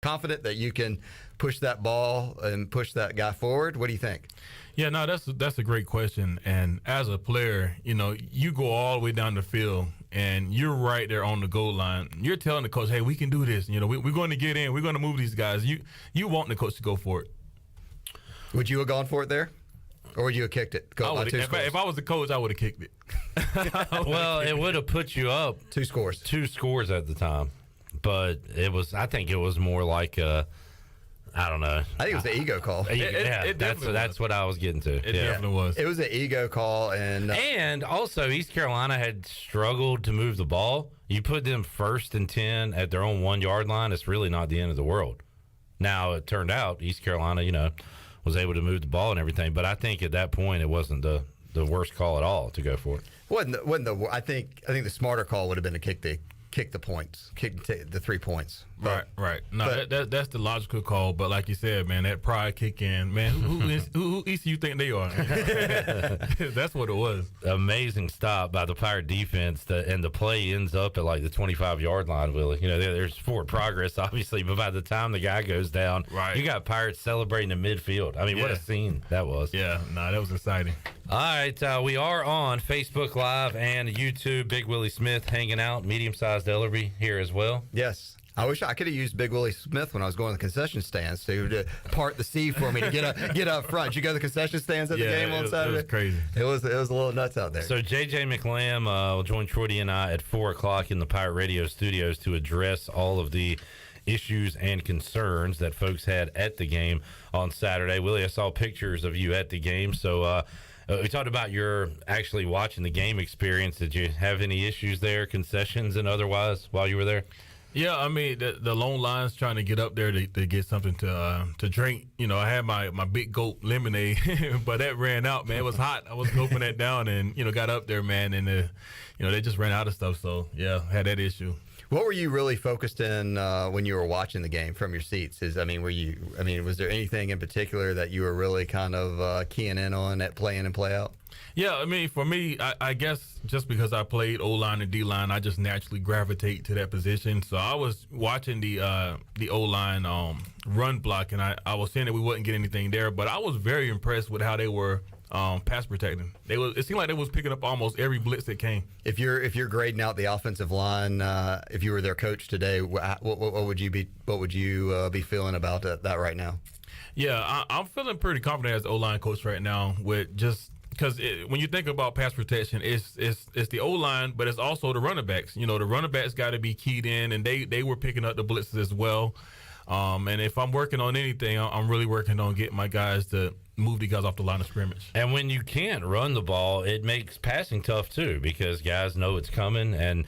confident that you can push that ball and push that guy forward? What do you think? Yeah, no, that's a great question. And as a player, you go all the way down the field and you're right there on the goal line. You're telling the coach, hey, we can do this. We're going to get in. We're going to move these guys. You want the coach to go for it. Would you have gone for it there? Or would you have kicked it? If I was the coach, I would have kicked it. Well, it would have put you up 2 scores. 2 scores at the time. But I think it was more like I don't know. I think it was the ego call. That's what I was getting to. It definitely was. It was an ego call. And also, East Carolina had struggled to move the ball. You put them 1st and 10 at their own 1-yard line, it's really not the end of the world. Now, it turned out East Carolina, was able to move the ball and everything. But I think at that point, it wasn't the worst call at all to go for it. I think the smarter call would have been to kick the points, kick the 3 points. Right. No, that's the logical call. But like you said, man, that pride kick in, man. Who ECU think they are? That's what it was. Amazing stop by the Pirate defense, and the play ends up at like the 25-yard line. Willie, there's forward progress, obviously, but by the time the guy goes down, you got Pirates celebrating in midfield. I mean, what a scene that was. Yeah, that was exciting. All right, we are on Facebook Live and YouTube. Big Willie Smith hanging out, medium-sized Ellerbe here as well. Yes. I wish I could have used Big Willie Smith when I was going to the concession stands to part the sea for me to get up front. Did you go to the concession stands at the game on Saturday? It was crazy. It was a little nuts out there. So JJ McLamb will join Troy and I at 4 o'clock in the Pirate Radio studios to address all of the issues and concerns that folks had at the game on Saturday. Willie, I saw pictures of you at the game, so we talked about your actually watching the game experience. Did you have any issues there, concessions and otherwise, while you were there? Yeah, I mean, the long lines trying to get up there to get something to drink. I had my big gulp lemonade, but that ran out, man. It was hot. I was gulping that down and, got up there, man, and, they just ran out of stuff. So, yeah, had that issue. What were you really focused in when you were watching the game from your seats? Was there anything in particular that you were really kind of keying in on at play in and play out? Yeah, I mean, for me, I guess just because I played O-line and D-line, I just naturally gravitate to that position. So I was watching the O-line run block, and I was saying that we wouldn't get anything there, but I was very impressed with how they were pass protecting. It seemed like they was picking up almost every blitz that came. If you're grading out the offensive line, if you were their coach today, what would you be feeling about that right now? Yeah, I'm feeling pretty confident as O-line coach right now with just. Because when you think about pass protection, it's the O-line, but it's also the running backs. The running backs got to be keyed in, and they were picking up the blitzes as well. And if I'm working on anything, I'm really working on getting my guys to move the guys off the line of scrimmage. And when you can't run the ball, it makes passing tough too, because guys know it's coming. And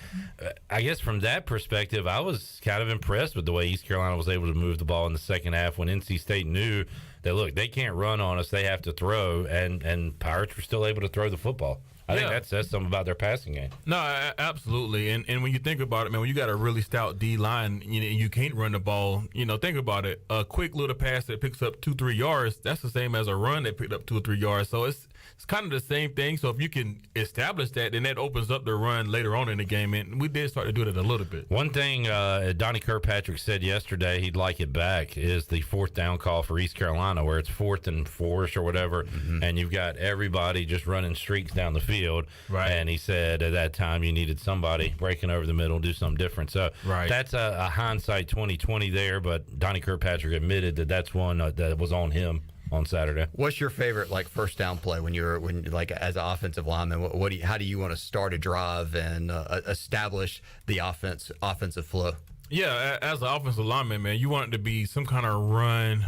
I guess from that perspective, I was kind of impressed with the way East Carolina was able to move the ball in the second half when NC State knew that, look, they can't run on us, they have to throw, and Pirates were still able to throw the football. I think that says something about their passing game. No, absolutely. And when you think about it, man, when you got a really stout D-line, you can't run the ball, think about it. A quick little pass that picks up 2-3 yards, that's the same as a run that picked up 2 or 3 yards. So it's kind of the same thing. So if you can establish that, then that opens up the run later on in the game. And we did start to do that a little bit. One thing Donnie Kirkpatrick said yesterday he'd like it back is the 4th down call for East Carolina, where it's 4th and 4-ish or whatever, and you've got everybody just running streaks down the field. Right. And he said at that time you needed somebody breaking over the middle, do something different. So that's a hindsight 2020 there, but Donnie Kirkpatrick admitted that that's one that was on him on Saturday. What's your favorite first down play when as an offensive lineman? How do you want to start a drive and establish the offensive flow? Yeah, as an offensive lineman, man, you want it to be some kind of run,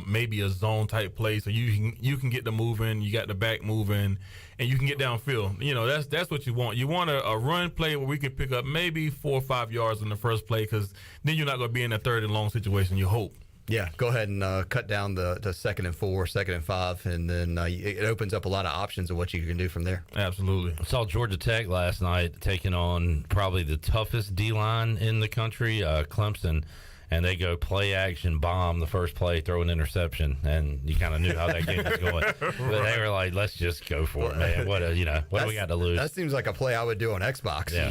maybe a zone type play, so you can get the moving, you got the back moving, and you can get downfield. That's what you want. You want a run play where we can pick up maybe 4 or 5 yards in the first play, because then you're not going to be in a 3rd and long situation. You hope. Yeah, go ahead and cut down the 2nd and 4, 2nd and 5, and then it opens up a lot of options of what you can do from there. Absolutely. I saw Georgia Tech last night taking on probably the toughest D-line in the country, Clemson, and they go play action bomb the first play, throw an interception, and you kind of knew how that game was going. But they were like, let's just go for it, man. What do we got to lose? That seems like a play I would do on Xbox. Yeah.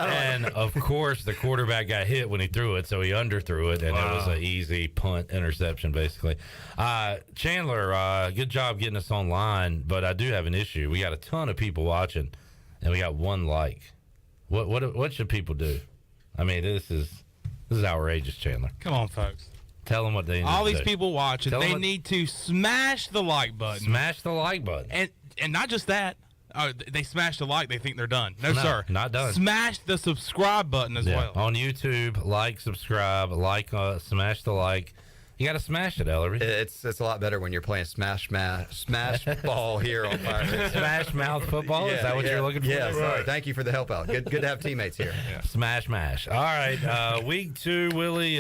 And of course, the quarterback got hit when he threw it, so he underthrew it, and it was an easy punt interception, basically. Chandler, good job getting us online, but I do have an issue. We got a ton of people watching, and we got one like. What should people do? I mean, this is outrageous, Chandler. Come on, folks. Tell them what they need All to these do. people watching, they need to smash the like button. Smash the like button. And not just that. They smash the like, they think they're done. No, sir. Not done. Smash the subscribe button as well. On YouTube, subscribe, smash the like. You got to smash it, Ellerbe. It's a lot better when you're playing smash ball here on Fire. Smash mouth football? Is that what you're looking for? Yeah, sorry. Thank you for the help out. Good to have teammates here. Yeah. Smash mash. All right, week 2, Willie.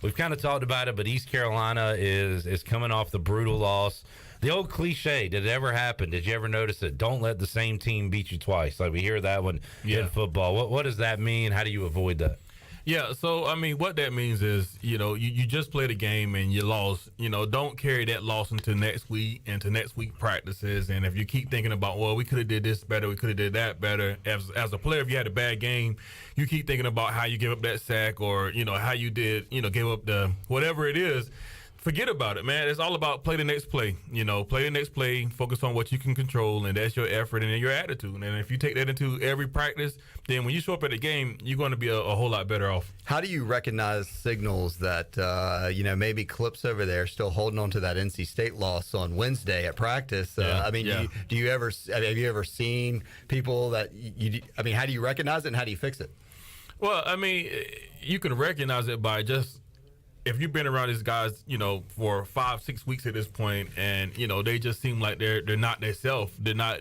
We've kind of talked about it, but East Carolina is coming off the brutal loss. The old cliche, did it ever happen? Did you ever notice it? Don't let the same team beat you twice. Like we hear that one in football. What does that mean? How do you avoid that? Yeah, so, I mean, what that means is, you just played a game and you lost. Don't carry that loss into next week practices. And if you keep thinking about, well, we could have did this better, we could have did that better. As a player, if you had a bad game, you keep thinking about how you give up that sack or, how you did, give up the whatever it is. Forget about it, man. It's all about play the next play. Play the next play, focus on what you can control, and that's your effort and your attitude. And if you take that into every practice, then when you show up at the game, you're going to be a whole lot better off. How do you recognize signals that, maybe Clips over there still holding on to that NC State loss on Wednesday at practice? Have you ever seen people that how do you recognize it and how do you fix it? Well, I mean, you can recognize it by just, if you've been around these guys, for 5-6 weeks at this point, and they just seem like they're not themselves. They're not,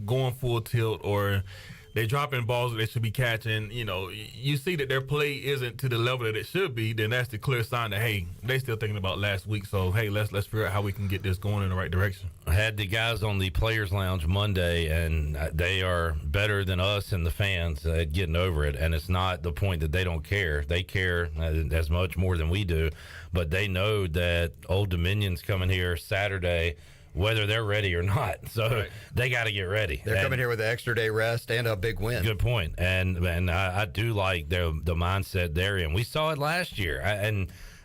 going full tilt, or they're dropping balls that they should be catching. You see that their play isn't to the level that it should be. Then that's the clear sign that, hey, they still thinking about last week. So hey, let's figure out how we can get this going in the right direction. I had the guys on the Players Lounge Monday, and they are better than us and the fans at getting over it. And it's not the point that they don't care. They care as much more than we do. But they know that Old Dominion's coming here Saturday, whether they're ready or not. So they got to get ready. They're coming here with an extra day rest and a big win. Good point. And I do like the mindset they're in. We saw it last year.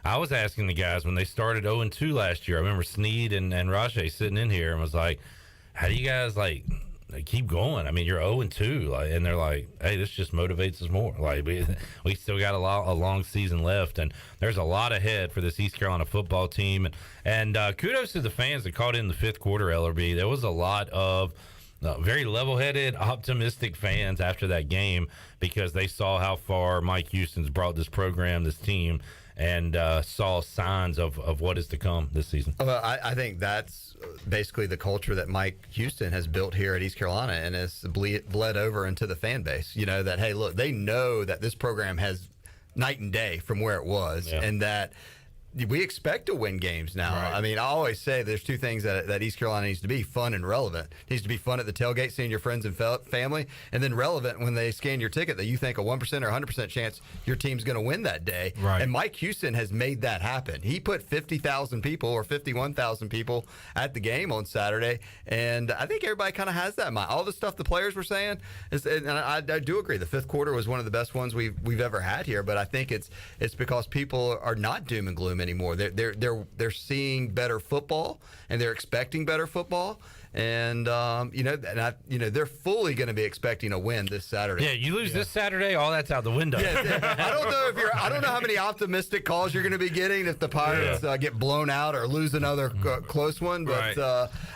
I was asking the guys when they started 0-2 last year. I remember Snead and Rajay sitting in here and was like, how do you guys keep going? I mean, you're 0-2, and they're like, hey, this just motivates us more. Like we still got a long season left, and there's a lot ahead for this East Carolina football team. And kudos to the fans that caught in the fifth quarter, Ellerbe. There was a lot of very level-headed, optimistic fans after that game because they saw how far Mike Houston's brought this program, this team, and saw signs of what is to come this season. Well, I think that's basically the culture that Mike Houston has built here at East Carolina and has bled over into the fan base. That, hey, look, they know that this program has night and day from where it was, and that we expect to win games now. Right. I mean, I always say there's two things that East Carolina needs to be: fun and relevant. It needs to be fun at the tailgate, seeing your friends and family, and then relevant when they scan your ticket that you think a 1% or 100% chance your team's going to win that day. Right. And Mike Houston has made that happen. He put 50,000 people or 51,000 people at the game on Saturday, and I think everybody kind of has that in mind. All the stuff the players were saying, and I do agree, the fifth quarter was one of the best ones we've ever had here, but I think it's because people are not doom and gloom anymore. They're seeing better football, and they're expecting better football, and they're fully going to be expecting a win this Saturday. Yeah, you lose this Saturday, all that's out the window. Yeah, I don't know how many optimistic calls you're going to be getting if the Pirates get blown out or lose another close one, but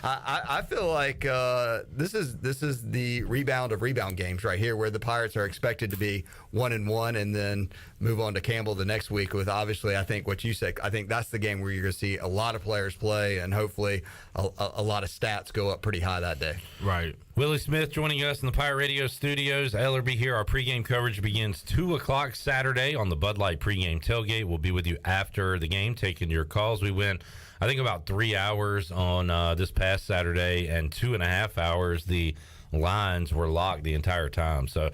I feel like this is the rebound of rebound games right here, where the Pirates are expected to be 1-1 and then move on to Campbell the next week with, obviously, I think what you said. I think that's the game where you're going to see a lot of players play and hopefully a lot of stats go up pretty high that day. Right. Willie Smith joining us in the Pirate Radio studios. Ellerbe here. Our pregame coverage begins 2 o'clock Saturday on the Bud Light pregame tailgate. We'll be with you after the game, taking your calls. We went, I think, about 3 hours on this past Saturday and 2.5 hours the lines were locked the entire time. So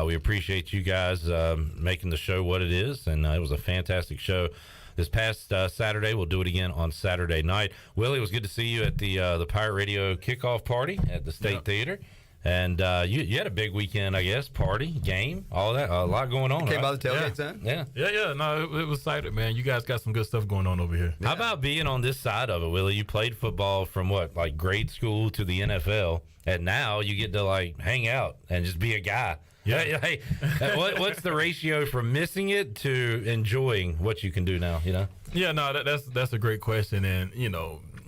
we appreciate you guys making the show what it is, and it was a fantastic show this past Saturday. We'll do it again on Saturday night. Willie, it was good to see you at the Pirate Radio kickoff party at the State Theater. And you had a big weekend, I guess. Party, game, all that. A lot going on. Came right? by the tailgate then? Yeah. No, it was exciting, man. You guys got some good stuff going on over here. How about being on this side of it, Willie? You played football from what, like grade school to the NFL, and now you get to like hang out and just be a guy. Yeah. Hey, what's the ratio from missing it to enjoying what you can do now? You know? Yeah, no, that's a great question, and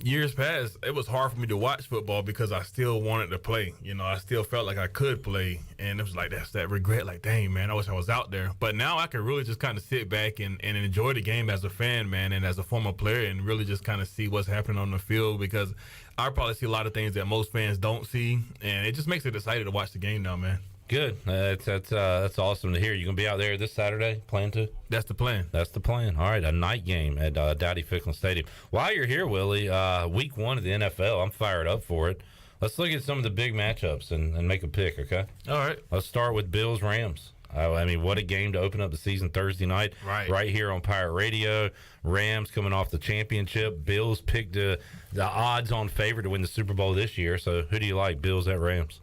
years past, it was hard for me to watch football because I still wanted to play. I still felt like I could play, and it was like that's that regret. Like, dang, man, I wish I was out there. But now I can really just kind of sit back and enjoy the game as a fan, man, and as a former player, and really just kind of see what's happening on the field, because I probably see a lot of things that most fans don't see, and it just makes it exciting to watch the game now, man. Good. That's awesome to hear. You gonna be out there this Saturday? Plan to? That's the plan. That's the plan. All right, a night game at Dowdy Ficklin Stadium. While you're here, Willie, week 1 of the NFL, I'm fired up for it. Let's look at some of the big matchups and make a pick, okay? All right. Let's start with Bills-Rams. I mean, what a game to open up the season Thursday night. Right here on Pirate Radio. Rams coming off the championship. Bills picked the odds-on favorite to win the Super Bowl this year. So who do you like, Bills at Rams?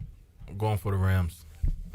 I'm going for the Rams.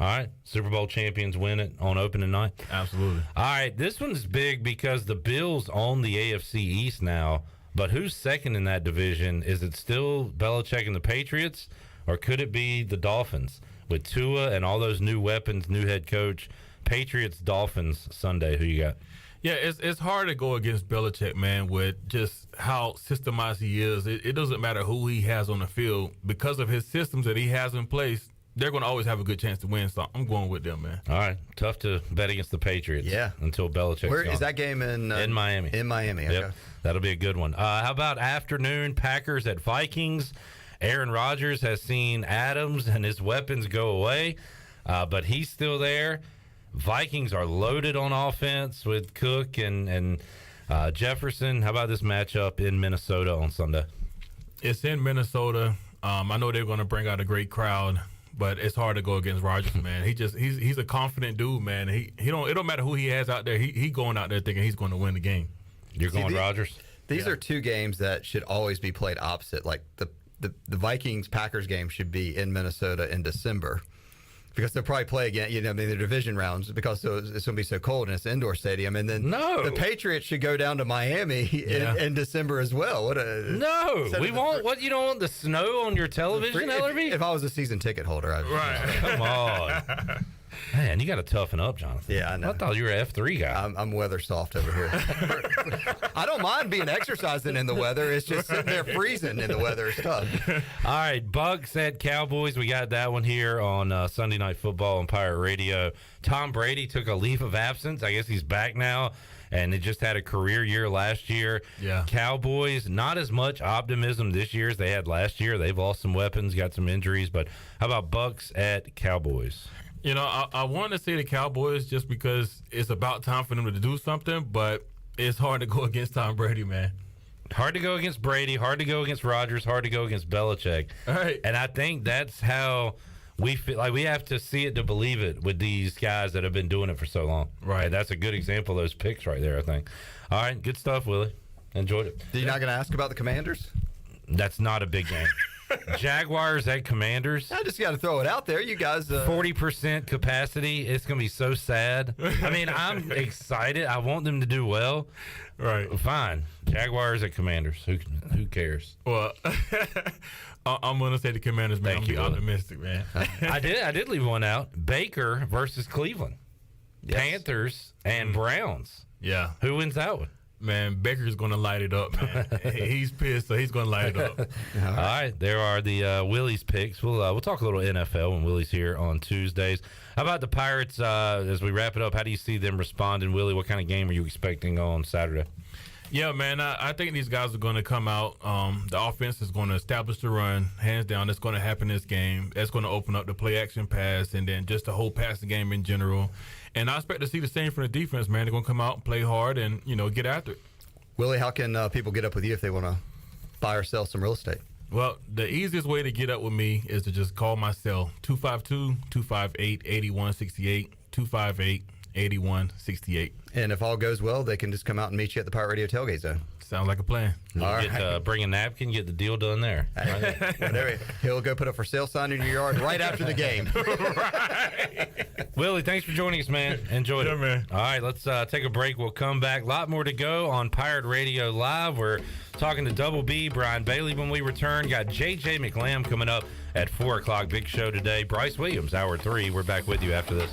All right, Super Bowl champions win it on opening night. Absolutely. All right, this one's big because the Bills own the AFC East now, but who's second in that division? Is it still Belichick and the Patriots, or could it be the Dolphins with Tua and all those new weapons, new head coach? Patriots, Dolphins Sunday. Who you got? Yeah, it's hard to go against Belichick, man, with just how systemized he is. It doesn't matter who he has on the field. Because of his systems that he has in place, they're going to always have a good chance to win, so I'm going with them, man. All right. Tough to bet against the Patriots. Yeah. Until Belichick's Where gone. is that game in Miami. In Miami, okay. Yep. That'll be a good one. How about afternoon Packers at Vikings? Aaron Rodgers has seen Adams and his weapons go away, but he's still there. Vikings are loaded on offense with Cook and Jefferson. How about this matchup in Minnesota on Sunday? It's in Minnesota. I know they're going to bring out a great crowd, but it's hard to go against Rodgers, man. He's a confident dude, man. It don't matter who he has out there. He going out there thinking he's going to win the game. You're going Rodgers? These are two games that should always be played opposite. Like the Vikings-Packers game should be in Minnesota in December, because they'll probably play again, the division rounds, because it's going to be so cold and it's an indoor stadium. And then the Patriots should go down to Miami in December as well. We want what? You don't want the snow on your television, Ellerbe? If I was a season ticket holder, I'd Come on. Man, you got to toughen up, Jonathan. Yeah, I know. I thought you were an F3 guy. I'm weather soft over here. I don't mind being exercising in the weather. It's just sitting there freezing in the weather is tough. All right, Bucks at Cowboys. We got that one here on Sunday Night Football on Pirate Radio. Tom Brady took a leave of absence. I guess he's back now, and they just had a career year last year. Yeah. Cowboys, not as much optimism this year as they had last year. They've lost some weapons, got some injuries, but how about Bucks at Cowboys? I want to say the Cowboys just because it's about time for them to do something, but it's hard to go against Tom Brady, man. Hard to go against Brady, hard to go against Rodgers, hard to go against Belichick. All right. And I think that's how we feel. Like, we have to see it to believe it with these guys that have been doing it for so long. Right. And that's a good example of those picks right there, I think. All right, good stuff, Willie. Enjoyed it. You're not going to ask about the Commanders? That's not a big game. Jaguars at Commanders. I just got to throw it out there. You guys. 40% capacity. It's going to be so sad. I mean, I'm excited. I want them to do well. Right. Fine. Jaguars at Commanders. Who cares? Well, I'm going to say the Commanders, man. I'm optimistic, man. I did leave one out. Baker versus Cleveland. Yes. Panthers and Browns. Yeah. Who wins that one? Man, Baker's going to light it up, man. He's pissed, so he's going to light it up. All right. There are the Willie's picks. We'll talk a little NFL when Willie's here on Tuesdays. How about the Pirates as we wrap it up? How do you see them responding? Willie, what kind of game are you expecting on Saturday? Yeah, man, I think these guys are going to come out. The offense is going to establish the run, hands down. That's going to happen in this game. That's going to open up the play-action pass and then just the whole passing game in general. And I expect to see the same from the defense, man. They're going to come out and play hard and, get after it. Willie, how can people get up with you if they want to buy or sell some real estate? Well, the easiest way to get up with me is to just call my cell, 252-258-8168, 258-8168. And if all goes well, they can just come out and meet you at the Pirate Radio Tailgate Zone. Sounds like a plan. Bring a napkin, get the deal done there. He'll go put a for sale sign in your yard right after the game. Right. Willie, thanks for joining us, man. Enjoyed it. Man. All right, let's take a break. We'll come back. A lot more to go on Pirate Radio Live. We're talking to Double B, Brian Bailey when we return. Got J.J. McLamb coming up at 4 o'clock. Big show today. Bryce Williams, Hour 3. We're back with you after this.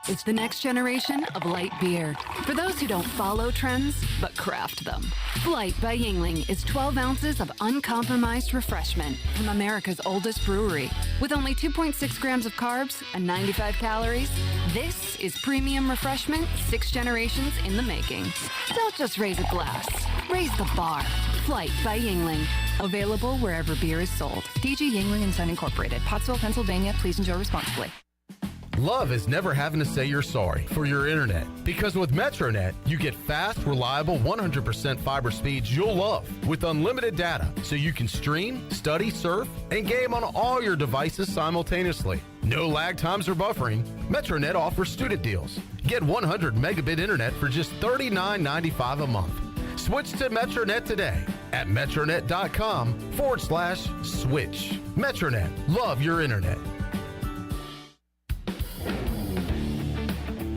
It's the next generation of light beer. For those who don't follow trends, but craft them. Flight by Yingling is 12 ounces of uncompromised refreshment from America's oldest brewery. With only 2.6 grams of carbs and 95 calories, this is premium refreshment 6 generations in the making. Don't just raise a glass, raise the bar. Flight by Yingling. Available wherever beer is sold. DG Yingling and Son Incorporated, Pottsville, Pennsylvania. Please enjoy responsibly. Love is never having to say you're sorry for your internet. Because with MetroNet, you get fast, reliable, 100% fiber speeds you'll love with unlimited data so you can stream, study, surf, and game on all your devices simultaneously. No lag times or buffering. MetroNet offers student deals. Get 100 megabit internet for just $39.95 a month. Switch to MetroNet today at metronet.com/switch. MetroNet. Love your internet.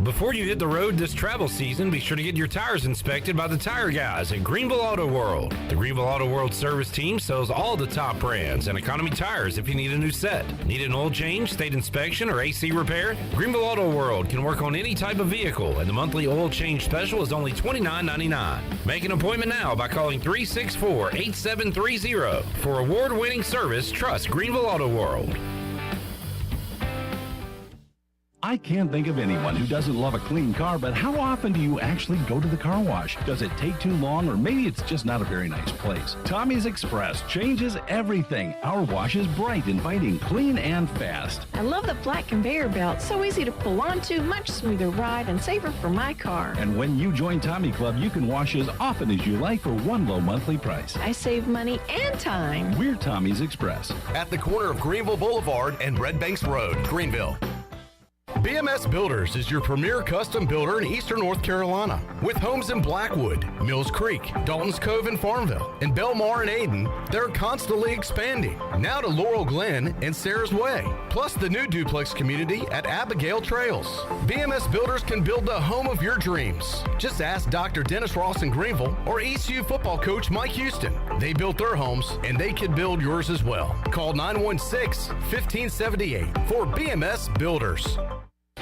Before you hit the road this travel season, be sure to get your tires inspected by the tire guys at Greenville Auto World. The Greenville Auto World service team sells all the top brands and economy tires if you need a new set. Need an oil change, state inspection, or AC repair? Greenville Auto World can work on any type of vehicle, and the monthly oil change special is only $29.99. Make an appointment now by calling 364-8730. For award-winning service, trust Greenville Auto World. I can't think of anyone who doesn't love a clean car, but how often do you actually go to the car wash? Does it take too long, or maybe it's just not a very nice place? Tommy's Express changes everything. Our wash is bright, inviting, clean, and fast. I love the flat conveyor belt. So easy to pull onto, much smoother ride, and safer for my car. And when you join Tommy Club, you can wash as often as you like for one low monthly price. I save money and time. We're Tommy's Express. At the corner of Greenville Boulevard and Red Banks Road, Greenville. BMS Builders is your premier custom builder in eastern North Carolina. With homes in Blackwood, Mills Creek, Dalton's Cove in Farmville, and Belmar and Ayden, they're constantly expanding. Now to Laurel Glen and Sarah's Way, plus the new duplex community at Abigail Trails. BMS Builders can build the home of your dreams. Just ask Dr. Dennis Ross in Greenville or ECU football coach Mike Houston. They built their homes, and they can build yours as well. Call 916-1578 for BMS Builders.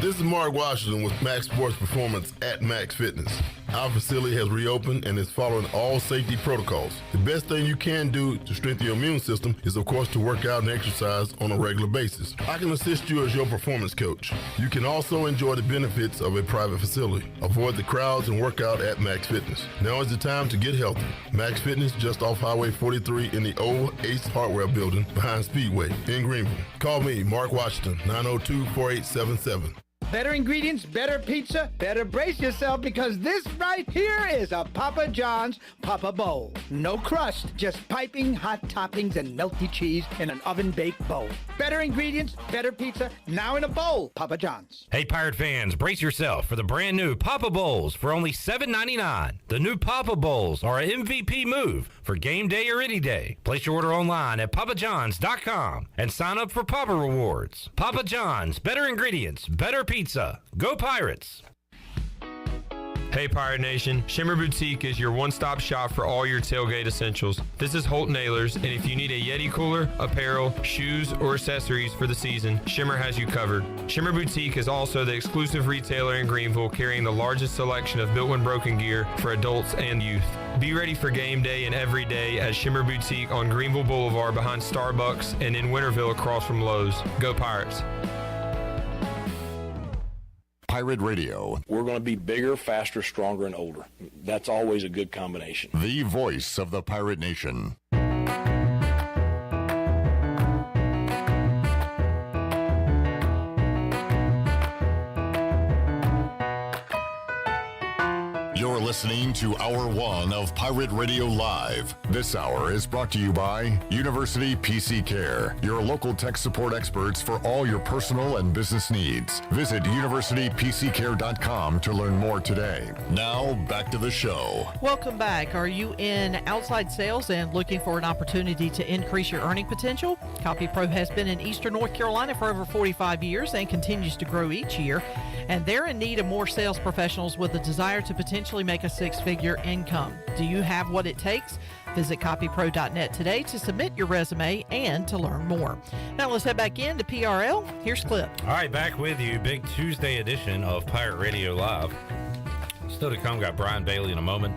This is Mark Washington with Max Sports Performance at Max Fitness. Our facility has reopened and is following all safety protocols. The best thing you can do to strengthen your immune system is, of course, to work out and exercise on a regular basis. I can assist you as your performance coach. You can also enjoy the benefits of a private facility. Avoid the crowds and work out at Max Fitness. Now is the time to get healthy. Max Fitness, just off Highway 43 in the old Ace Hardware building behind Speedway in Greenville. Call me, Mark Washington, 902-4877. Better ingredients, better pizza, better brace yourself, because this right here is a Papa John's Papa Bowl. No crust, just piping hot toppings and melty cheese in an oven-baked bowl. Better ingredients, better pizza, now in a bowl, Papa John's. Hey, Pirate fans, brace yourself for the brand new Papa Bowls for only $7.99. The new Papa Bowls are an MVP move for game day or any day. Place your order online at papajohns.com and sign up for Papa Rewards. Papa John's, better ingredients, better pizza. Go Pirates! Hey Pirate Nation, Shimmer Boutique is your one-stop shop for all your tailgate essentials. This is Holt Nailers, and if you need a Yeti cooler, apparel, shoes, or accessories for the season, Shimmer has you covered. Shimmer Boutique is also the exclusive retailer in Greenville, carrying the largest selection of built when broken gear for adults and youth. Be ready for game day and every day at Shimmer Boutique on Greenville Boulevard behind Starbucks and in Winterville across from Lowe's. Go Pirates! Pirate Radio. We're going to be bigger, faster, stronger, and older. That's always a good combination. The voice of the Pirate Nation. You're listening to Hour 1 of Pirate Radio Live. This hour is brought to you by University PC Care, your local tech support experts for all your personal and business needs. Visit universitypccare.com to learn more today. Now, back to the show. Welcome back. Are you in outside sales and looking for an opportunity to increase your earning potential? CopyPro has been in Eastern North Carolina for over 45 years and continues to grow each year. And they're in need of more sales professionals with a desire to potentially make a six-figure income. Do you have what it takes? Visit copypro.net today to submit your resume and to learn more. Now let's head back into PRL. Here's Clip. All right, back with you. Big Tuesday edition of Pirate Radio Live. Still to come, got Brian Bailey in a moment.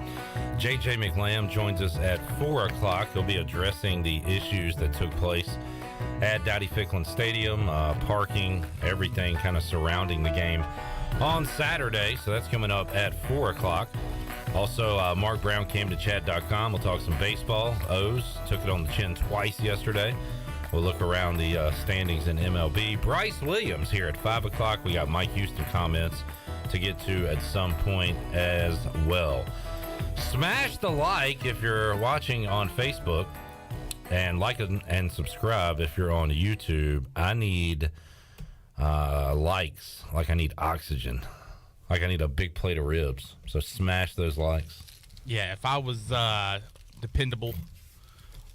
JJ McLamb joins us at 4 o'clock. He'll be addressing the issues that took place at Dowdy Ficklin Stadium, parking, everything kind of surrounding the game on Saturday. So that's coming up at 4 o'clock. Also, Mark Brown came to chat.com. We'll talk some baseball. O's took it on the chin twice yesterday. We'll look around the standings in MLB. Bryce Williams here at 5 o'clock. We got Mike Houston comments to get to at some point as well. Smash the like if you're watching on Facebook. And like and subscribe if you're on YouTube. I need likes, like I need oxygen, like I need a big plate of ribs. So smash those likes. Yeah, if I was dependable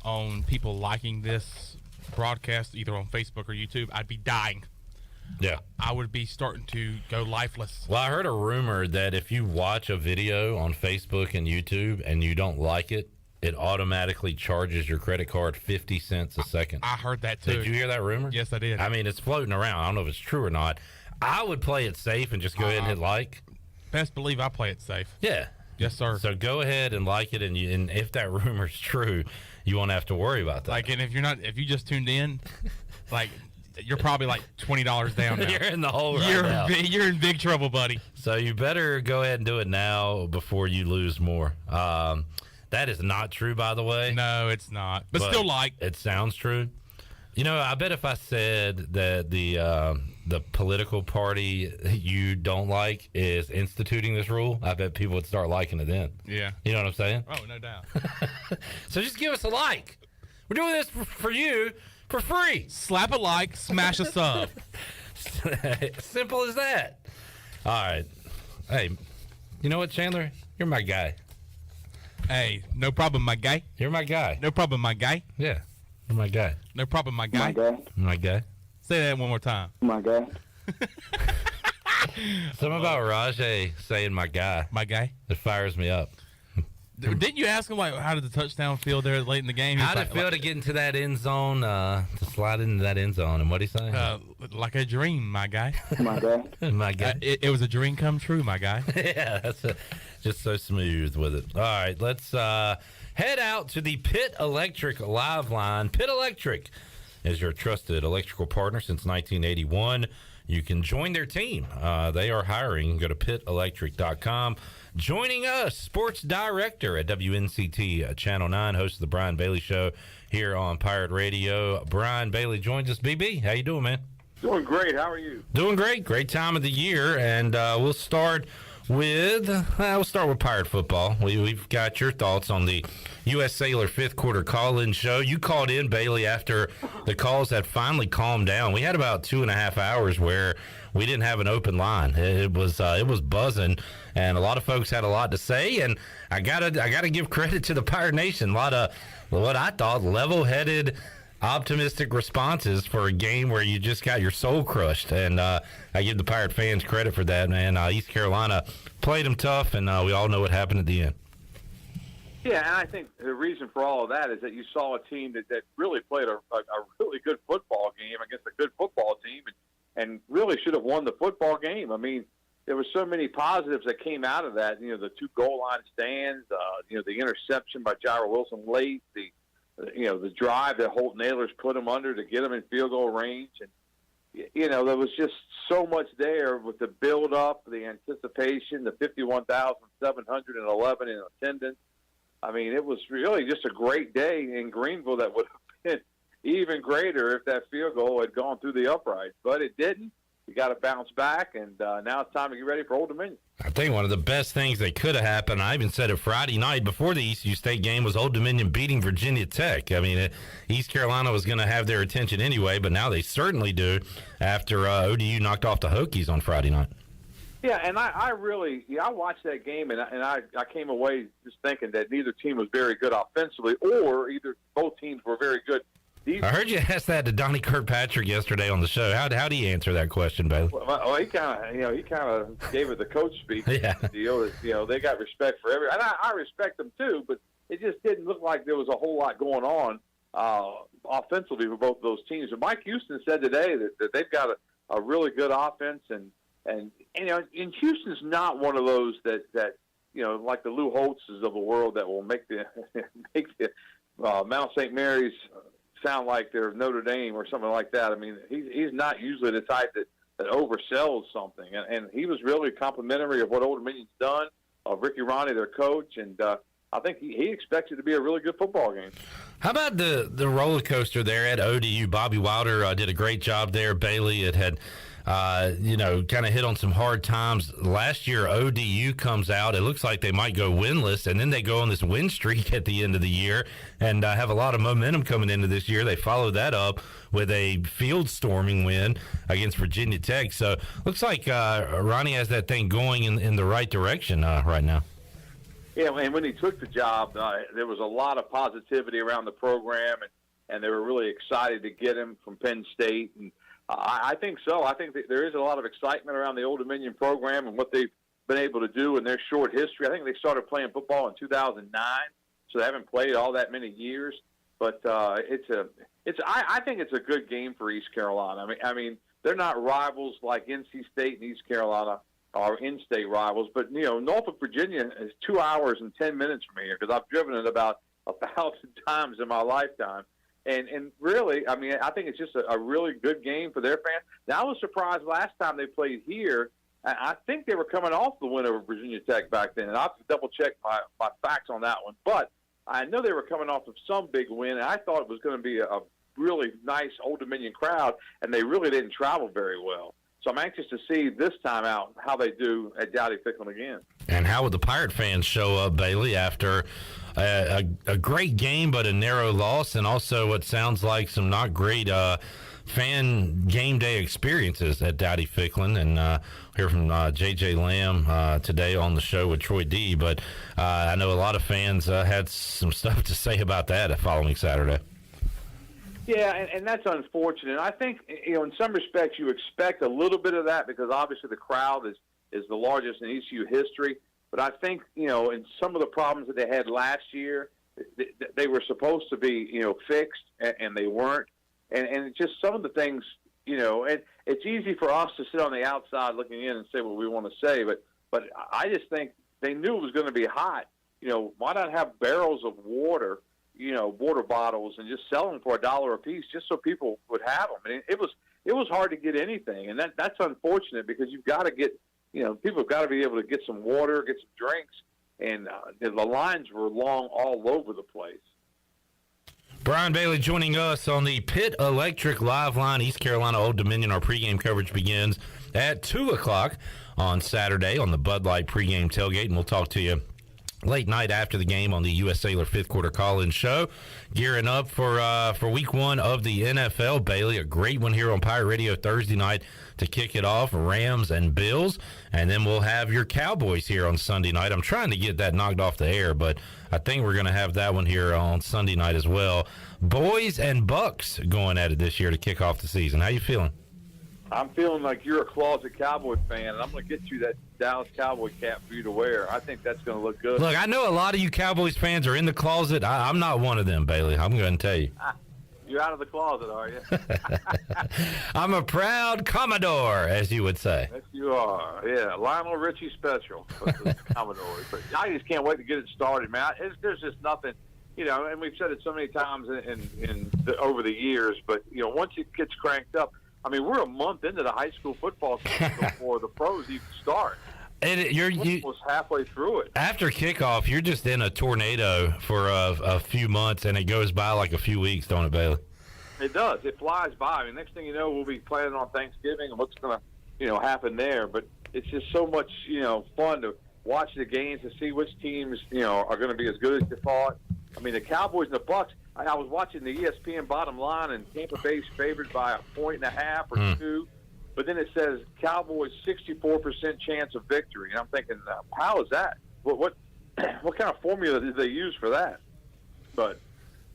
on people liking this broadcast, either on Facebook or YouTube, I'd be dying. Yeah. I would be starting to go lifeless. Well, I heard a rumor that if you watch a video on Facebook and YouTube and you don't like it, it automatically charges your credit card 50 cents a second. I heard that too. Did you hear that rumor? Yes, I did. I mean, it's floating around. I don't know if it's true or not. I would play it safe and just go ahead and hit like. Best believe I play it safe. Yeah. Yes, sir. So go ahead and like it, and if that rumor's true, you won't have to worry about that. Like, and if you just tuned in, like, you're probably like $20 down now. You're in the hole right now. You're in big trouble, buddy. So you better go ahead and do it now before you lose more. That is not true, by the way. No, it's not. But still, like, it sounds true. You know, I bet if I said that the political party you don't like is instituting this rule, I bet people would start liking it then. Yeah. You know what I'm saying? Oh, no doubt. So just give us a like. We're doing this for you for free. Slap a like, smash a sub. Simple as that. All right. Hey, you know what, Chandler? You're my guy. Hey, no problem, my guy. You're my guy. No problem, my guy. Yeah, you're my guy. No problem, my guy. My guy. My guy. Say that one more time. My guy. Something about Rajay saying my guy. My guy? It fires me up. Didn't you ask him, like, how did the touchdown feel there late in the game? How did it feel to get into that end zone, to slide into that end zone? And what did he say? Like a dream, my guy. My guy. My guy. It was a dream come true, my guy. Yeah, that's just so smooth with it. All right, let's head out to the Pitt Electric live line. Pitt Electric is your trusted electrical partner since 1981. You can join their team. They are hiring. Go to pittelectric.com. Joining us, sports director at WNCT Channel 9, host of the Brian Bailey Show here on Pirate Radio. Brian Bailey joins us. BB, how you doing, man? Doing great. How are you? Doing great. Great time of the year. And we'll start with Pirate football. We've got your thoughts on the U.S. Sailor fifth quarter call-in show. You called in, Bailey, after the calls had finally calmed down. We had about 2.5 hours where we didn't have an open line. It was buzzing, and a lot of folks had a lot to say. And I gotta give credit to the Pirate Nation. A lot of what I thought level-headed, optimistic responses for a game where you just got your soul crushed. And I give the Pirate fans credit for that, man. East Carolina played them tough, and we all know what happened at the end. Yeah, and I think the reason for all of that is that you saw a team that really played a really good football game against a good football team and really should have won the football game. I mean, there were so many positives that came out of that. You know, the 2 goal line stands, the interception by Jairo Wilson late, the drive that Holt Nailers put him under to get him in field goal range. And, there was just so much there with the build-up, the anticipation, the 51,711 in attendance. I mean, it was really just a great day in Greenville that would have been even greater if that field goal had gone through the uprights. But it didn't. you got to bounce back, and now it's time to get ready for Old Dominion. I think one of the best things that could have happened, I even said it Friday night before the ECU State game, was Old Dominion beating Virginia Tech. I mean, East Carolina was going to have their attention anyway, but now they certainly do after ODU knocked off the Hokies on Friday night. Yeah, and I really I watched that game, and I came away just thinking that neither team was very good offensively, or either both teams were very good. I heard you ask that to Donnie Kirkpatrick yesterday on the show. How'd he answer that question, Bailey? Well, he kind of gave it the coach speak. Yeah. Deal. They got respect for everyone, and I respect them too. But it just didn't look like there was a whole lot going on offensively for both of those teams. And Mike Houston said today that they've got a really good offense, and Houston's not one of those that like the Lou Holtzes of the world that will make the Mount St. Mary's sound like they're Notre Dame or something like that. I mean, he's not usually the type that oversells something, and he was really complimentary of what Old Dominion's done, of Ricky Ronnie, their coach, and I think he expects it to be a really good football game. How about the roller coaster there at ODU? Bobby Wilder did a great job there. Bailey, it had kind of hit on some hard times. Last year, ODU comes out. It looks like they might go winless, and then they go on this win streak at the end of the year and have a lot of momentum coming into this year. They followed that up with a field-storming win against Virginia Tech. So looks like Ronnie has that thing going in the right direction right now. Yeah, and when he took the job, there was a lot of positivity around the program, and they were really excited to get him from Penn State. And I think so. I think that there is a lot of excitement around the Old Dominion program and what they've been able to do in their short history. I think they started playing football in 2009, so they haven't played all that many years. But I think it's a good game for East Carolina. I mean, they're not rivals like NC State and East Carolina are in-state rivals. But Norfolk, Virginia is 2 hours and 10 minutes from here because I've driven it about 1,000 times in my lifetime. And really, I mean, I think it's just a really good game for their fans. Now, I was surprised last time they played here. I think they were coming off the win over Virginia Tech back then, and I'll have to double-check my facts on that one. But I know they were coming off of some big win, and I thought it was going to be a really nice Old Dominion crowd, and they really didn't travel very well. So I'm anxious to see this time out how they do at Dowdy-Ficklen again. And how would the Pirate fans show up, Bailey, after a great game but a narrow loss, and also what sounds like some not great fan game day experiences at Dowdy-Ficklen? And hear from J.J. Lamb today on the show with Troy D. But I know a lot of fans had some stuff to say about that following Saturday. Yeah, and that's unfortunate. I think, in some respects you expect a little bit of that because obviously the crowd is the largest in ECU history. But I think, in some of the problems that they had last year, they were supposed to be, fixed, and they weren't. And it's just some of the things, and it's easy for us to sit on the outside looking in and say what we want to say. But I just think they knew it was going to be hot. Why not have barrels of water, water bottles, and just sell them for $1 a piece just so people would have them? I mean, it was hard to get anything, and that's unfortunate because you've got to get, people have got to be able to get some water, get some drinks, and the lines were long all over the place. Brian Bailey joining us on the Pitt Electric Live Line, East Carolina Old Dominion. Our pregame coverage begins at 2 o'clock on Saturday on the Bud Light pregame tailgate, and we'll talk to you late night after the game on the U.S. Sailor fifth quarter call-in show. Gearing up for week one of the NFL, Bailey. A great one here on Pirate Radio Thursday night to kick it off, Rams and Bills. And then we'll have your Cowboys here on Sunday night. I'm trying to get that knocked off the air, but I think we're going to have that one here on Sunday night as well. Boys and Bucks going at it this year to kick off the season. How you feeling? I'm feeling like you're a closet Cowboy fan, and I'm going to get you that Dallas Cowboy cap for you to wear. I think that's going to look good. Look, I know a lot of you Cowboys fans are in the closet. I'm not one of them, Bailey. I'm going to tell you. You're out of the closet, are you? I'm a proud Commodore, as you would say. Yes, you are. Yeah, Lionel Richie special, Commodore. But I just can't wait to get it started, man. There's just nothing, and we've said it so many times over the years, but, once it gets cranked up, I mean, we're a month into the high school football season before the pros even start. You're almost halfway through it. After kickoff, you're just in a tornado for a few months, and it goes by like a few weeks, don't it, Bailey? It does. It flies by. I mean, next thing you know, we'll be planning on Thanksgiving and what's going to happen there. But it's just so much, fun to watch the games and see which teams, are going to be as good as you thought. I mean, the Cowboys and the Bucks. I was watching the ESPN bottom line, and Tampa Bay's favored by 1.5 or 2. But then it says Cowboys 64% chance of victory, and I'm thinking, how is that? What kind of formula did they use for that? But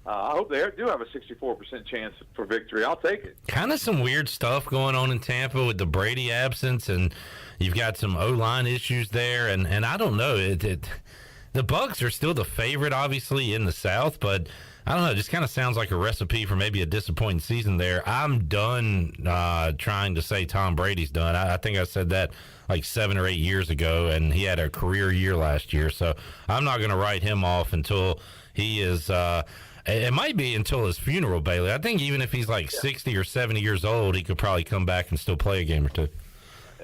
I hope they do have a 64% chance for victory. I'll take it. Kind of some weird stuff going on in Tampa with the Brady absence, and you've got some O-line issues there, and I don't know. The Bucs are still the favorite, obviously, in the South, but I don't know. It just kind of sounds like a recipe for maybe a disappointing season there. I'm done trying to say Tom Brady's done. I think I said that like 7 or 8 years ago, and he had a career year last year. So I'm not going to write him off until he is it might be until his funeral, Bailey. I think even if he's like 60 or 70 years old, he could probably come back and still play a game or two.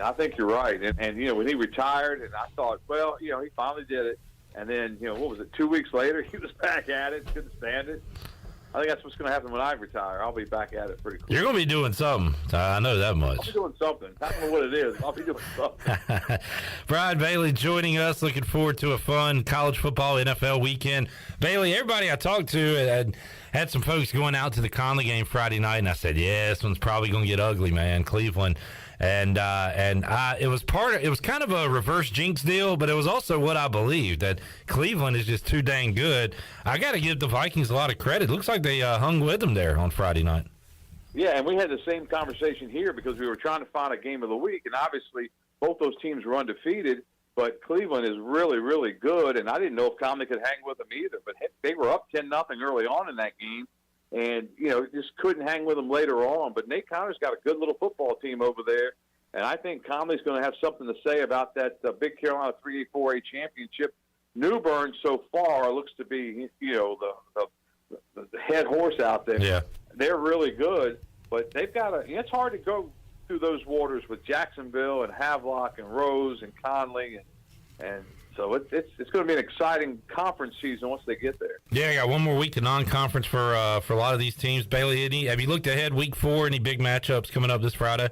I think you're right. And when he retired, and I thought, well, he finally did it. And then, what was it, 2 weeks later, he was back at it, couldn't stand it. I think that's what's going to happen when I retire. I'll be back at it pretty quick. You're going to be doing something. I know that much. I'll be doing something. I don't know what it is. I'll be doing something. Brian Bailey joining us. Looking forward to a fun college football NFL weekend. Bailey, everybody I talked to had some folks going out to the Conley game Friday night, and I said, yeah, this one's probably going to get ugly, man. Cleveland. And it was kind of a reverse jinx deal, but it was also what I believed, that Cleveland is just too dang good. I got to give the Vikings a lot of credit. Looks like they hung with them there on Friday night. Yeah, and we had the same conversation here because we were trying to find a game of the week, and obviously both those teams were undefeated, but Cleveland is really, really good, and I didn't know if Conley could hang with them either, but they were up 10-0 early on in that game. And, just couldn't hang with them later on. But Nate Connor's got a good little football team over there. And I think Conley's going to have something to say about that Big Carolina 3A4A championship. New Bern so far looks to be, the head horse out there. Yeah. They're really good. But they've got it's hard to go through those waters with Jacksonville and Havelock and Rose and Conley and so it's going to be an exciting conference season once they get there. Yeah, I got one more week of non-conference for a lot of these teams. Bailey, have you looked ahead week 4? Any big matchups coming up this Friday?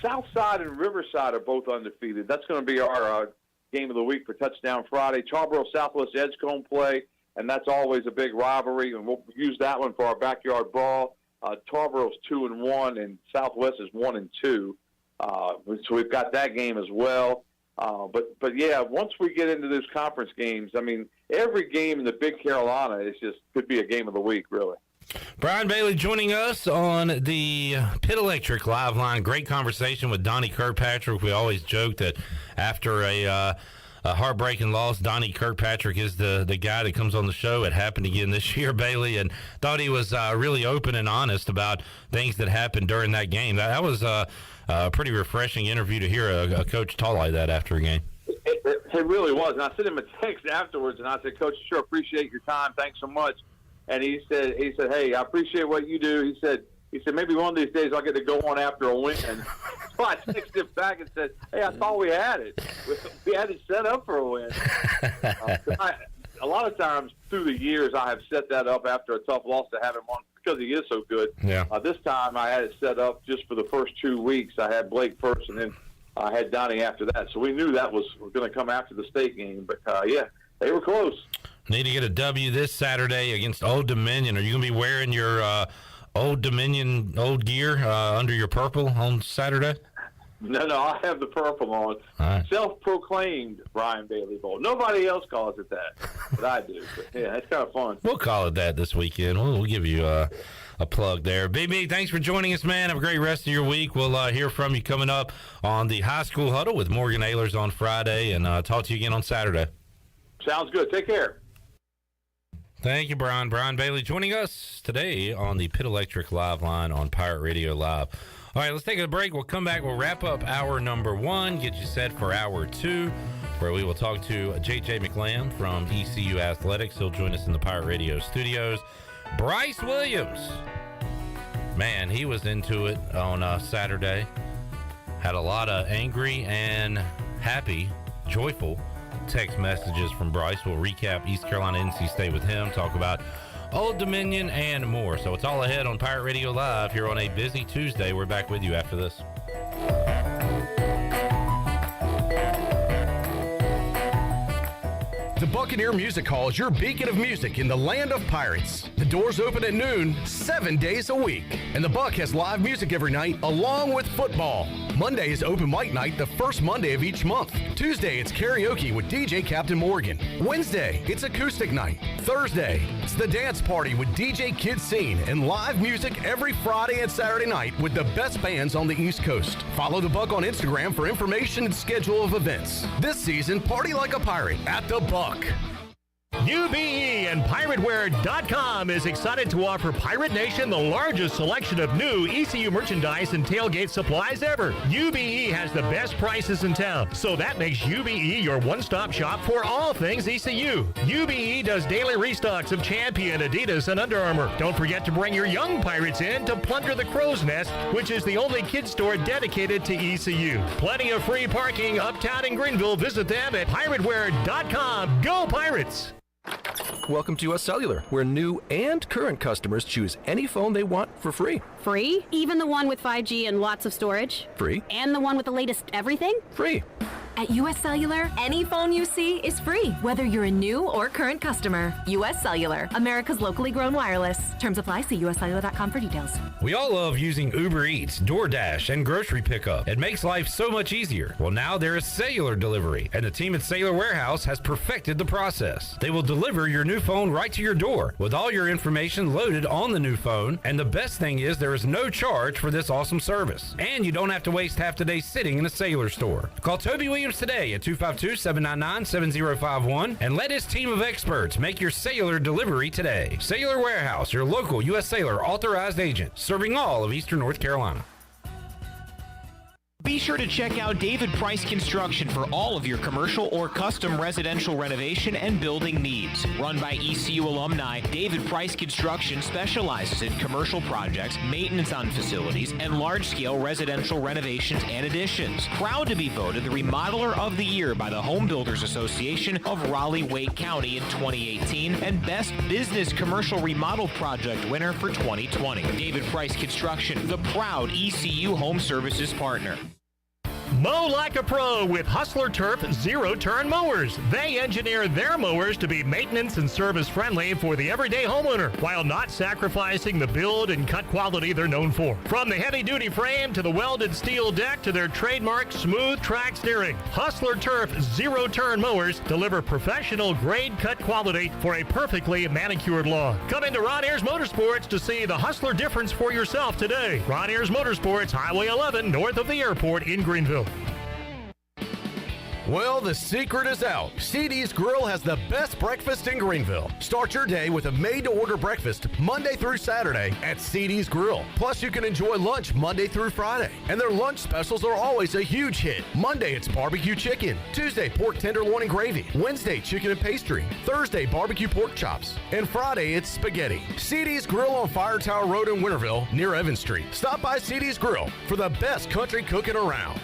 Southside and Riverside are both undefeated. That's going to be our game of the week for Touchdown Friday. Charborough Southwest Edgecombe play, and that's always a big rivalry, and we'll use that one for our backyard brawl. Charborough's 2-1, and Southwest is 1-2. So we've got that game as well. But yeah, once we get into those conference games, I mean, every game in the Big Carolina could be a game of the week, really. Brian Bailey joining us on the Pit Electric live line. Great conversation with Donnie Kirkpatrick. We always joke that after a heartbreaking loss, Donnie Kirkpatrick is the guy that comes on the show. It happened again this year, Bailey, and thought he was really open and honest about things that happened during that game. That was a pretty refreshing interview to hear a coach talk like that after a game. It really was. And I sent him a text afterwards, and I said, Coach, sure appreciate your time. Thanks so much. And he said, hey, I appreciate what you do. He said, maybe one of these days I'll get to go on after a win. So I texted him back and said, hey, I thought we had it. We had it set up for a win. A lot of times through the years I have set that up after a tough loss to have him on because he is so good. Yeah. This time I had it set up just for the first 2 weeks. I had Blake first, and then I had Donnie after that. So we knew that was going to come after the state game. But, yeah, they were close. Need to get a W this Saturday against Old Dominion. Are you going to be wearing your Old Dominion old gear under your purple on Saturday? No, I have the purple on. Right. Self-proclaimed Brian Bailey Bowl. Nobody else calls it that, but I do. But, yeah, it's kind of fun. We'll call it that this weekend. We'll give you a plug there. BB, thanks for joining us, man. Have a great rest of your week. We'll hear from you coming up on the High School Huddle with Morgan Ehlers on Friday, and talk to you again on Saturday. Sounds good. Take care. Thank you, Brian. Brian Bailey joining us today on the Pit Electric Live line on Pirate Radio Live. All right, let's take a break. We'll come back. We'll wrap up hour number 1, get you set for hour 2, where we will talk to J.J. McLamb from ECU Athletics. He'll join us in the Pirate Radio studios. Bryce Williams, man, he was into it on Saturday. Had a lot of angry and happy, joyful text messages from Bryce. We'll recap East Carolina NC State with him, talk about Old Dominion and more. So it's all ahead on Pirate Radio Live here on a busy Tuesday. We're back with you after this. The Buccaneer Music Hall is your beacon of music in the land of pirates. The doors open at noon, 7 days a week. And the Buck has live music every night, along with football. Monday is open mic night, the first Monday of each month. Tuesday, it's karaoke with DJ Captain Morgan. Wednesday, it's acoustic night. Thursday, it's the dance party with DJ Kid Scene and live music every Friday and Saturday night with the best bands on the East Coast. Follow the Buck on Instagram for information and schedule of events. This season, party like a pirate at the Buck. UBE and PirateWear.com is excited to offer Pirate Nation the largest selection of new ECU merchandise and tailgate supplies ever. UBE has the best prices in town, so that makes UBE your one-stop shop for all things ECU. UBE does daily restocks of Champion, Adidas, and Under Armour. Don't forget to bring your young Pirates in to plunder the Crow's Nest, which is the only kids store dedicated to ECU. Plenty of free parking uptown in Greenville. Visit them at PirateWear.com. Go Pirates! Welcome to US Cellular, where new and current customers choose any phone they want for free. Free? Even the one with 5G and lots of storage? Free. And the one with the latest everything? Free. At US Cellular, any phone you see is free, whether you're a new or current customer. US Cellular, America's locally grown wireless. Terms apply. See uscellular.com for details. We all love using Uber Eats, DoorDash, and grocery pickup. It makes life so much easier. Well, now there is cellular delivery, and the team at Cellular Warehouse has perfected the process. They will deliver your new phone right to your door with all your information loaded on the new phone. And the best thing is there is no charge for this awesome service. And you don't have to waste half the day sitting in a cellular store. Call Toby Williams today at 252-799-7051 and let his team of experts make your cellular delivery today. Cellular Warehouse, your local U.S. Cellular authorized agent, serving all of Eastern North Carolina. Be sure to check out David Price Construction for all of your commercial or custom residential renovation and building needs. Run by ECU alumni, David Price Construction specializes in commercial projects, maintenance on facilities, and large-scale residential renovations and additions. Proud to be voted the Remodeler of the Year by the Home Builders Association of Raleigh-Wake County in 2018 and Best Business Commercial Remodel Project winner for 2020. David Price Construction, the proud ECU Home Services partner. Mow like a pro with Hustler Turf zero-turn mowers. They engineer their mowers to be maintenance and service friendly for the everyday homeowner while not sacrificing the build and cut quality they're known for. From the heavy-duty frame to the welded steel deck to their trademark smooth track steering, Hustler Turf zero-turn mowers deliver professional grade cut quality for a perfectly manicured lawn. Come into Ron Ayers Motorsports to see the Hustler difference for yourself today. Ron Ayers Motorsports, Highway 11, north of the airport in Greenville. Well, the secret is out. CD's Grill has the best breakfast in Greenville. Start your day with a made-to-order breakfast Monday through Saturday at CD's Grill. Plus, you can enjoy lunch Monday through Friday. And their lunch specials are always a huge hit. Monday, it's barbecue chicken. Tuesday, pork tenderloin and gravy. Wednesday, chicken and pastry. Thursday, barbecue pork chops. And Friday, it's spaghetti. CD's Grill on Fire Tower Road in Winterville near Evans Street. Stop by CD's Grill for the best country cooking around.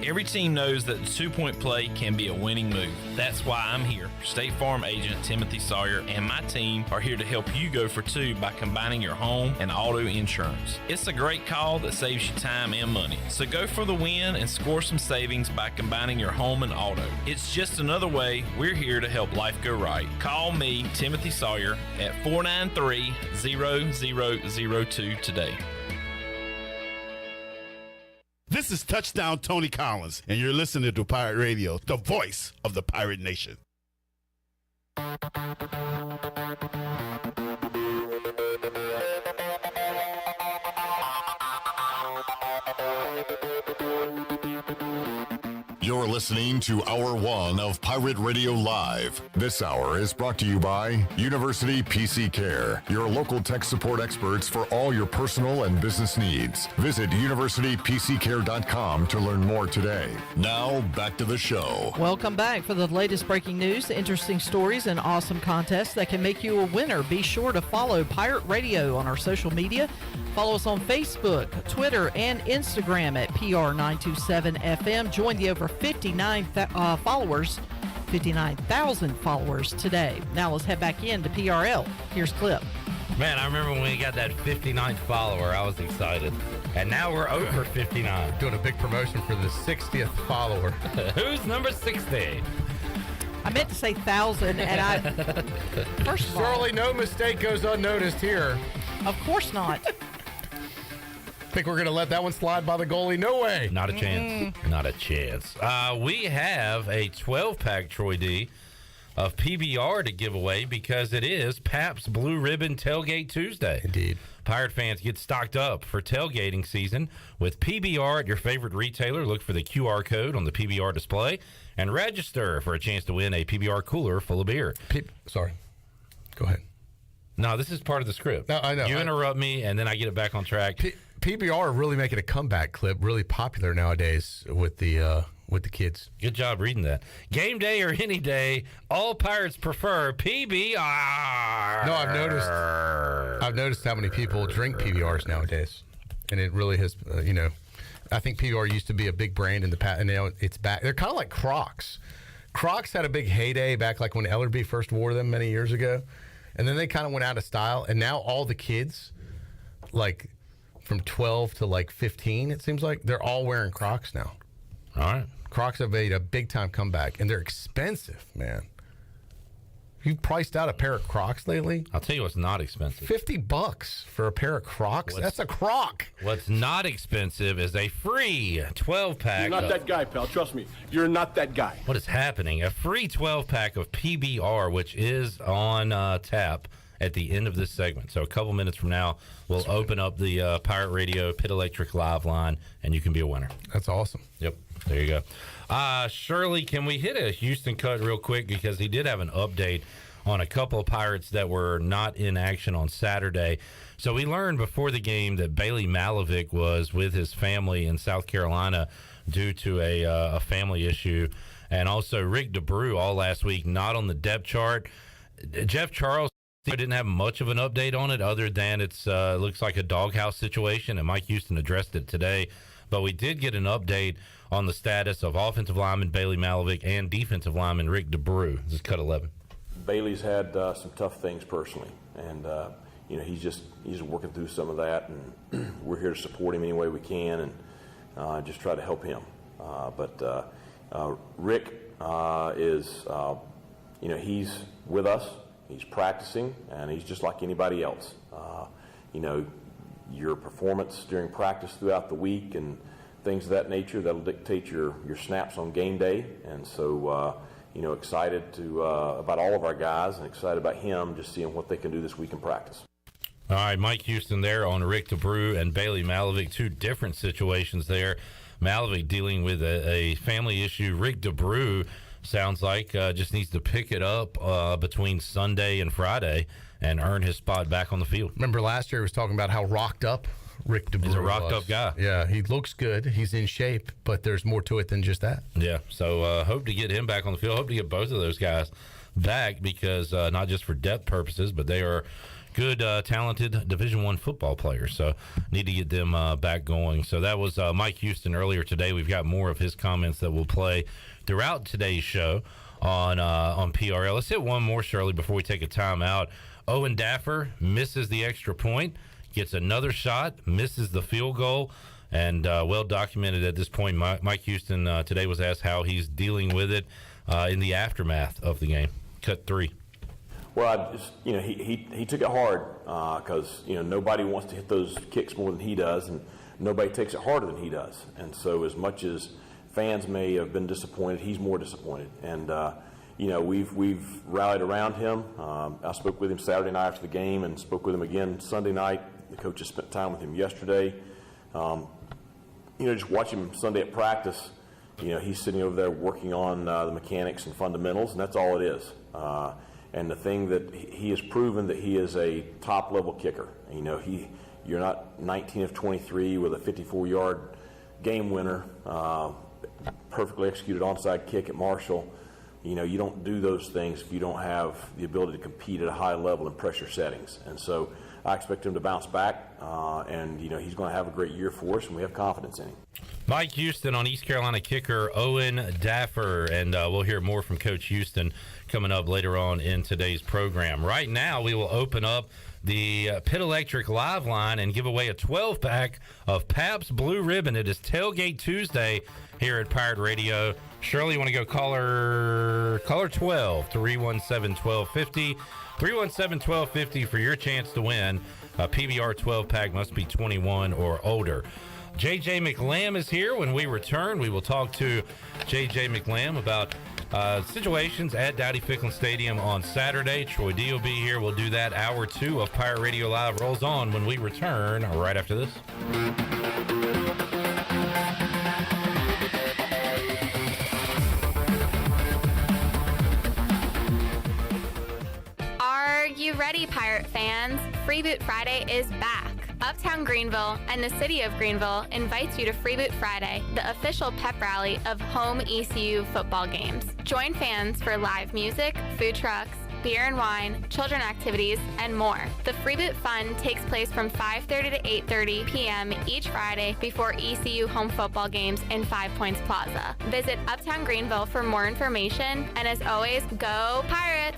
Every team knows that the two-point play can be a winning move. That's why I'm here. State Farm agent Timothy Sawyer and my team are here to help you go for two by combining your home and auto insurance. It's a great call that saves you time and money. So go for the win and score some savings by combining your home and auto. It's just another way we're here to help life go right. Call me, Timothy Sawyer, at 493-0002 today. This is Touchdown Tony Collins, and you're listening to Pirate Radio, the voice of the Pirate Nation. You're listening to Hour 1 of Pirate Radio Live. This hour is brought to you by University PC Care, your local tech support experts for all your personal and business needs. Visit universitypccare.com to learn more today. Now, back to the show. Welcome back for the latest breaking news, interesting stories, and awesome contests that can make you a winner. Be sure to follow Pirate Radio on our social media. Follow us on Facebook, Twitter, and Instagram at PR927FM. Join the over 59,000 followers today. Now let's head back in to PRL. Here's Clip. Man, I remember when we got that 59th follower, I was excited. And now we're over 59. Doing a big promotion for the 60th follower. Who's number 60? I meant to say 1,000, and I... First of all... Surely no mistake goes unnoticed here. Of course not. Think we're going to let that one slide by the goalie? No way. Not a chance. Not a chance. We have a 12-pack, Troy D, of PBR to give away because it is Pabst Blue Ribbon Tailgate Tuesday. Indeed. Pirate fans, get stocked up for tailgating season with PBR at your favorite retailer. Look for the QR code on the PBR display and register for a chance to win a PBR cooler full of beer. Sorry. Go ahead. No, this is part of the script. No, I know. You interrupt me, and then I get it back on track. PBR are really making a comeback clip, really popular nowadays with the kids. Good job reading that. Game day or any day, all Pirates prefer PBR. No, I've noticed how many people drink PBRs nowadays, and it really has. I think PBR used to be a big brand in the past, and now it's back. They're kind of like Crocs. Crocs had a big heyday back like when Ellerbe first wore them many years ago, and then they kind of went out of style, and now all the kids, like from 12 to like 15, it seems like they're all wearing Crocs now. All right. Crocs have made a big time comeback, and they're expensive, man. You've priced out a pair of Crocs lately? I'll tell you what's not expensive. $50 for a pair of Crocs? That's a Croc. What's not expensive is a free 12-pack. You're not that guy, pal. Trust me. You're not that guy. What is happening? A free 12-pack of PBR, which is on tap at the end of this segment. So a couple minutes from now, we'll open up the Pirate Radio Pit Electric Live line, and you can be a winner. That's awesome. Yep. There you go. Shirley, can we hit a Houston cut real quick? Because he did have an update on a couple of Pirates that were not in action on Saturday. So we learned before the game that Bailey Malovic was with his family in South Carolina due to a family issue. And also Rick DeBrew all last week, not on the depth chart. Jeff Charles didn't have much of an update on it other than it looks like a doghouse situation, and Mike Houston addressed it today. But we did get an update on the status of offensive lineman Bailey Malovic and defensive lineman Rick DeBrew. This is cut 11. Bailey's had some tough things personally, and he's working through some of that, and we're here to support him any way we can and just try to help him. But Rick is, he's with us. He's practicing, and he's just like anybody else. Your performance during practice throughout the week and things of that nature, that'll dictate your snaps on game day. And so, excited about all of our guys and excited about him, just seeing what they can do this week in practice. All right, Mike Houston there on Rick DeBrew and Bailey Malovic, two different situations there. Malovic dealing with a family issue. Rick DeBrew sounds like just needs to pick it up between Sunday and Friday and earn his spot back on the field. Remember last year he was talking about how rocked up Rick DeBrew was. He's a rocked up guy. Yeah, he looks good. He's in shape, but there's more to it than just that. Yeah, so hope to get him back on the field. Hope to get both of those guys back because not just for depth purposes, but they are good, talented Division I football players. So need to get them back going. So that was Mike Houston earlier today. We've got more of his comments that we'll play throughout today's show on PRL. Let's hit one more, Shirley, before we take a timeout. Owen Daffer misses the extra point, gets another shot, misses the field goal, and well documented at this point. Mike Houston today was asked how he's dealing with it in the aftermath of the game. Cut 3. Well, he took it hard because nobody wants to hit those kicks more than he does, and nobody takes it harder than he does. And so, as much as fans may have been disappointed, he's more disappointed. And we've rallied around him. I spoke with him Saturday night after the game, and spoke with him again Sunday night. The coaches spent time with him yesterday. Just watching him Sunday at practice. He's sitting over there working on the mechanics and fundamentals, and that's all it is. And the thing that he has proven that he is a top-level kicker. You're not 19 of 23 with a 54-yard game winner, perfectly executed onside kick at Marshall. You don't do those things if you don't have the ability to compete at a high level in pressure settings. And so I expect him to bounce back, and he's going to have a great year for us, and we have confidence in him. Mike Houston on East Carolina kicker Owen Daffer, and we'll hear more from Coach Houston coming up later on in today's program. Right now, we will open up the Pit Electric Live line and give away a 12-pack of Pabst Blue Ribbon. It is Tailgate Tuesday here at Pirate Radio. Shirley, you want to go caller 12, 317-1250. 317-1250 for your chance to win a PBR 12-pack. Must be 21 or older. J.J. McLamb is here. When we return, we will talk to J.J. McLamb about situations at Dowdy Ficklin Stadium on Saturday. Troy D will be here. We'll do that. Hour 2 of Pirate Radio Live rolls on when we return right after this. Are you ready, Pirate fans? Freeboot Friday is back. Uptown Greenville and the City of Greenville invites you to Freeboot Friday, the official pep rally of home ECU football games. Join fans for live music, food trucks, beer and wine, children activities, and more. The Freeboot Fun takes place from 5:30 to 8:30 p.m. each Friday before ECU home football games in 5 Points Plaza. Visit Uptown Greenville for more information, and as always, go Pirates!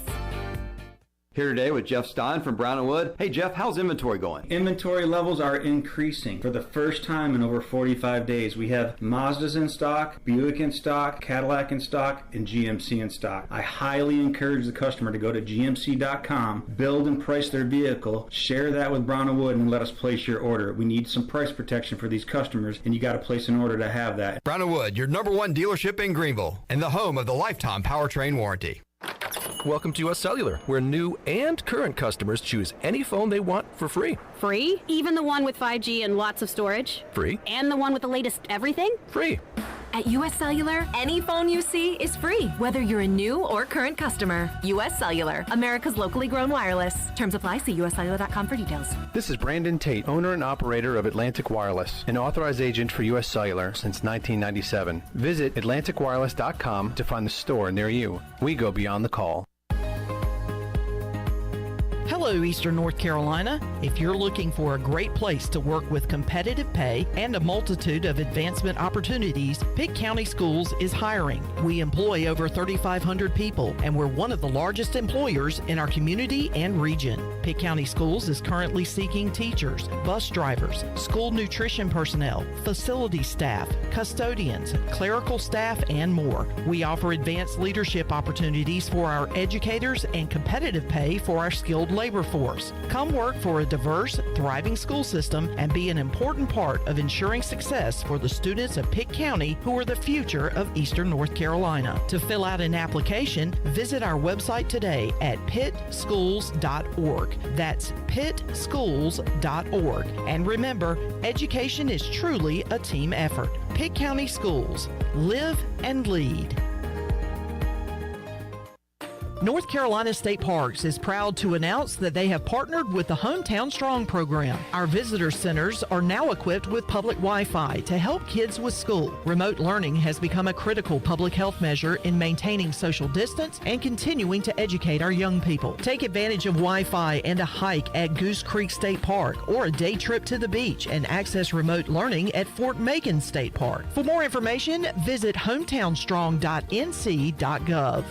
Here today with Jeff Stein from Brown & Wood. Hey Jeff, how's inventory going? Inventory levels are increasing. For the first time in over 45 days, we have Mazdas in stock, Buick in stock, Cadillac in stock, and GMC in stock. I highly encourage the customer to go to gmc.com, build and price their vehicle, share that with Brown & Wood, and let us place your order. We need some price protection for these customers, and you got to place an order to have that. Brown & Wood, your #1 dealership in Greenville, and the home of the lifetime powertrain warranty. Welcome to US Cellular, where new and current customers choose any phone they want for free. Free? Even the one with 5G and lots of storage? Free. And the one with the latest everything? Free. At US Cellular, any phone you see is free, whether you're a new or current customer. US Cellular, America's locally grown wireless. Terms apply. See uscellular.com for details. This is Brandon Tate, owner and operator of Atlantic Wireless, an authorized agent for US Cellular since 1997. Visit atlanticwireless.com to find the store near you. We go beyond the call. Hello, Eastern North Carolina. If you're looking for a great place to work with competitive pay and a multitude of advancement opportunities, Pitt County Schools is hiring. We employ over 3,500 people, and we're one of the largest employers in our community and region. Pitt County Schools is currently seeking teachers, bus drivers, school nutrition personnel, facility staff, custodians, clerical staff, and more. We offer advanced leadership opportunities for our educators and competitive pay for our skilled labor force. Come work for a diverse, thriving school system and be an important part of ensuring success for the students of Pitt County who are the future of Eastern North Carolina. To fill out an application, visit our website today at pittschools.org. That's pittschools.org. And remember, education is truly a team effort. Pitt County Schools. Live and lead. North Carolina State Parks is proud to announce that they have partnered with the Hometown Strong program. Our visitor centers are now equipped with public Wi-Fi to help kids with school. Remote learning has become a critical public health measure in maintaining social distance and continuing to educate our young people. Take advantage of Wi-Fi and a hike at Goose Creek State Park or a day trip to the beach and access remote learning at Fort Macon State Park. For more information, visit hometownstrong.nc.gov.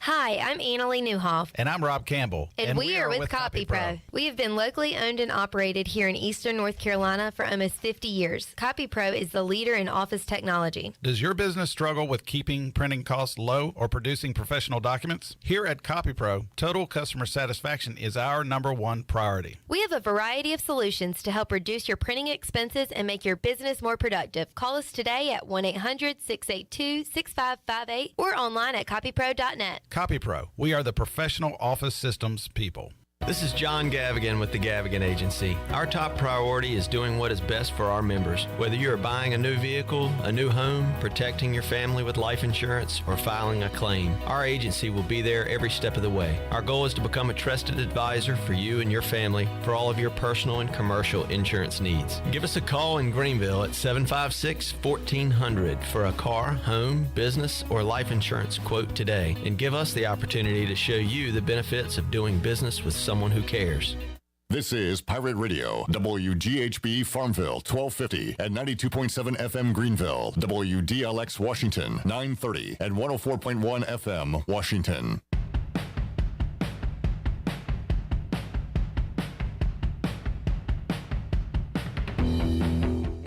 Hi, I'm Annalie Newhoff. And I'm Rob Campbell. And we are with CopyPro. We have been locally owned and operated here in Eastern North Carolina for almost 50 years. CopyPro is the leader in office technology. Does your business struggle with keeping printing costs low or producing professional documents? Here at CopyPro, total customer satisfaction is our #1 priority. We have a variety of solutions to help reduce your printing expenses and make your business more productive. Call us today at 1-800-682-6558 or online at copypro.net. CopyPro, we are the professional office systems people. This is John Gavigan with the Gavigan Agency. Our top priority is doing what is best for our members. Whether you are buying a new vehicle, a new home, protecting your family with life insurance, or filing a claim, our agency will be there every step of the way. Our goal is to become a trusted advisor for you and your family for all of your personal and commercial insurance needs. Give us a call in Greenville at 756-1400 for a car, home, business, or life insurance quote today, and give us the opportunity to show you the benefits of doing business with someone who cares. This is Pirate Radio, WGHB Farmville, 1250 and 92.7 FM Greenville, WDLX Washington, 930 and 104.1 FM Washington.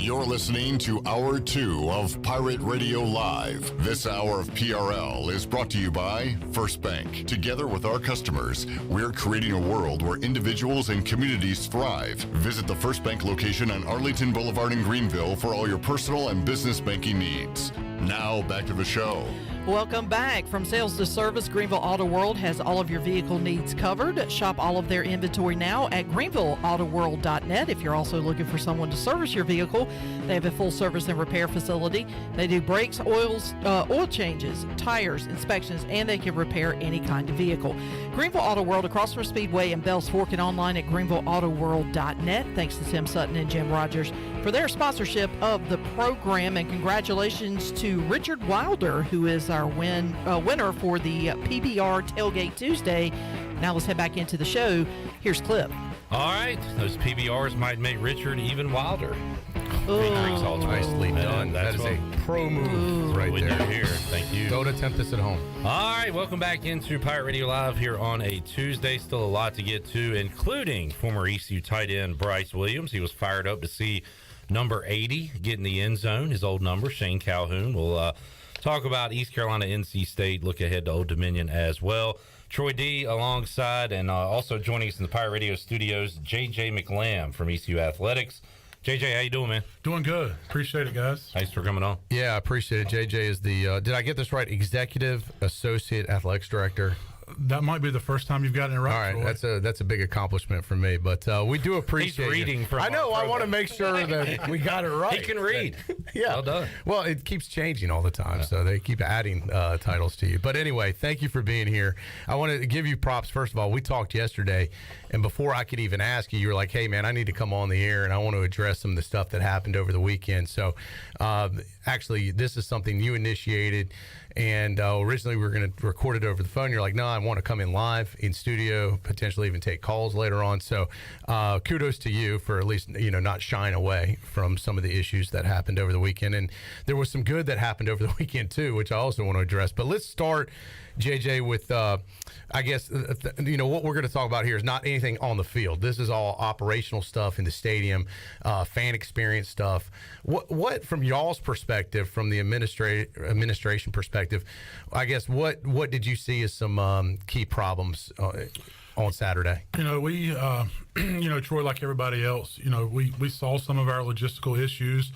You're listening to Hour 2 of Pirate Radio Live. This hour of PRL is brought to you by First Bank. Together with our customers, we're creating a world where individuals and communities thrive. Visit the First Bank location on Arlington Boulevard in Greenville for all your personal and business banking needs. Now, back to the show. Welcome back. From sales to service, Greenville Auto World has all of your vehicle needs covered. Shop all of their inventory now at greenvilleautoworld.net. If you're also looking for someone to service your vehicle, they have a full service and repair facility. They do brakes, oils, oil changes, tires, inspections, and they can repair any kind of vehicle. Greenville Auto World across from Speedway and Bells Fork and online at greenvilleautoworld.net. Thanks to Tim Sutton and Jim Rogers for their sponsorship of the program, and congratulations to Richard Wilder, who is our winner for the PBR Tailgate Tuesday. Now let's head back into the show. Here's Clip. All right, those PBRs might make Richard even wilder. Oh, nicely done. That is a pro move right there. Here, thank you. Don't attempt this at home. All right, welcome back into Pirate Radio Live here on a Tuesday. Still a lot to get to, including former ECU tight end Bryce Williams. He was fired up to see number 80 get in the end zone, his old number. Shane Calhoun will talk about East Carolina, NC State, look ahead to Old Dominion as well. Troy D alongside, and also joining us in the Pirate Radio studios, JJ McLamb from ECU Athletics. JJ, how you doing, man? Doing good. Appreciate it, guys. Thanks for coming on. Yeah, I appreciate it. JJ is the, did I get this right, Executive Associate Athletics Director? That might be the first time you've gotten it right. All right, Troy. that's a big accomplishment for me, but we do appreciate. He's reading from. I know. I want to make sure that we got it right. He can read. Yeah. Well done. Well, it keeps changing all the time, so they keep adding titles to you. But anyway, thank you for being here. I want to give you props. First of all, we talked yesterday, and before I could even ask you, you were like, "Hey, man, I need to come on the air, and I want to address some of the stuff that happened over the weekend." So, actually, this is something you initiated. And originally we were going to record it over the phone. You're like, no, I want to come in live in studio, potentially even take calls later on. So kudos to you for at least, not shying away from some of the issues that happened over the weekend. And there was some good that happened over the weekend too, which I also want to address. But let's start, JJ, with I guess, what we're going to talk about here is not anything on the field. This is all operational stuff in the stadium, fan experience stuff. What from y'all's perspective, from the administration perspective, I guess, what did you see as some key problems on Saturday? We, Troy, like everybody else, we saw some of our logistical issues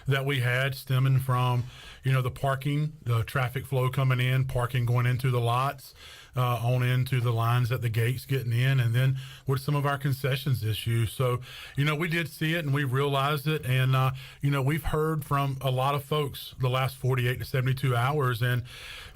that we had stemming from, the parking, the traffic flow coming in, parking going into the lots, on into the lines at the gates getting in, and then with some of our concessions issues. So, we did see it and we realized it. And, we've heard from a lot of folks the last 48 to 72 hours. And,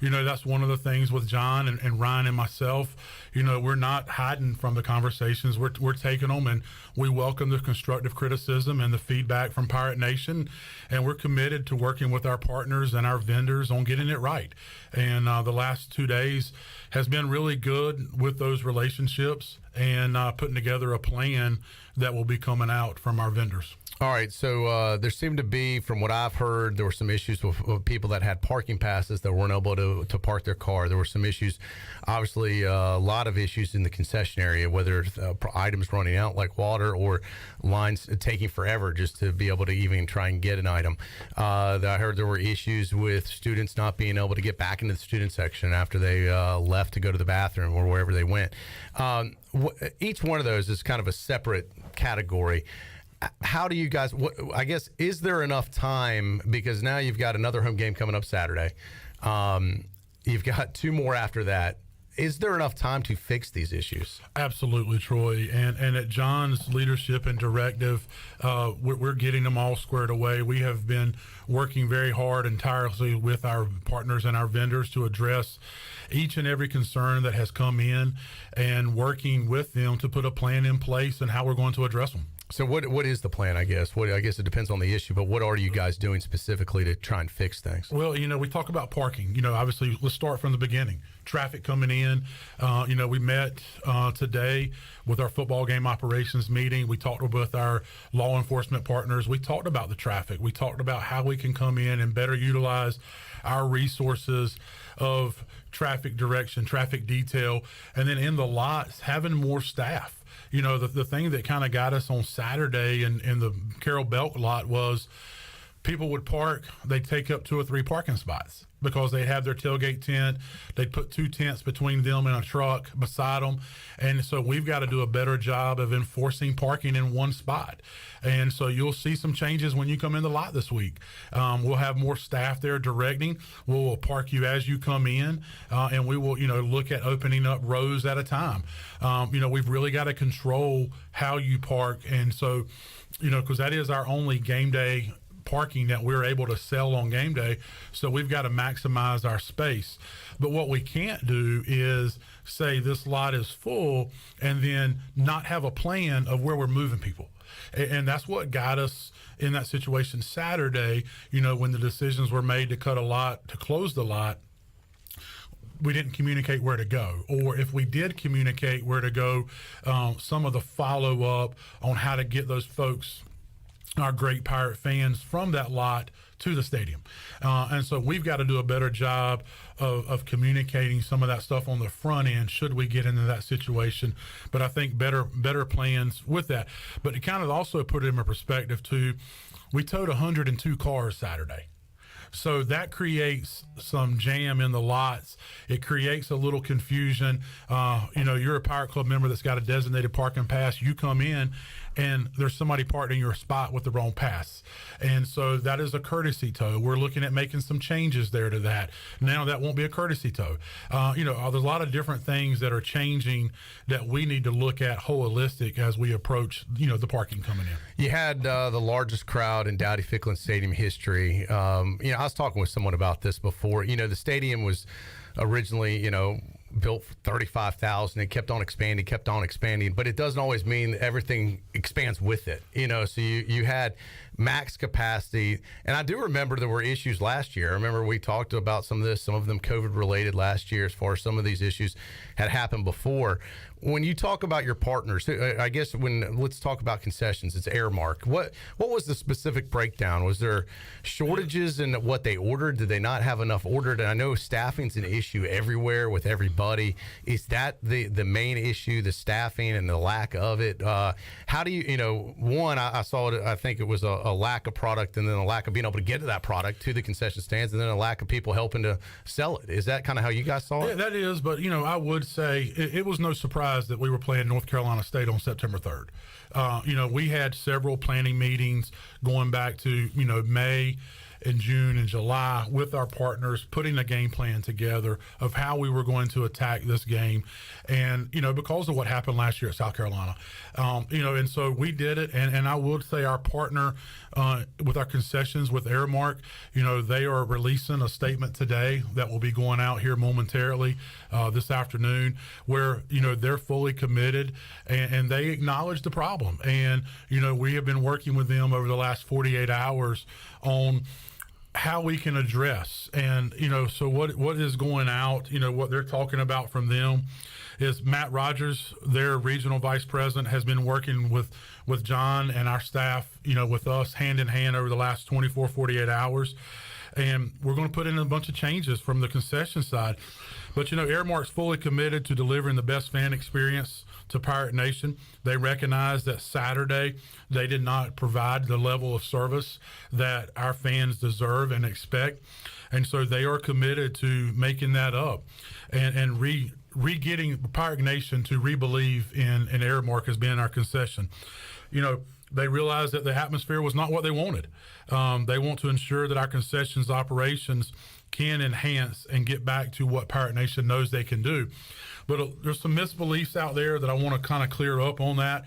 that's one of the things with John and Ryan and myself. We're not hiding from the conversations. We're taking them, and we welcome the constructive criticism and the feedback from Pirate Nation. And we're committed to working with our partners and our vendors on getting it right. And the last 2 days has been really good with those relationships and putting together a plan that will be coming out from our vendors. All right, so there seemed to be, from what I've heard, there were some issues with people that had parking passes that weren't able to park their car. There were some issues, obviously a lot of issues in the concession area, whether it's items running out like water or lines taking forever just to be able to even try and get an item. I heard there were issues with students not being able to get back into the student section after they left to go to the bathroom or wherever they went. Each one of those is kind of a separate category. How do you guys, I guess, is there enough time, because now you've got another home game coming up Saturday. You've got 2 more after that. Is there enough time to fix these issues? Absolutely, Troy. And at John's leadership and directive, we're getting them all squared away. We have been working very hard and tirelessly with our partners and our vendors to address each and every concern that has come in, and working with them to put a plan in place and how we're going to address them. So what is the plan, I guess? I guess it depends on the issue, but what are you guys doing specifically to try and fix things? Well, we talk about parking. Obviously, let's start from the beginning. traffic coming in. We met today with our football game operations meeting. We talked with our law enforcement partners. We talked about the traffic. We talked about how we can come in and better utilize our resources of traffic direction, traffic detail, and then in the lots, having more staff. The thing that kind of got us on Saturday in the Carroll Belk lot was people would park, they'd take up 2 or 3 parking spots because they'd have their tailgate tent. They'd put 2 tents between them and a truck beside them. And so we've got to do a better job of enforcing parking in one spot. And so you'll see some changes when you come in the lot this week. We'll have more staff there directing. We'll park you as you come in, and we will, look at opening up rows at a time. We've really got to control how you park. And so, because that is our only game day parking that we're able to sell on game day, so we've got to maximize our space. But what we can't do is say this lot is full and then not have a plan of where we're moving people. And that's what got us in that situation Saturday, when the decisions were made to cut a lot, to close the lot. We didn't communicate where to go, or if we did communicate where to go, some of the follow-up on how to get those folks, our great Pirate fans, from that lot to the stadium. And so we've got to do a better job of communicating some of that stuff on the front end should we get into that situation. But I think better plans with that. But to kind of also put it in perspective too, we towed 102 cars Saturday. So that creates some jam in the lots. It creates a little confusion. You're a Pirate Club member that's got a designated parking pass. You come in and there's somebody parked in your spot with the wrong pass. And so that is a courtesy tow. We're looking at making some changes there to that. Now that won't be a courtesy tow. There's a lot of different things that are changing that we need to look at holistic as we approach, the parking coming in. You had the largest crowd in Dowdy-Ficklin Stadium history. I was talking with someone about this before. The stadium was originally, built for 35,000. It kept on expanding, but it doesn't always mean that everything expands with it. So you had max capacity, and I do remember there were issues last year. I remember we talked about some of them COVID related last year, as far as some of these issues had happened before. When you talk about your partners, I guess let's talk about concessions. It's Airmark. What was the specific breakdown? Was there shortages in what they ordered? Did they not have enough ordered? And I know staffing's an issue everywhere with everybody. Is that the main issue, the staffing and the lack of it? How do you, one, I saw it, I think it was a lack of product, and then a lack of being able to get to that product to the concession stands, and then a lack of people helping to sell it. Is that kind of how you guys saw it? Yeah, that is, but I would say it was no surprise that we were playing North Carolina State on September 3rd. We had several planning meetings going back to, May and June and July with our partners, putting a game plan together of how we were going to attack this game. And, because of what happened last year at South Carolina, and so we did it. And I would say our partner with our concessions with Airmark, they are releasing a statement today that will be going out here momentarily this afternoon, where, they're fully committed and they acknowledge the problem. And, we have been working with them over the last 48 hours on how we can address. And, so what is going out, what they're talking about from them is Matt Rogers, their regional vice president, has been working with John and our staff, with us hand in hand over the last 48 hours. And we're going to put in a bunch of changes from the concession side. But, Airmark's fully committed to delivering the best fan experience to Pirate Nation. They recognize that Saturday they did not provide the level of service that our fans deserve and expect. And so they are committed to making that up and re-getting Pirate Nation to re-believe in Airmark as being our concession. They realized that the atmosphere was not what they wanted. They want to ensure that our concessions operations can enhance and get back to what Pirate Nation knows they can do. But there's some misbeliefs out there that I want to kind of clear up on that.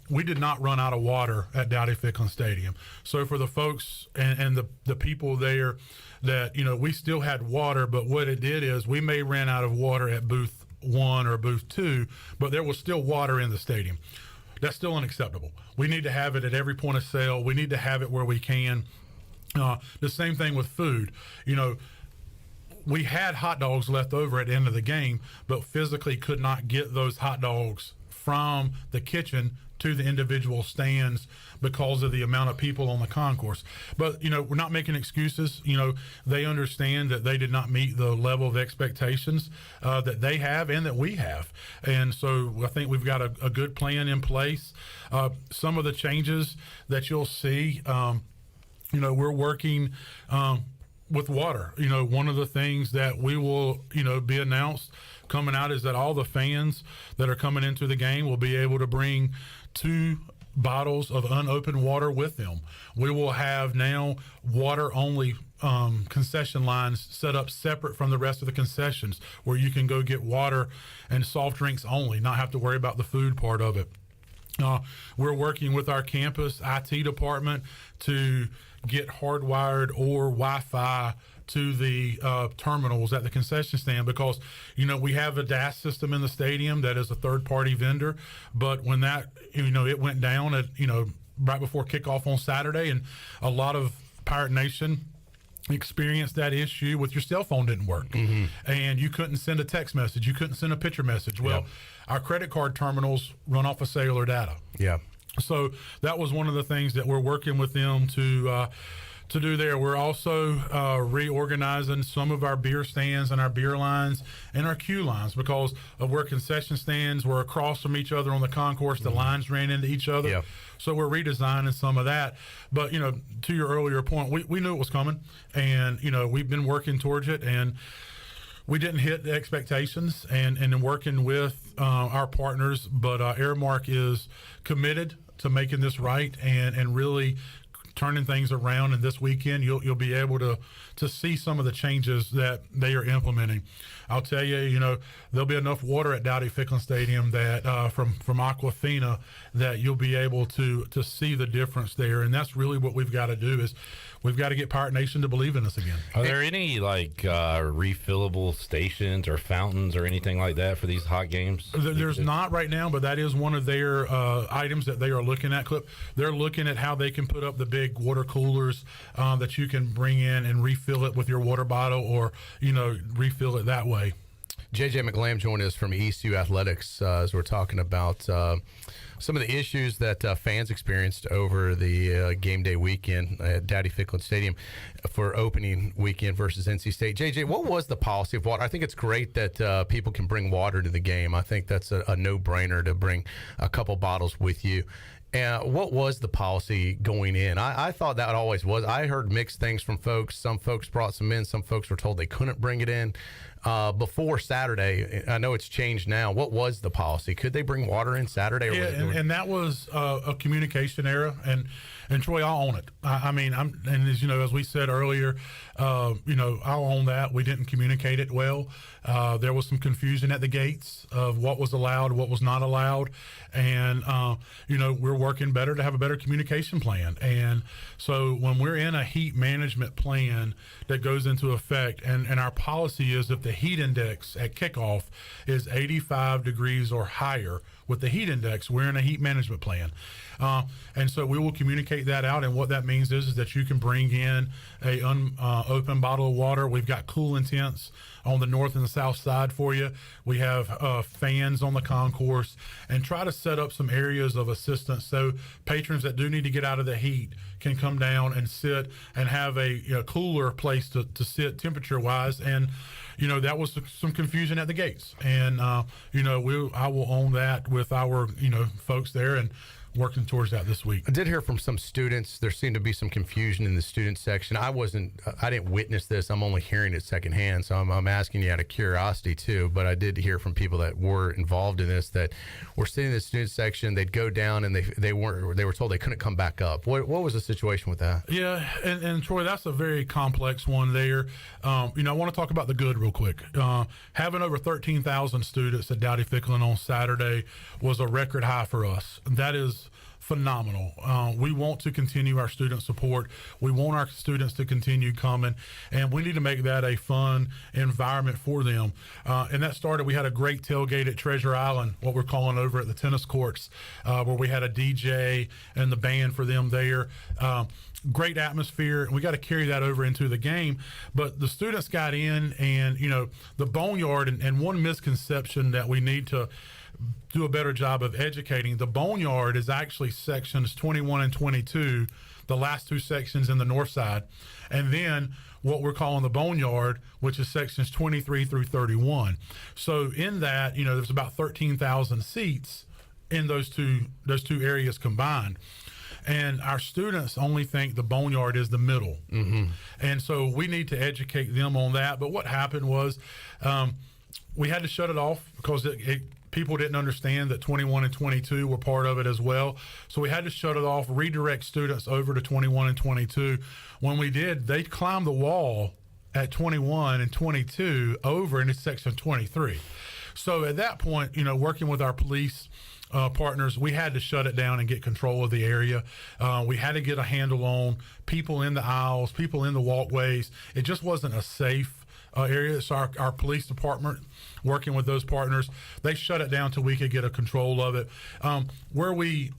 We did not run out of water at Dowdy-Ficklin Stadium. So for the folks and the people there that, we still had water, but what it did is we may ran out of water at booth 1 or booth 2, but there was still water in the stadium. That's still unacceptable. We need to have it at every point of sale. We need to have it where we can. The same thing with food. we had hot dogs left over at the end of the game, but physically could not get those hot dogs from the kitchen to the individual stands because of the amount of people on the concourse. But, we're not making excuses. They understand that they did not meet the level of expectations that they have and that we have. And so I think we've got a good plan in place. Some of the changes that you'll see, we're working with water. One of the things that we will, be announced coming out is that all the fans that are coming into the game will be able to bring 2 bottles of unopened water with them. We will have now water-only concession lines set up separate from the rest of the concessions, where you can go get water and soft drinks only, not have to worry about the food part of it. We're working with our campus IT department to get hardwired or Wi-Fi to the terminals at the concession stand, because we have a DAS system in the stadium that is a third-party vendor, but when that it went down at right before kickoff on Saturday, and a lot of Pirate Nation experienced that issue with your cell phone didn't work, and you couldn't send a text message, you couldn't send a picture message. Well, our credit card terminals run off of cellular data. So that was one of the things that we're working with them to do there. We're also reorganizing some of our beer stands and our beer lines and our queue lines, because of where concession stands were across from each other on the concourse, the lines ran into each other. So we're redesigning some of that. But, to your earlier point, we knew it was coming, and, we've been working towards it, and we didn't hit the expectations, and in working with our partners, but Airmark is committed to making this right and really turning things around. And this weekend you'll be able to see some of the changes that they are implementing. I'll tell you, there'll be enough water at Dowdy-Ficklin Stadium that from Aquafina that you'll be able to see the difference there. And that's really what we've got to do, is we've got to get Pirate Nation to believe in us again. Are there any refillable stations or fountains or anything like that for these hot games? There's not right now, but that is one of their items that they are looking at, Clip. They're looking at how they can put up the big water coolers that you can bring in and refill it with your water bottle, or refill it that way. JJ McLamb joined us from ECU Athletics as we're talking about some of the issues that fans experienced over the game day weekend at Dowdy-Ficklin Stadium for opening weekend versus NC State. JJ, what was the policy of water? I think it's great that people can bring water to the game. I think that's a no-brainer to bring a couple bottles with you. What was the policy going in? I thought that always was. I heard mixed things from folks. Some folks brought some in. Some folks were told they couldn't bring it in before Saturday. I know it's changed now. What was the policy? Could they bring water in Saturday? Or and that was a communication error. And Troy, I'll own it. I mean, as we said earlier, I'll own that. We didn't communicate it well. There was some confusion at the gates of what was allowed, what was not allowed. And, we're working better to have a better communication plan. And so when we're in a heat management plan that goes into effect, and our policy is if the heat index at kickoff is 85 degrees or higher with the heat index, we're in a heat management plan. And so we will communicate that out. And what that means is that you can bring in a open bottle of water. We've got cooling tents on the north and the south side for you. We have fans on the concourse, and try to set up some areas of assistance so patrons that do need to get out of the heat can come down and sit and have a cooler place to sit temperature wise. And that was some confusion at the gates, and I will own that with our folks there, and working towards that this week. I did hear from some students. There seemed to be some confusion in the student section. I didn't witness this. I'm only hearing it secondhand, so I'm asking you out of curiosity too. But I did hear from people that were involved in this that were sitting in the student section. They'd go down and they were told they couldn't come back up. What was the situation with that? Yeah, and Troy, that's a very complex one there. I want to talk about the good real quick. Having over 13,000 students at Dowdy-Ficklin on Saturday was a record high for us. That is phenomenal. We want to continue our student support. We want our students to continue coming, and we need to make that a fun environment for them. And that started, we had a great tailgate at Treasure Island, what we're calling over at the tennis courts, where we had a DJ and the band for them there. Great atmosphere, and we got to carry that over into the game. But the students got in, and, you know, the Boneyard, and one misconception that we need to do a better job of educating, the Boneyard is actually sections 21 and 22, the last two sections in the north side, and then what we're calling the Boneyard, which is sections 23 through 31. So in that, you know, there's about 13,000 seats in those two areas combined. And our students only think the Boneyard is the middle. And so we need to educate them on that. But what happened was we had to shut it off because people didn't understand that 21 and 22 were part of it as well. So we had to shut it off, redirect students over to 21 and 22. When we did, they climbed the wall at 21 and 22 over into section 23. So at that point, you know, working with our police partners, we had to shut it down and get control of the area. We had to get a handle on people in the aisles, people in the walkways. It just wasn't a safe area. So our police department, working with those partners, they shut it down till we could get a control of it. Where we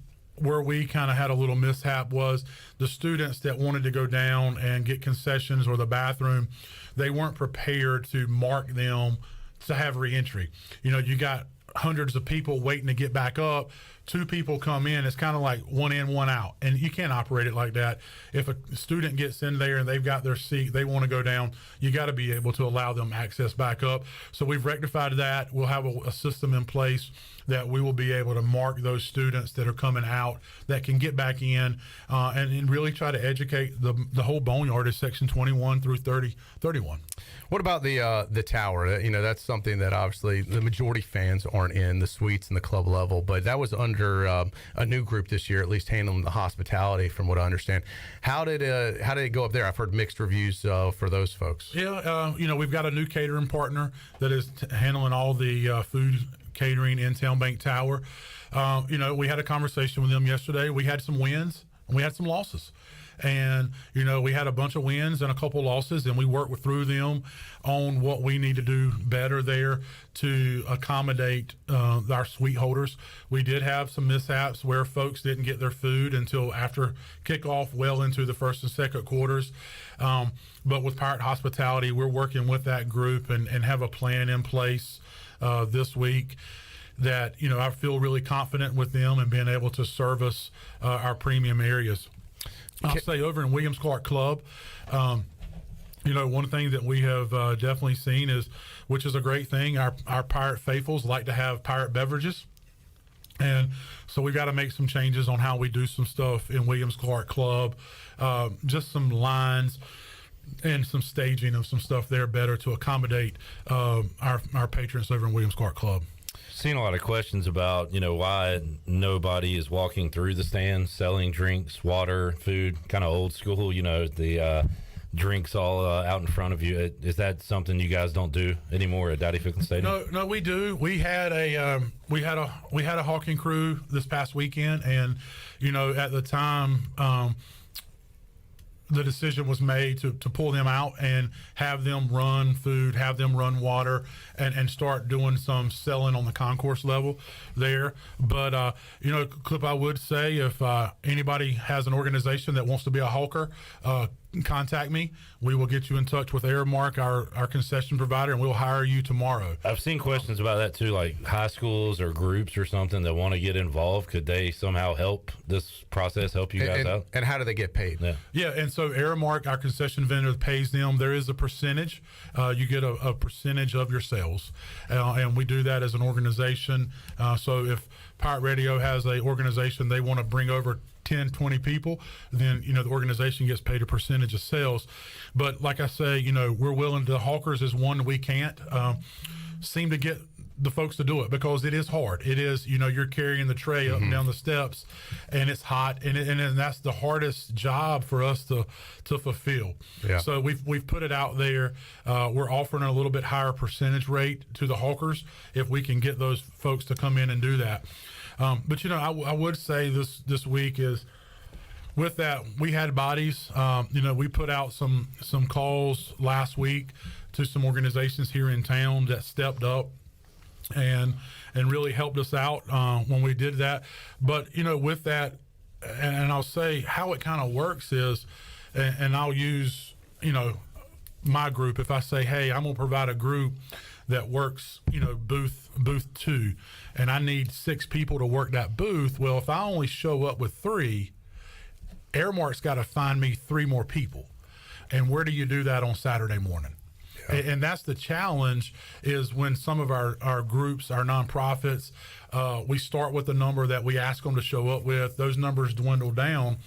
kind of had a little mishap was the students that wanted to go down and get concessions or the bathroom, they weren't prepared to mark them to have reentry. You know, you got hundreds of people waiting to get back up. Two people come in, it's kind of like one in, one out, and you can't operate it like that. If a student gets in there and they've got their seat, they want to go down, you got to be able to allow them access back up. So we've rectified that. We'll have a system in place that we will be able to mark those students that are coming out that can get back in, and really try to educate the whole Boneyard is section 21 through 31. What about the tower? You know, that's something that obviously the majority fans aren't in, the suites and the club level, but that was under a new group this year, at least handling the hospitality, from what I understand. How did it go up there? I've heard mixed reviews for those folks. Yeah, you know, we've got a new catering partner that is handling all the food catering in Town Bank Tower. You know, we had a conversation with them yesterday. We had some wins and we had some losses. And, you know, we had a bunch of wins and a couple losses, and we worked through them on what we need to do better there to accommodate our suite holders. We did have some mishaps where folks didn't get their food until after kickoff, well into the first and second quarters. But with Pirate Hospitality, we're working with that group and have a plan in place this week that, you know, I feel really confident with them and being able to service our premium areas. I'll say over in Williams Clark Club, you know, one thing that we have definitely seen is, which is a great thing, our Pirate faithfuls like to have Pirate beverages. And so we've got to make some changes on how we do some stuff in Williams Clark Club, just some lines and some staging of some stuff there better to accommodate our patrons over in Williams Clark Club. Seen a lot of questions about, you know, why nobody is walking through the stands selling drinks, water, food, kind of old school, you know, the drinks all out in front of you. Is that something you guys don't do anymore at Dowdy Ficklen Stadium? No, we do. We had a hawking crew this past weekend, and, you know, at the time, the decision was made to pull them out and have them run food, have them run water, and start doing some selling on the concourse level there. But, you know, Clip, I would say if anybody has an organization that wants to be a hawker, contact me. We will get you in touch with Airmark, our concession provider, and we'll hire you tomorrow. I've seen questions about that too, like high schools or groups or something that want to get involved. Could they somehow help this process, help you guys out? And how do they get paid? Yeah, and so Airmark, our concession vendor, pays them. There is a percentage. You get a percentage of your sales, and we do that as an organization. So if Pirate Radio has a organization, they want to bring over 10, 20 people, then, you know, the organization gets paid a percentage of sales. But like I say, you know, we're willing to, hawkers is one we can't seem to get the folks to do it because it is hard. It is, you know, you're carrying the tray up and down the steps, and it's hot, and that's the hardest job for us to fulfill. Yeah. So we've put it out there. We're offering a little bit higher percentage rate to the hawkers if we can get those folks to come in and do that. But I would say this week is, with that, we had bodies. We put out some calls last week to some organizations here in town that stepped up and really helped us out when we did that. But with that, and I'll say how it kind of works is, and I'll use my group. If I say, hey, I'm gonna provide a group that works booth 2, and I need 6 people to work that booth. Well, if I only show up with 3, Airmark's got to find me 3 more people. And where do you do that on Saturday morning? Yeah. And that's the challenge, is when some of our groups, our nonprofits, we start with the number that we ask them to show up with. Those numbers dwindle down.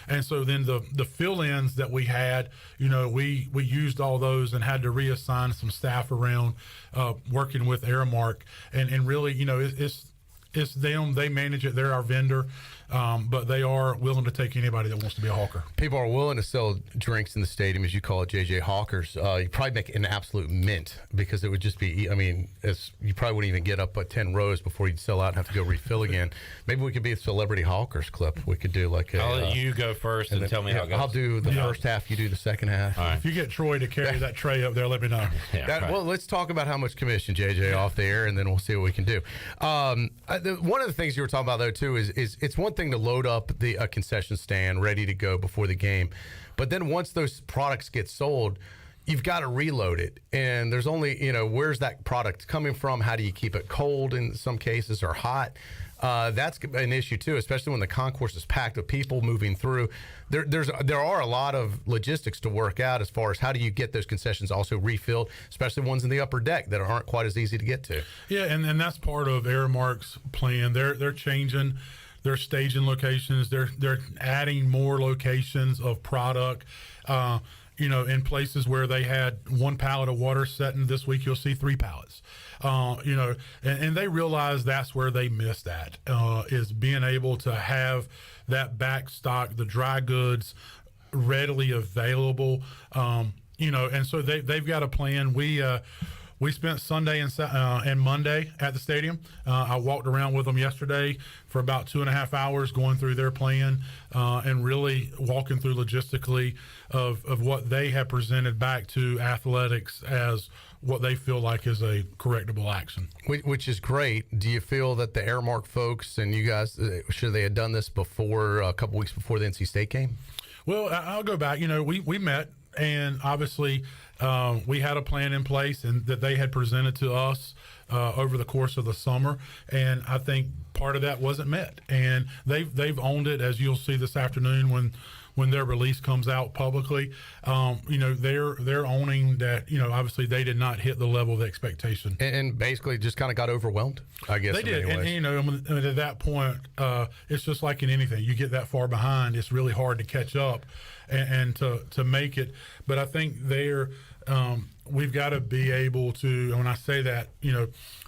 And so then the fill-ins that we had, we used all those and had to reassign some staff around working with Airmark. And really, it's them. They manage it. They're our vendor. But they are willing to take anybody that wants to be a hawker. People are willing to sell drinks in the stadium, as you call it, JJ, hawkers. You probably make an absolute mint, because it would just be, you probably wouldn't even get up but 10 rows before you'd sell out and have to go refill again. Maybe we could be a celebrity hawkers clip. We could do like I'll let you go first and tell me how it goes. I'll do the first half, you do the second half. All right. If you get Troy to carry that tray up there, let me know. Well, let's talk about how much commission, JJ, off the air, and then we'll see what we can do. One of the things you were talking about, though, too, is it's one thing to load up the concession stand ready to go before the game, but then once those products get sold, you've got to reload it, and there's only where's that product coming from? How do you keep it cold in some cases, or hot? That's an issue too, especially when the concourse is packed with people moving through. There are a lot of logistics to work out as far as how do you get those concessions also refilled, especially ones in the upper deck that aren't quite as easy to get to. Yeah, and that's part of Airmark's plan. They're changing their staging locations. They're adding more locations of product. In places where they had 1 pallet of water setting, this week you'll see 3 pallets. And they realize that's where they missed at, is being able to have that back stock, the dry goods readily available. And so they've got a plan. We spent Sunday and Monday at the stadium. I walked around with them yesterday for about 2.5 hours, going through their plan and really walking through logistically of what they have presented back to athletics as what they feel like is a correctable action. Which is great. Do you feel that the Airmark folks and you guys, should they have done this before, a couple weeks before the NC State game? Well, I'll go back. We met, and obviously we had a plan in place and that they had presented to us over the course of the summer, and I think part of that wasn't met, and they've owned it, as you'll see this afternoon when their release comes out publicly. They're owning that. Obviously they did not hit the level of expectation, and basically just kind of got overwhelmed, I guess. They did, and at that point, it's just like in anything. You get that far behind, it's really hard to catch up and to make it. But I think we've got to be able to, and when I say that,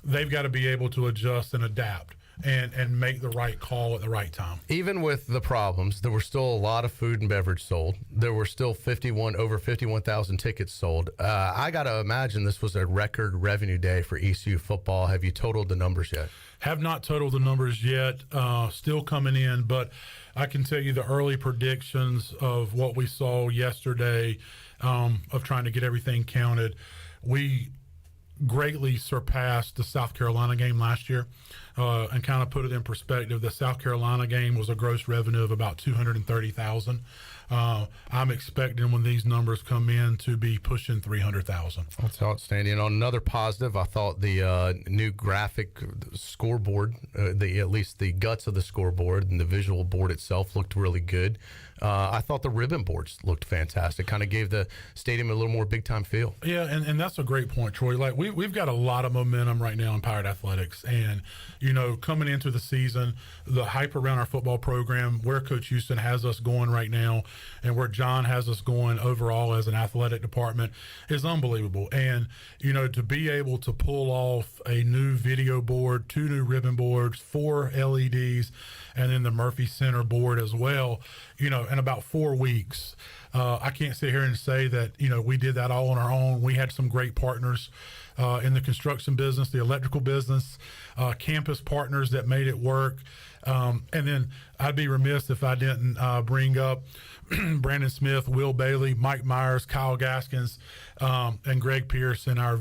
they've got to be able to adjust and adapt and make the right call at the right time. Even with the problems, there were still a lot of food and beverage sold. There were still over 51,000 tickets sold. I got to imagine this was a record revenue day for ECU football. Have you totaled the numbers yet? Have not totaled the numbers yet. Still coming in, but I can tell you the early predictions of what we saw yesterday, of trying to get everything counted. We greatly surpassed the South Carolina game last year, and kind of put it in perspective. The South Carolina game was a gross revenue of about $230,000. I'm expecting when these numbers come in to be pushing $300,000. That's outstanding. On another positive, I thought the new graphic scoreboard, at least the guts of the scoreboard and the visual board itself looked really good. I thought the ribbon boards looked fantastic. Kind of gave the stadium a little more big-time feel. Yeah, and that's a great point, Troy. Like we've got a lot of momentum right now in Pirate Athletics, and coming into the season, the hype around our football program, where Coach Houston has us going right now, and where John has us going overall as an athletic department is unbelievable. And to be able to pull off a new video board, 2 new ribbon boards, 4 LEDs, and then the Murphy Center board as well, in about 4 weeks. I can't sit here and say that, we did that all on our own. We had some great partners in the construction business, the electrical business, campus partners that made it work. And then I'd be remiss if I didn't bring up Brandon Smith, Will Bailey, Mike Myers, Kyle Gaskins, and Greg Pearson, our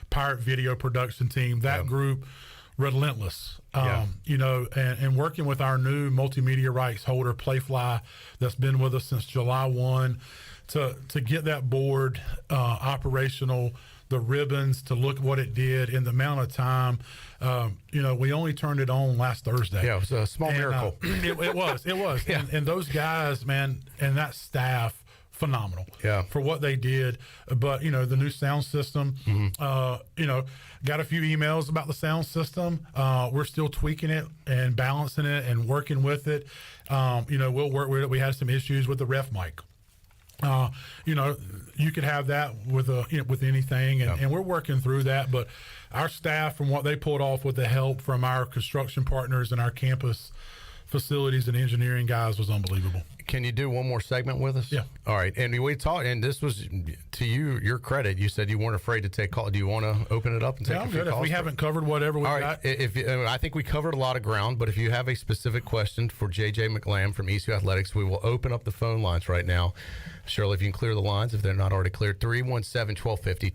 Pirate video production team. That group, relentless. And working with our new multimedia rights holder, Playfly, that's been with us since July 1, to get that board operational, the ribbons, to look what it did in the amount of time. We only turned it on last Thursday. Yeah, it was a small miracle. It was. Yeah. And those guys, man, and that staff, phenomenal for what they did. But, the new sound system, got a few emails about the sound system. We're still tweaking it and balancing it and working with it. We'll work with it. We had some issues with the ref mic. You could have that with with anything, and we're working through that. But our staff, from what they pulled off with the help from our construction partners and our campus facilities and engineering guys, was unbelievable. Can you do one more segment with us? Yeah. All right. And we talked, and this was to your credit. You said you weren't afraid to take calls. Do you want to open it up and take a few good. calls? If we haven't covered whatever we got. I think we covered a lot of ground, but if you have a specific question for JJ McLamb from ECU Athletics, we will open up the phone lines right now. Shirley, if you can clear the lines if they're not already cleared, 317-1250,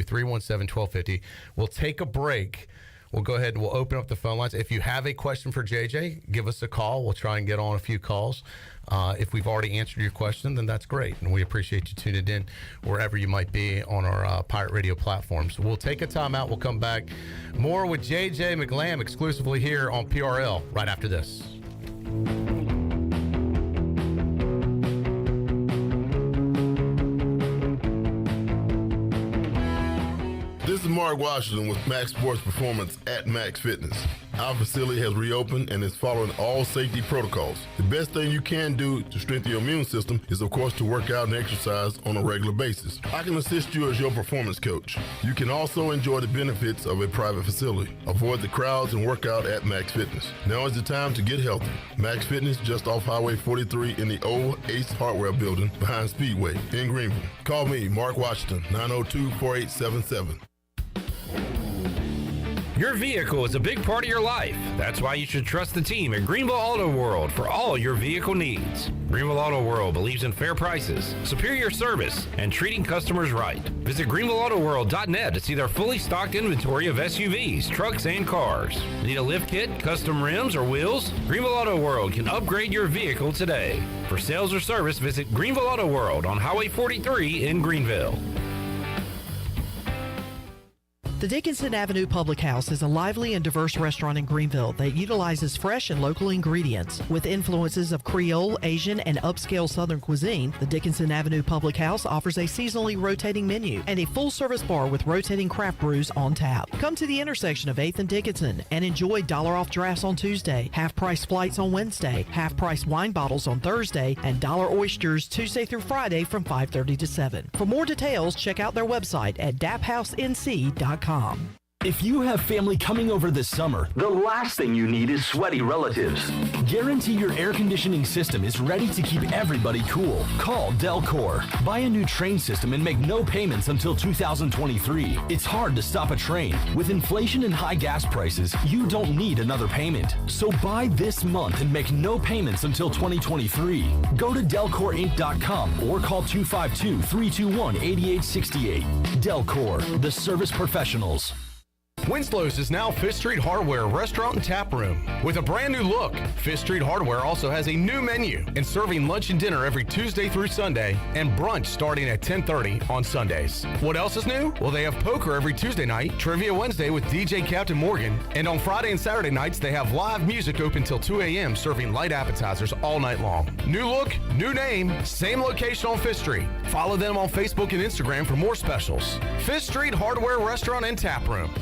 252-317-1250. We'll take a break. We'll go ahead and we'll open up the phone lines. If you have a question for JJ, give us a call. We'll try and get on a few calls. If we've already answered your question, then that's great. And we appreciate you tuning in wherever you might be on our Pirate Radio platforms. We'll take a timeout. We'll come back. More with JJ McLamb exclusively here on PRL right after this. This is Mark Washington with Max Sports Performance at Max Fitness. Our facility has reopened and is following all safety protocols. The best thing you can do to strengthen your immune system is, of course, to work out and exercise on a regular basis. I can assist you as your performance coach. You can also enjoy the benefits of a private facility. Avoid the crowds and work out at Max Fitness. Now is the time to get healthy. Max Fitness, just off Highway 43 in the old Ace Hardware building behind Speedway in Greenville. Call me, Mark Washington, 902-4877. Your vehicle is a big part of your life. That's why you should trust the team at Greenville Auto World for all your vehicle needs. Greenville Auto World believes in fair prices, superior service, and treating customers right. Visit GreenvilleAutoWorld.net to see their fully stocked inventory of SUVs, trucks, and cars. Need a lift kit, custom rims, or wheels? Greenville Auto World can upgrade your vehicle today. For sales or service, visit Greenville Auto World on Highway 43 in Greenville. The Dickinson Avenue Public House is a lively and diverse restaurant in Greenville that utilizes fresh and local ingredients. With influences of Creole, Asian, and upscale Southern cuisine, the Dickinson Avenue Public House offers a seasonally rotating menu and a full-service bar with rotating craft brews on tap. Come to the intersection of 8th and Dickinson and enjoy $1 off drafts on Tuesday, half-price flights on Wednesday, half-price wine bottles on Thursday, and $1 oysters Tuesday through Friday from 5:30 to 7. For more details, check out their website at daphousенc.com. If you have family coming over this summer, the last thing you need is sweaty relatives. Guarantee your air conditioning system is ready to keep everybody cool. Call Delcor. Buy a new train system and make no payments until 2023. It's hard to stop a train. With inflation and high gas prices, you don't need another payment. So buy this month and make no payments until 2023. Go to DelcorInc.com or call 252-321-8868. Delcor, the service professionals. Winslow's is now Fifth Street Hardware Restaurant and Tap Room. With a brand new look, Fifth Street Hardware also has a new menu and serving lunch and dinner every Tuesday through Sunday and brunch starting at 10:30 on Sundays. What else is new? Well, they have poker every Tuesday night, Trivia Wednesday with DJ Captain Morgan, and on Friday and Saturday nights they have live music open till 2 a.m. serving light appetizers all night long. New look, new name, same location on Fifth Street. Follow them on Facebook and Instagram for more specials. Fifth Street Hardware Restaurant and Tap Room.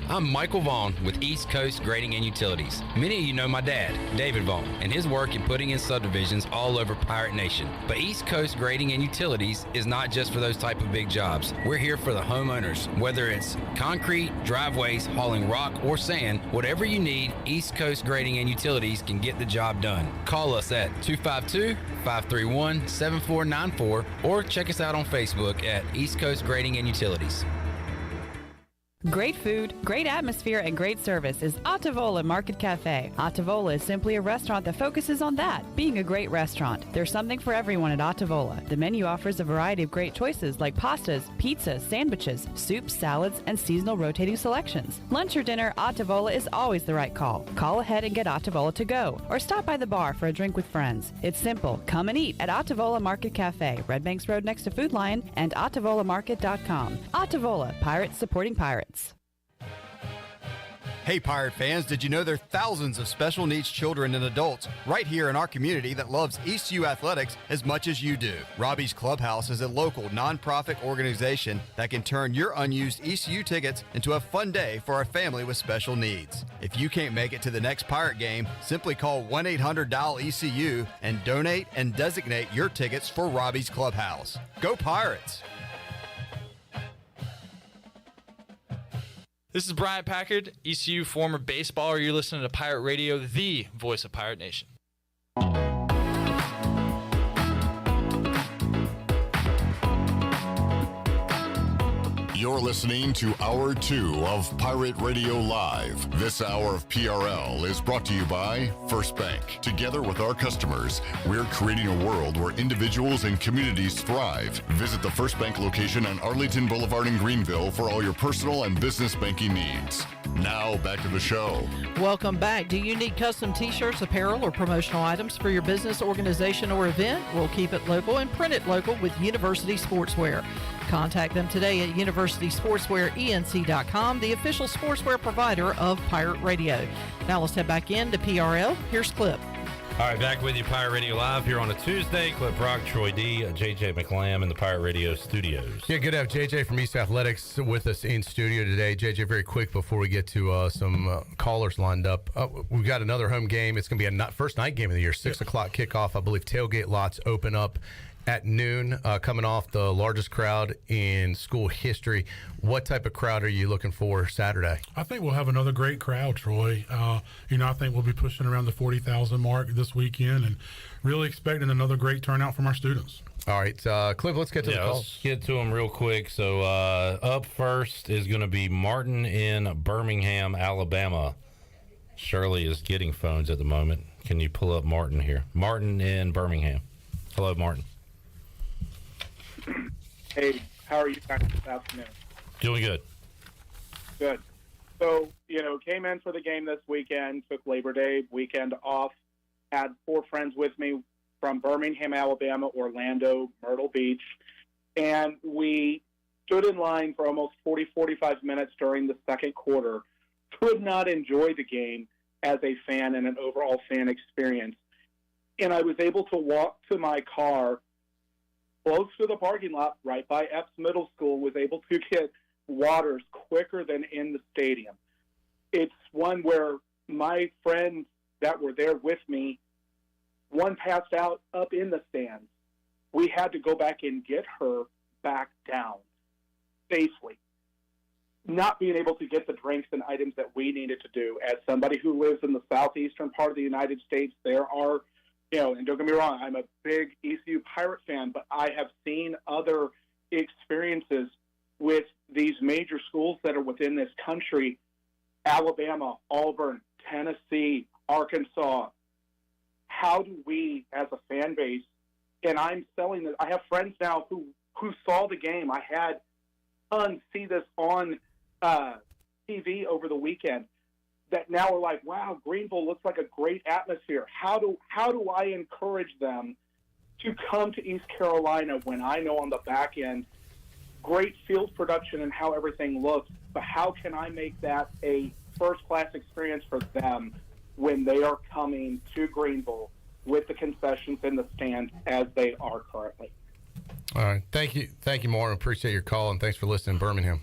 I'm Michael Vaughn with East Coast Grading and Utilities. Many of you know my dad, David Vaughn, and his work in putting in subdivisions all over Pirate Nation. But East Coast Grading and Utilities is not just for those type of big jobs. We're here for the homeowners. Whether it's concrete, driveways, hauling rock, or sand, whatever you need, East Coast Grading and Utilities can get the job done. Call us at 252-531-7494 or check us out on Facebook at East Coast Grading and Utilities. Great food, great atmosphere, and great service is Ottavola Market Cafe. Ottavola is simply a restaurant that focuses on that, being a great restaurant. There's something for everyone at Ottavola. The menu offers a variety of great choices like pastas, pizzas, sandwiches, soups, salads, and seasonal rotating selections. Lunch or dinner, Ottavola is always the right call. Call ahead and get Ottavola to go, or stop by the bar for a drink with friends. It's simple. Come and eat at Ottavola Market Cafe, Red Banks Road next to Food Lion, and OttavolaMarket.com. Ottavola, pirates supporting pirates. Hey Pirate fans, did you know there are thousands of special needs children and adults right here in our community that loves ECU Athletics as much as you do? Robbie's Clubhouse is a local nonprofit organization that can turn your unused ECU tickets into a fun day for a family with special needs. If you can't make it to the next Pirate game, simply call 1-800-DIAL-ECU and donate and designate your tickets for Robbie's Clubhouse. Go Pirates! This is Brian Packard, ECU former baseballer. You're listening to Pirate Radio, the voice of Pirate Nation. You're listening to Hour 2 of Pirate Radio Live. This hour of PRL is brought to you by First Bank. Together with our customers, we're creating a world where individuals and communities thrive. Visit the First Bank location on Arlington Boulevard in Greenville for all your personal and business banking needs. Now, back to the show. Welcome back. Do you need custom t-shirts, apparel, or promotional items for your business, organization, or event? We'll keep it local and print it local with University Sportswear. Contact them today at universitysportswearenc.com, the official sportswear provider of Pirate Radio. Now let's head back into PRL. Here's Clip. All right, back with you, Pirate Radio Live here on a Tuesday. Clip Rock, Troy D, JJ McLamb in the Pirate Radio studios. Yeah, good to have JJ from East Athletics with us in studio today. JJ, very quick before we get to some callers lined up. We've got another home game. It's going to be a first night game of the year, 6 o'clock kickoff. I believe tailgate lots open up at noon, coming off the largest crowd in school history. What type of crowd are you looking for Saturday? I think we'll have another great crowd, Troy. I think we'll be pushing around the 40,000 mark this weekend and really expecting another great turnout from our students. All right, Cliff, let's get to the calls. Let's get to them real quick. So up first is going to be Martin in Birmingham, Alabama. Shirley is getting phones at the moment. Can you pull up Martin here? Martin in Birmingham. Hello, Martin. Hey, how are you guys this afternoon? Doing good. Good. So, came in for the game this weekend, took Labor Day weekend off, had 4 friends with me from Birmingham, Alabama, Orlando, Myrtle Beach, and we stood in line for almost 45 minutes during the second quarter, could not enjoy the game as a fan and an overall fan experience. And I was able to walk to my car close to the parking lot right by Epps Middle School, was able to get waters quicker than in the stadium. It's one where my friends that were there with me, one passed out up in the stands. We had to go back and get her back down safely. Not being able to get the drinks and items that we needed to do. As somebody who lives in the southeastern part of the United States, there are and don't get me wrong, I'm a big ECU Pirate fan, but I have seen other experiences with these major schools that are within this country, Alabama, Auburn, Tennessee, Arkansas. How do we, as a fan base, and I'm selling this, I have friends now who saw the game. I had sons see this on TV over the weekend, that now are like, wow, Greenville looks like a great atmosphere. How do I encourage them to come to East Carolina when I know on the back end, great field production and how everything looks, but how can I make that a first-class experience for them when they are coming to Greenville with the concessions in the stands as they are currently? All right. Thank you, Martin. Appreciate your call, and thanks for listening, Birmingham.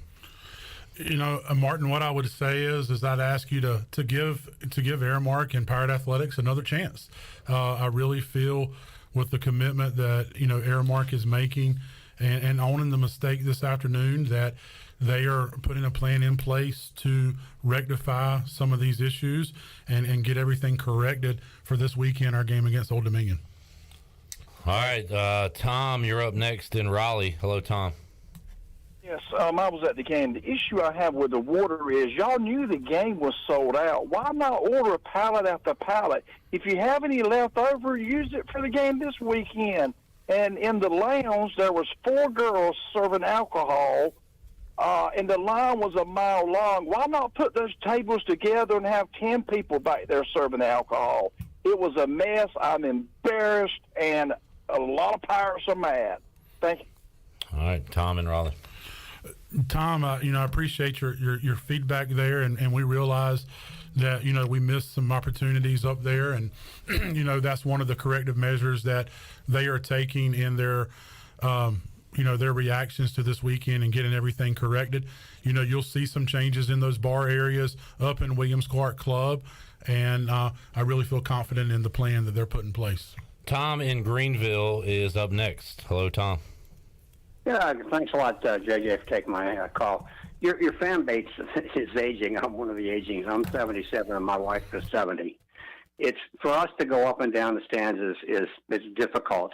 Martin, what I would say is I'd ask you to give Aramark and Pirate Athletics another chance. I really feel with the commitment that Aramark is making and owning the mistake this afternoon that they are putting a plan in place to rectify some of these issues and get everything corrected for this weekend, our game against Old Dominion. All right, Tom, you're up next in Raleigh. Hello, Tom. Yes, I was at the game. The issue I have with the water is y'all knew the game was sold out. Why not order a pallet after pallet? If you have any left over, use it for the game this weekend. And in the lounge, there was 4 girls serving alcohol, and the line was a mile long. Why not put those tables together and have 10 people back there serving alcohol? It was a mess. I'm embarrassed, and a lot of Pirates are mad. Thank you. All right, Tom in Raleigh. Tom, I appreciate your feedback there, and we realize that we missed some opportunities up there, and that's one of the corrective measures that they are taking in their their reactions to this weekend and getting everything corrected. You'll see some changes in those bar areas up in Williams Clark Club, and I really feel confident in the plan that they're putting in place. Tom in Greenville is up next. Hello, Tom. Yeah, thanks a lot, JJ, for taking my call. Your fan base is aging. I'm one of the agings. I'm 77, and my wife is 70. It's for us to go up and down the stands is difficult,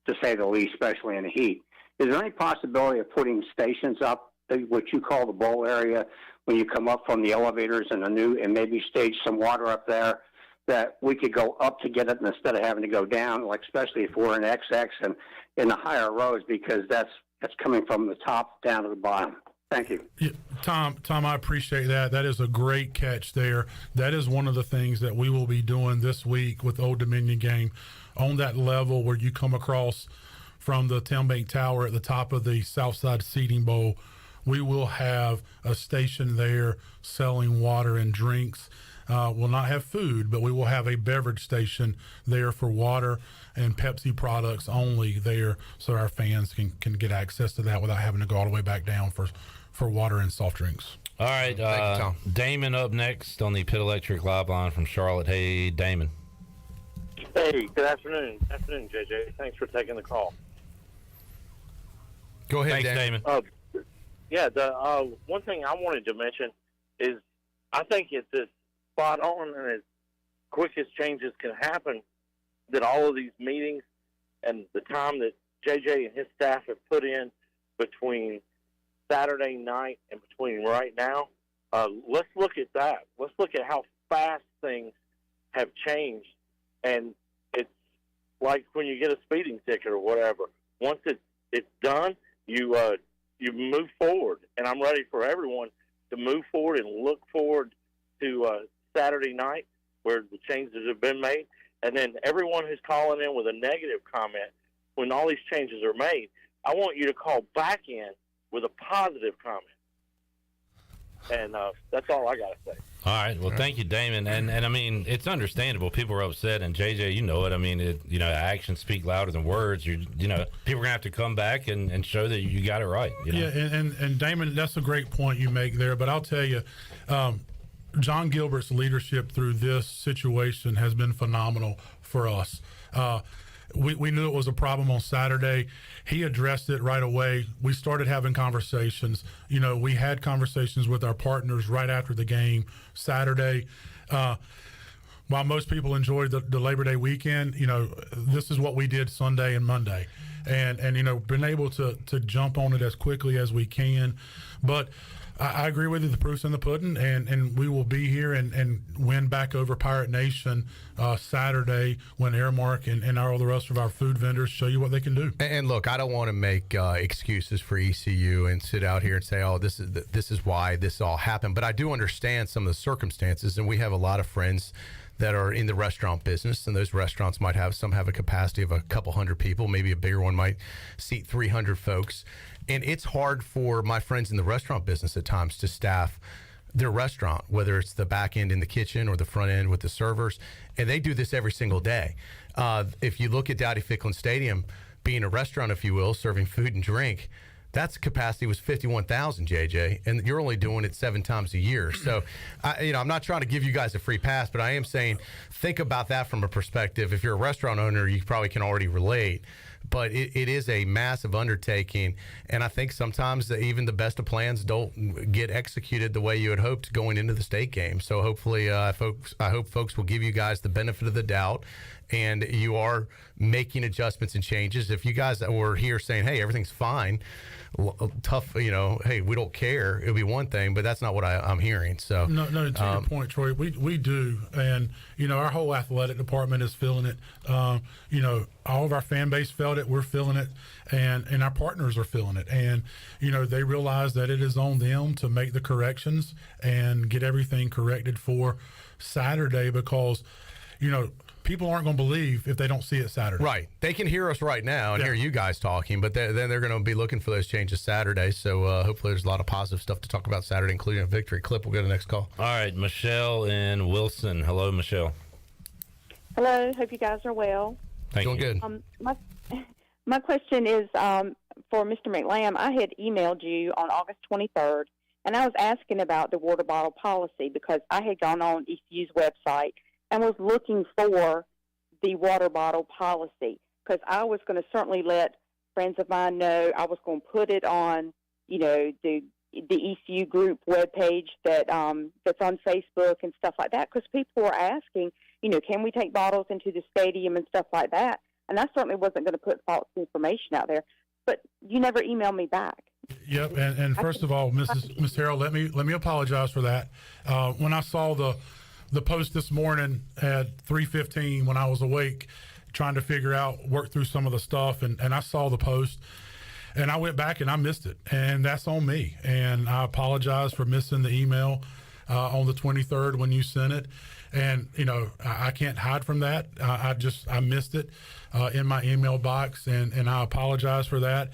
to say the least, especially in the heat. Is there any possibility of putting stations up, what you call the bowl area, when you come up from the elevators and maybe stage some water up there, that we could go up to get it instead of having to go down, like especially if we're in XX and in the higher rows, because that's coming from the top down to the bottom. Thank you. Yeah, Tom, I appreciate that. That is a great catch there. That is one of the things that we will be doing this week with Old Dominion game on that level where you come across from the Tailgate Tower at the top of the Southside Seating Bowl. We will have a station there selling water and drinks. We'll not have food, but we will have a beverage station there for water and Pepsi products only there, so our fans can get access to that without having to go all the way back down for water and soft drinks. All right, Thank you, Tom. Damon up next on the Pit Electric Live line from Charlotte. Hey, Damon. Hey, good afternoon. Afternoon, JJ. Thanks for taking the call. Go ahead, Thanks, Damon. Yeah, the one thing I wanted to mention is I think it's as spot on and as quick as changes can happen that all of these meetings and the time that JJ and his staff have put in between Saturday night and between right now, let's look at that. Let's look at how fast things have changed. And it's like when you get a speeding ticket or whatever. Once it's done, you move forward. And I'm ready for everyone to move forward and look forward to Saturday night where the changes have been made. And then everyone who's calling in with a negative comment, when all these changes are made, I want you to call back in with a positive comment. And that's all I got to say. All right. Well, thank you, Damon. And I mean, it's understandable. People are upset. And, JJ, you know it. I mean, actions speak louder than words. People are going to have to come back and show that you got it right. Yeah, and Damon, that's a great point you make there. But I'll tell you, John Gilbert's leadership through this situation has been phenomenal for us. We knew it was a problem on Saturday. He addressed it right away. We started having conversations. We had conversations with our partners right after the game Saturday. While most people enjoyed the Labor Day weekend, this is what we did Sunday and Monday. And been able to jump on it as quickly as we can. But I agree with you. The proof's in the pudding, and we will be here and win back over Pirate Nation Saturday when Aramark and all the rest of our food vendors show you what they can do. And look, I don't want to make excuses for ECU and sit out here and say, oh, this is why this all happened. But I do understand some of the circumstances, and we have a lot of friends that are in the restaurant business, and those restaurants might have a capacity of a couple hundred people. Maybe a bigger one might seat 300 folks. And it's hard for my friends in the restaurant business at times to staff their restaurant, whether it's the back end in the kitchen or the front end with the servers. And they do this every single day. If you look at Dowdy Ficklin Stadium, being a restaurant, if you will, serving food and drink, That's capacity was 51,000, JJ, and you're only doing it 7 times a year. So, I'm not trying to give you guys a free pass, but I am saying think about that from a perspective. If you're a restaurant owner, you probably can already relate. But it is a massive undertaking, and I think sometimes even the best of plans don't get executed the way you had hoped going into the state game. So hopefully, I hope folks will give you guys the benefit of the doubt, and you are making adjustments and changes. If you guys were here saying, hey, everything's fine, tough, hey, we don't care, it'll be one thing, but that's not what I'm hearing. So no, to your point, Troy, we do, and our whole athletic department is feeling it. All of our fan base felt it, we're feeling it, and our partners are feeling it, and they realize that it is on them to make the corrections and get everything corrected for Saturday, because people aren't going to believe if they don't see it Saturday. Right. They can hear us right now and hear you guys talking, but then they're going to be looking for those changes Saturday. So hopefully there's a lot of positive stuff to talk about Saturday, including a victory. Clip, we'll go to the next call. All right, Michelle in Wilson. Hello, Michelle. Hello. Hope you guys are well. Doing good. My question is for Mr. McLamb. I had emailed you on August 23rd, and I was asking about the water bottle policy because I had gone on ECU's website and was looking for the water bottle policy, because I was going to certainly let friends of mine know. I was going to put it on, the ECU group webpage that's on Facebook and stuff like that, because people were asking, can we take bottles into the stadium and stuff like that? And I certainly wasn't going to put false information out there, but you never emailed me back. Yep, and first of all, Miss Harrell, let me apologize for that. When I saw the post this morning at 3:15 when I was awake trying to work through some of the stuff, and I saw the post, and I went back and I missed it, and that's on me, and I apologize for missing the email on the 23rd when you sent it, and I can't hide from that. I missed it in my email box, and I apologize for that.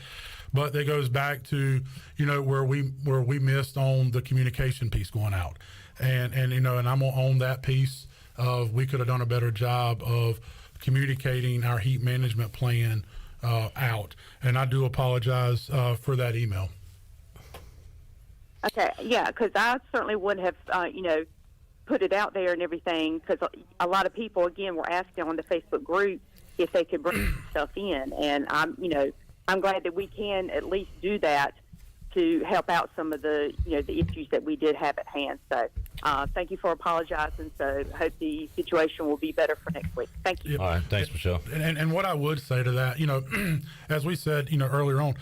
But it goes back to where we missed on the communication piece going out. And I'm gonna own that piece of we could have done a better job of communicating our heat management plan out, and I do apologize for that email. Okay, yeah, because I certainly would have put it out there and everything, because a lot of people again were asking on the Facebook group if they could bring stuff in, and I'm glad that we can at least do that to help out some of the the issues that we did have at hand. So thank you for apologizing. So hope the situation will be better for next week. Thank you. All right, thanks, Michelle. And what I would say to that, as we said, earlier on,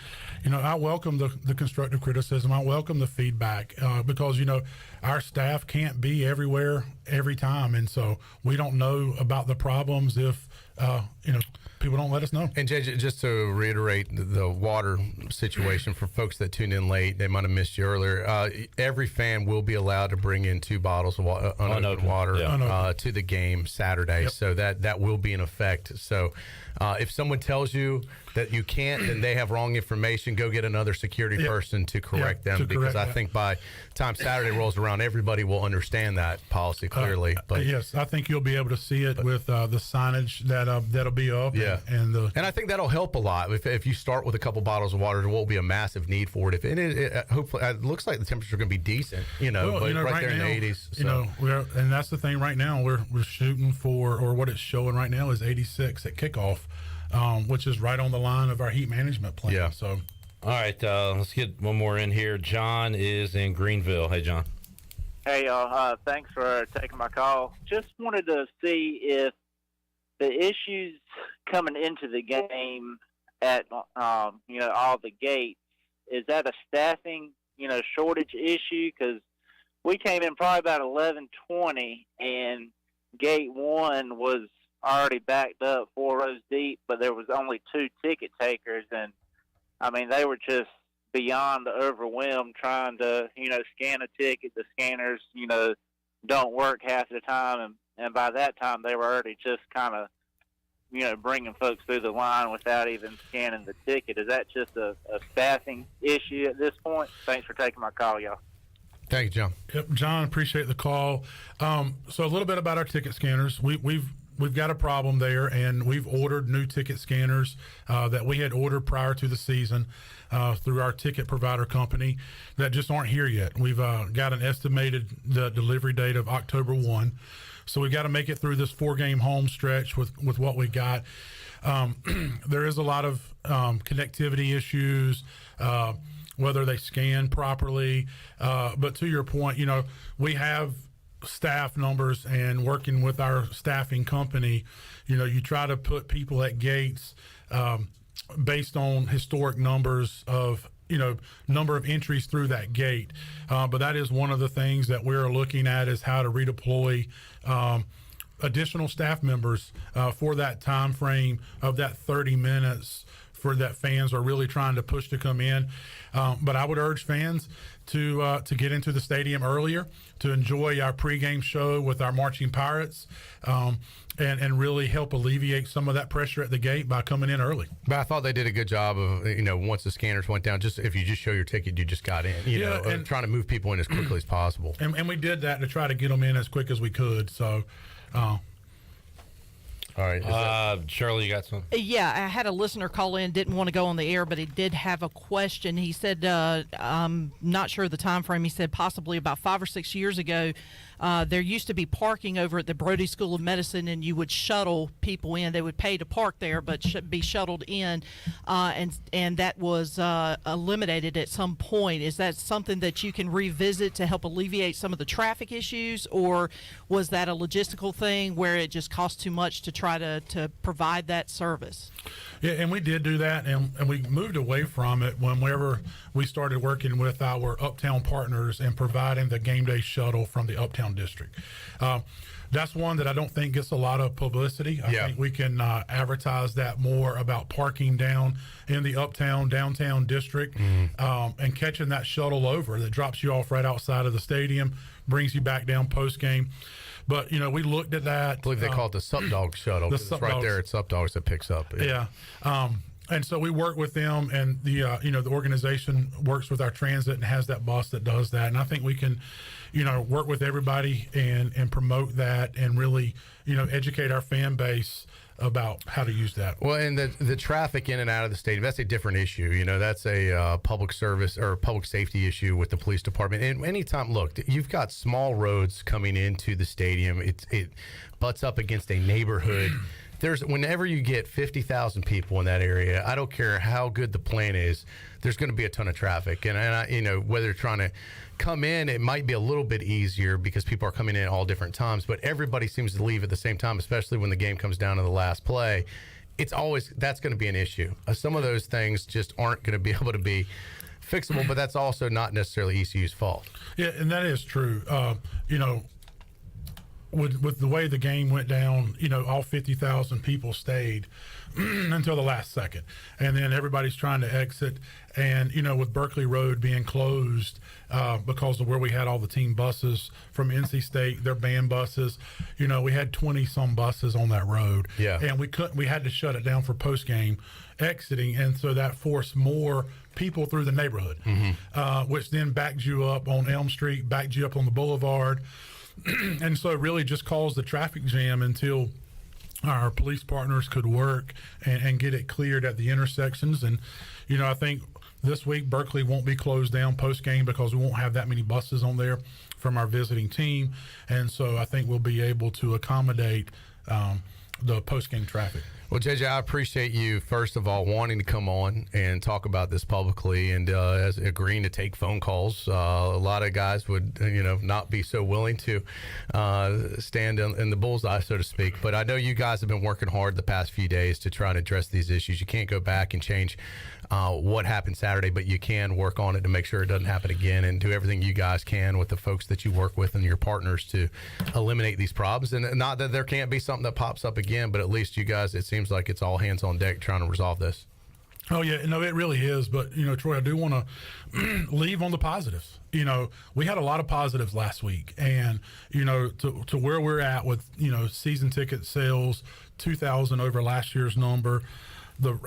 I welcome the constructive criticism. I welcome the feedback because our staff can't be everywhere every time, and so we don't know about the problems if people don't let us know. And JJ, just to reiterate the water situation for folks that tuned in late, they might have missed you earlier. Every fan will be allowed to bring in 2 bottles of unopened water to the game Saturday. Yep. So that will be in effect. So if someone tells you that you can't, then they have wrong information. Go get another security person to correct them, because I think by the time Saturday rolls around, everybody will understand that policy clearly. But yes, I think you'll be able to see it with the signage that'll be up. Yeah, and I think that'll help a lot. If you start with a couple bottles of water, there won't be a massive need for it. Hopefully, it looks like the temperature is going to be decent. But right there in the 80s. So. And that's the thing. Right now, we're shooting for, or what it's showing right now is 86 at kickoff, which is right on the line of our heat management plan. Yeah. So, all right, let's get one more in here. John is in Greenville. Hey, John. Hey, y'all. Thanks for taking my call. Just wanted to see if the issues coming into the game at all the gates, is that a staffing shortage issue? Because we came in probably about 11:20 and gate 1 was already backed up 4 rows deep, but there was only 2 ticket takers, and they were just beyond overwhelmed trying to scan a ticket. The scanners don't work half the time, and by that time they were already just kind of bringing folks through the line without even scanning the ticket. Is that just a staffing issue at this point? Thanks for taking my call, y'all. Thank you, John. Yep, John, appreciate the call. So a little bit about our ticket scanners. We've we've got a problem there, and we've ordered new ticket scanners that we had ordered prior to the season through our ticket provider company that just aren't here yet. We've got an estimated delivery date of October 1. So we've got to make it through this 4-game home stretch with what we got. There is a lot of connectivity issues, whether they scan properly. But to your point, we have staff numbers, and working with our staffing company, you try to put people at gates based on historic numbers of number of entries through that gate. But that is one of the things that we're looking at, is how to redeploy additional staff members for that time frame of that 30 minutes for that fans are really trying to push to come in. But I would urge fans to get into the stadium earlier, to enjoy our pregame show with our Marching Pirates, and really help alleviate some of that pressure at the gate by coming in early. But I thought they did a good job of, once the scanners went down, just if you just show your ticket, you just got in, and trying to move people in as quickly as possible. And we did that to try to get them in as quick as we could. So, all right. Shirley, you got some? Yeah, I had a listener call in, didn't want to go on the air, but he did have a question. He said, I'm not sure the time frame. He said possibly about 5 or 6 years ago, there used to be parking over at the Brody School of Medicine, and you would shuttle people in. They would pay to park there, but should be shuttled in, and that was eliminated at some point. Is that something that you can revisit to help alleviate some of the traffic issues, or was that a logistical thing where it just cost too much to try to provide that service? Yeah, and we did do that, and we moved away from it whenever we started working with our Uptown partners and providing the game day shuttle from the Uptown district. That's one that I don't think gets a lot of publicity. I think we can advertise that more about parking down in the Uptown, downtown district, and catching that shuttle over that drops you off right outside of the stadium, brings you back down post-game. But, we looked at that. I believe they call it the Sup Dog shuttle. It's right there at Sup Dogs that picks up. Yeah. And so we work with them, and the organization works with our transit and has that bus that does that. And I think we can, work with everybody and promote that, and really, educate our fan base about how to use that. Well, and the traffic in and out of the stadium, that's a different issue. That's a public service or public safety issue with the police department. And anytime, look, you've got small roads coming into the stadium. It butts up against a neighborhood. Whenever you get 50,000 people in that area, I don't care how good the plan is, there's going to be a ton of traffic. And I, whether you're trying to come in, it might be a little bit easier because people are coming in at all different times, but everybody seems to leave at the same time, especially when the game comes down to the last play. That's going to be an issue. Some of those things just aren't going to be able to be fixable, but that's also not necessarily ECU's fault. Yeah, and that is true. With the way the game went down, all 50,000 people stayed until the last second. And then everybody's trying to exit. And, with Berkeley Road being closed because of where we had all the team buses from NC State, their band buses, we had 20-some buses on that road. Yeah. And we had to shut it down for post-game exiting. And so that forced more people through the neighborhood, which then backed you up on Elm Street, backed you up on the boulevard. And so it really just caused the traffic jam until our police partners could work and get it cleared at the intersections. And, I think this week Berkeley won't be closed down post-game because we won't have that many buses on there from our visiting team. And so I think we'll be able to accommodate the post-game traffic. Well, JJ, I appreciate you, first of all, wanting to come on and talk about this publicly and as agreeing to take phone calls. A lot of guys would, not be so willing to stand in the bullseye, so to speak. But I know you guys have been working hard the past few days to try to address these issues. You can't go back and change what happened Saturday, but you can work on it to make sure it doesn't happen again and do everything you guys can with the folks that you work with and your partners to eliminate these problems. And not that there can't be something that pops up again, but at least you guys, it seems like it's all hands on deck trying to resolve this. Oh, yeah. No, it really is. But, Troy, I do want to leave on the positives. We had a lot of positives last week. And, to where we're at with, season ticket sales, 2,000 over last year's number,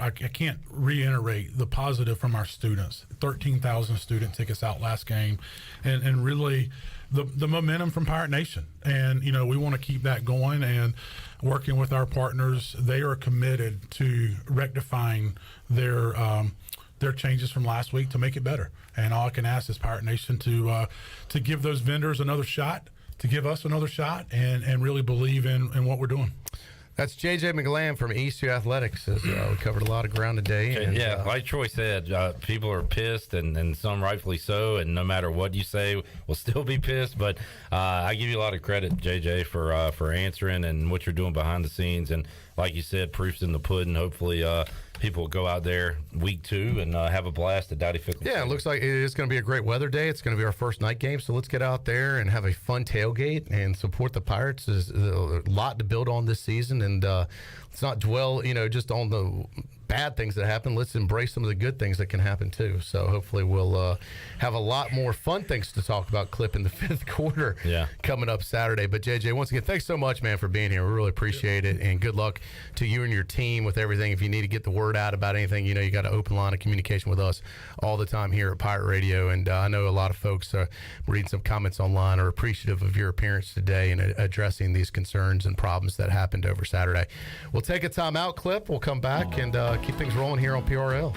I can't reiterate the positive from our students. 13,000 student tickets out last game, and really the momentum from Pirate Nation. And, we want to keep that going, and working with our partners, they are committed to rectifying their changes from last week to make it better. And all I can ask is Pirate Nation to give those vendors another shot, to give us another shot, and really believe in what we're doing. That's JJ McLamb from ECU Athletics. We covered a lot of ground today. And, like Troy said, people are pissed, and some rightfully so. And no matter what you say, we'll still be pissed. But I give you a lot of credit, JJ, for answering and what you're doing behind the scenes. And like you said, proof's in the pudding. Hopefully, people will go out there week 2 and have a blast at Dowdy Fickle. Yeah, it looks like it is going to be a great weather day. It's going to be our first night game, so let's get out there and have a fun tailgate and support the Pirates. There's a lot to build on this season, and let's not dwell, just on the bad things that happen. Let's embrace some of the good things that can happen too. So hopefully we'll have a lot more fun things to talk about, Clip, in the 5th quarter coming up Saturday. But JJ, once again, thanks so much, man, for being here. We really appreciate it, and good luck to you and your team with everything. If you need to get the word out about anything, you got an open line of communication with us all the time here at Pirate Radio. And I know a lot of folks reading some comments online are appreciative of your appearance today and addressing these concerns and problems that happened over Saturday. We'll take a timeout, Clip. We'll come back and keep things rolling here on PRL.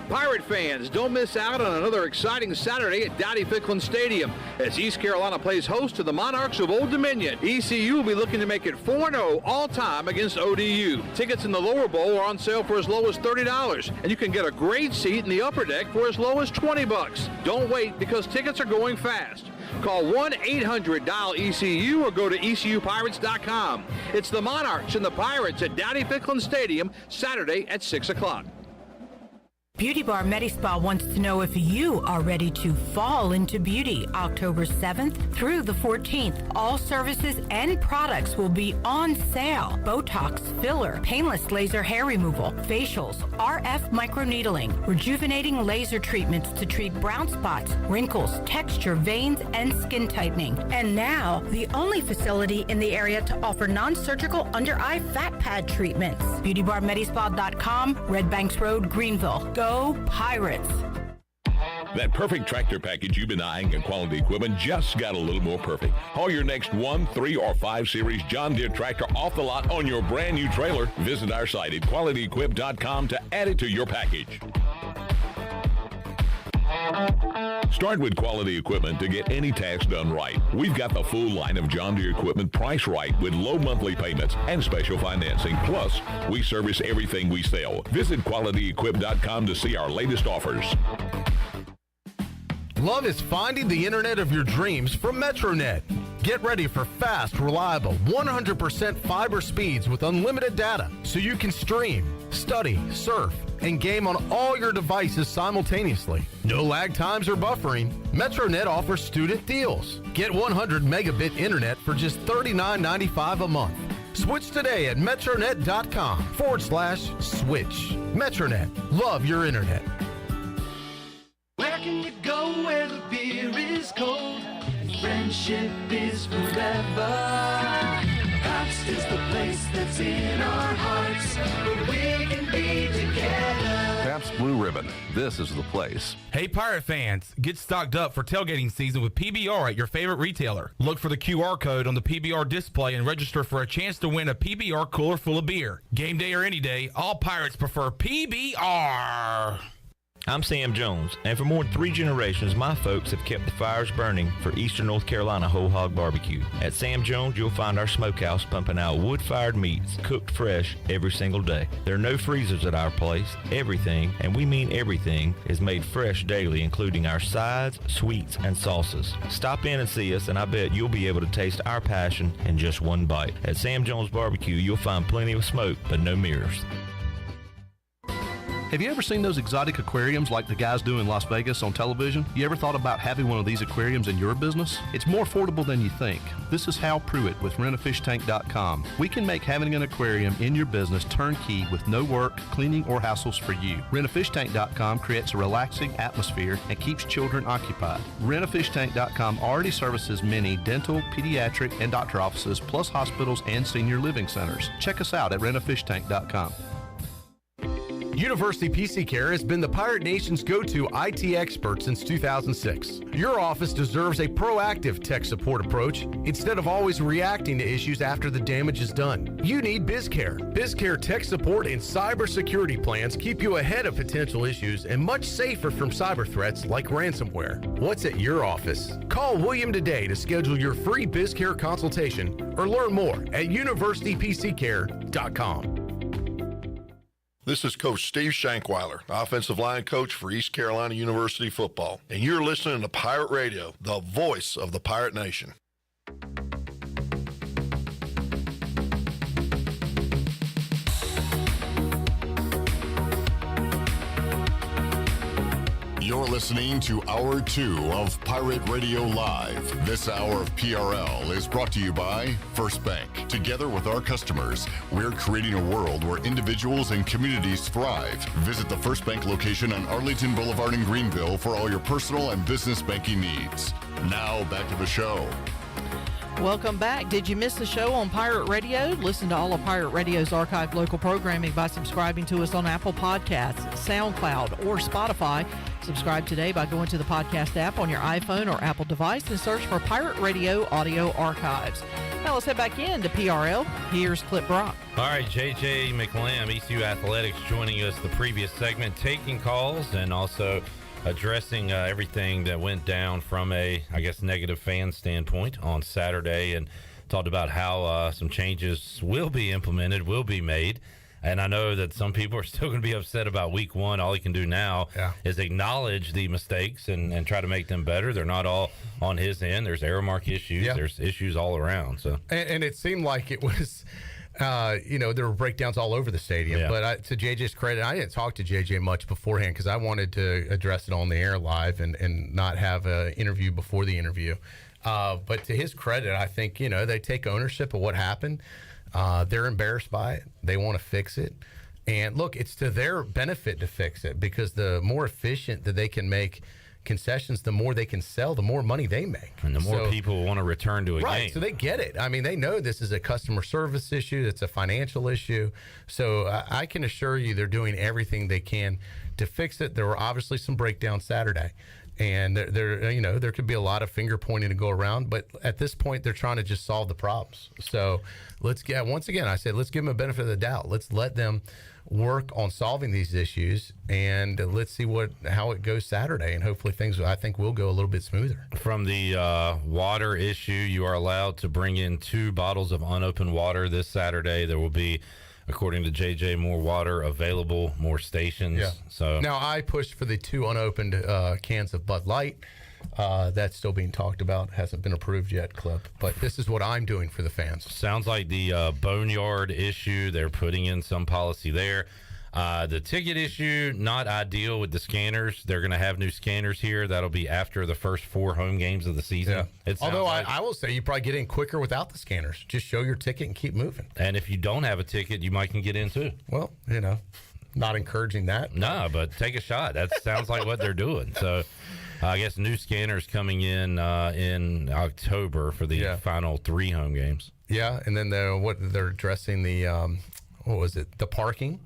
Pirate fans, don't miss out on another exciting Saturday at Dowdy-Ficklen Stadium as East Carolina plays host to the Monarchs of Old Dominion. ECU will be looking to make it 4-0 all-time against ODU. Tickets in the lower bowl are on sale for as low as $30, and you can get a great seat in the upper deck for as low as $20. Don't wait, because tickets are going fast. Call 1-800-DIAL-ECU or go to ECUPirates.com. It's the Monarchs and the Pirates at Dowdy-Ficklen Stadium, Saturday at 6 o'clock. Beauty Bar MediSpa wants to know if you are ready to fall into beauty. October 7th through the 14th, all services and products will be on sale. Botox, filler, painless laser hair removal, facials, RF microneedling, rejuvenating laser treatments to treat brown spots, wrinkles, texture, veins, and skin tightening. And now, the only facility in the area to offer non-surgical under-eye fat pad treatments. BeautyBarMedispa.com, Red Banks Road, Greenville. Go Pirates! That perfect tractor package you've been eyeing at Quality Equipment just got a little more perfect. Haul your next 1, 3, or 5 Series John Deere tractor off the lot on your brand new trailer. Visit our site at QualityEquip.com to add it to your package. Start with Quality Equipment to get any task done right. We've got the full line of John Deere equipment priced right with low monthly payments and special financing. Plus, we service everything we sell. Visit QualityEquip.com to see our latest offers. Love is finding the internet of your dreams from MetroNet. Get ready for fast, reliable, 100% fiber speeds with unlimited data so you can stream, study, surf, and game on all your devices simultaneously. No lag times or buffering. MetroNet offers student deals. Get 100 megabit internet for just $39.95 a month. Switch today at metronet.com/switch. MetroNet. Love your internet. Where can you go where the beer is cold and friendship is forever? Pabst is the place that's in our hearts where we can be together. Pabst Blue Ribbon. This is the place. Hey, Pirate fans, get stocked up for tailgating season with PBR at your favorite retailer. Look for the QR code on the PBR display and register for a chance to win a PBR cooler full of beer. Game day or any day, all Pirates prefer PBR. I'm Sam Jones, and for more than 3 generations, my folks have kept the fires burning for Eastern North Carolina Whole Hog Barbecue. At Sam Jones, you'll find our smokehouse pumping out wood-fired meats, cooked fresh every single day. There are no freezers at our place. Everything, and we mean everything, is made fresh daily, including our sides, sweets, and sauces. Stop in and see us, and I bet you'll be able to taste our passion in just one bite. At Sam Jones Barbecue, you'll find plenty of smoke, but no mirrors. Have you ever seen those exotic aquariums like the guys do in Las Vegas on television? You ever thought about having one of these aquariums in your business? It's more affordable than you think. This is Hal Pruitt with rentafishtank.com. We can make having an aquarium in your business turnkey with no work, cleaning, or hassles for you. Rentafishtank.com creates a relaxing atmosphere and keeps children occupied. Rentafishtank.com already services many dental, pediatric, and doctor offices, plus hospitals and senior living centers. Check us out at rentafishtank.com. University PC Care has been the Pirate Nation's go-to IT expert since 2006. Your office deserves a proactive tech support approach instead of always reacting to issues after the damage is done. You need BizCare. BizCare tech support and cybersecurity plans keep you ahead of potential issues and much safer from cyber threats like ransomware. What's at your office? Call William today to schedule your free BizCare consultation or learn more at universitypccare.com. This is Coach Steve Shankweiler, offensive line coach for East Carolina University football, and you're listening to Pirate Radio, the voice of the Pirate Nation. You're listening to Hour 2 of Pirate Radio Live. This hour of PRL is brought to you by First Bank. Together with our customers, we're creating a world where individuals and communities thrive. Visit the First Bank location on Arlington Boulevard in Greenville for all your personal and business banking needs. Now, back to the show. Welcome back. Did you miss the show on Pirate Radio? Listen to all of Pirate Radio's archived local programming by subscribing to us on Apple Podcasts, SoundCloud, or Spotify. Subscribe today by going to the podcast app on your iPhone or Apple device and search for Pirate Radio Audio Archives. Now let's head back into PRL. Here's Clip Brock. All right, JJ McLamb, ECU Athletics, joining us the previous segment, taking calls and also addressing everything that went down from a, I guess, negative fan standpoint on Saturday, and talked about how some changes will be implemented, will be made. And I know that some people are still going to be upset about week one. All he can do now is acknowledge the mistakes and try to make them better. They're not all on his end. There's error mark issues. Yeah. There's issues all around. So, and it seemed like it was, there were breakdowns all over the stadium. Yeah. But to JJ's credit, I didn't talk to JJ much beforehand because I wanted to address it on the air live and not have an interview before the interview. But to his credit, I think, they take ownership of what happened. They're embarrassed by it. They want to fix it. And look, it's to their benefit to fix it because the more efficient that they can make concessions, the more they can sell, the more money they make. And the more people want to return to a game. Right, so they get it. I mean, they know this is a customer service issue. It's a financial issue. So I can assure you they're doing everything they can to fix it. There were obviously some breakdowns Saturday. And there could be a lot of finger pointing to go around, but at this point, they're trying to just solve the problems. So let's give them a benefit of the doubt. Let's let them work on solving these issues, and let's see how it goes Saturday. And hopefully things, I think, will go a little bit smoother. From the water issue, you are allowed to bring in 2 bottles of unopened water this Saturday. There will be, according to JJ, more water available, more stations. Yeah. So now I pushed for the 2 unopened cans of Bud Light. That's still being talked about. Hasn't been approved yet, Clip. But this is what I'm doing for the fans. Sounds like the boneyard issue, they're putting in some policy there. The ticket issue, not ideal with the scanners. They're going to have new scanners here. That'll be after the first 4 home games of the season. Yeah. Although I will say you probably get in quicker without the scanners. Just show your ticket and keep moving. And if you don't have a ticket, you might can get in too. Well, not encouraging that. No, but take a shot. That sounds like what they're doing. So I guess new scanners coming in October for the final 3 home games. Yeah, and then they're addressing the the parking.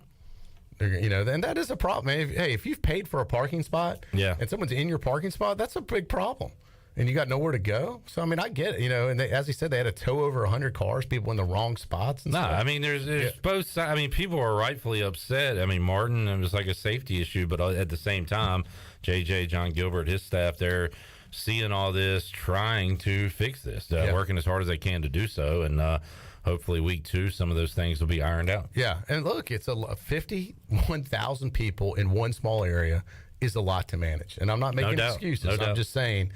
And that is a problem. If you've paid for a parking spot, and someone's in your parking spot, that's a big problem. And you got nowhere to go. So, I mean, I get it, and as he said, they had to tow over 100 cars, people in the wrong spots and stuff. I mean, there's both sides. I mean, people are rightfully upset. I mean, Martin, it was like a safety issue, but at the same time, JJ, John Gilbert, his staff, they're seeing all this, trying to fix this, working as hard as they can to do so. And hopefully week 2, some of those things will be ironed out. Yeah, and look, it's 51,000 people in one small area is a lot to manage. And I'm not making excuses. I'm just saying,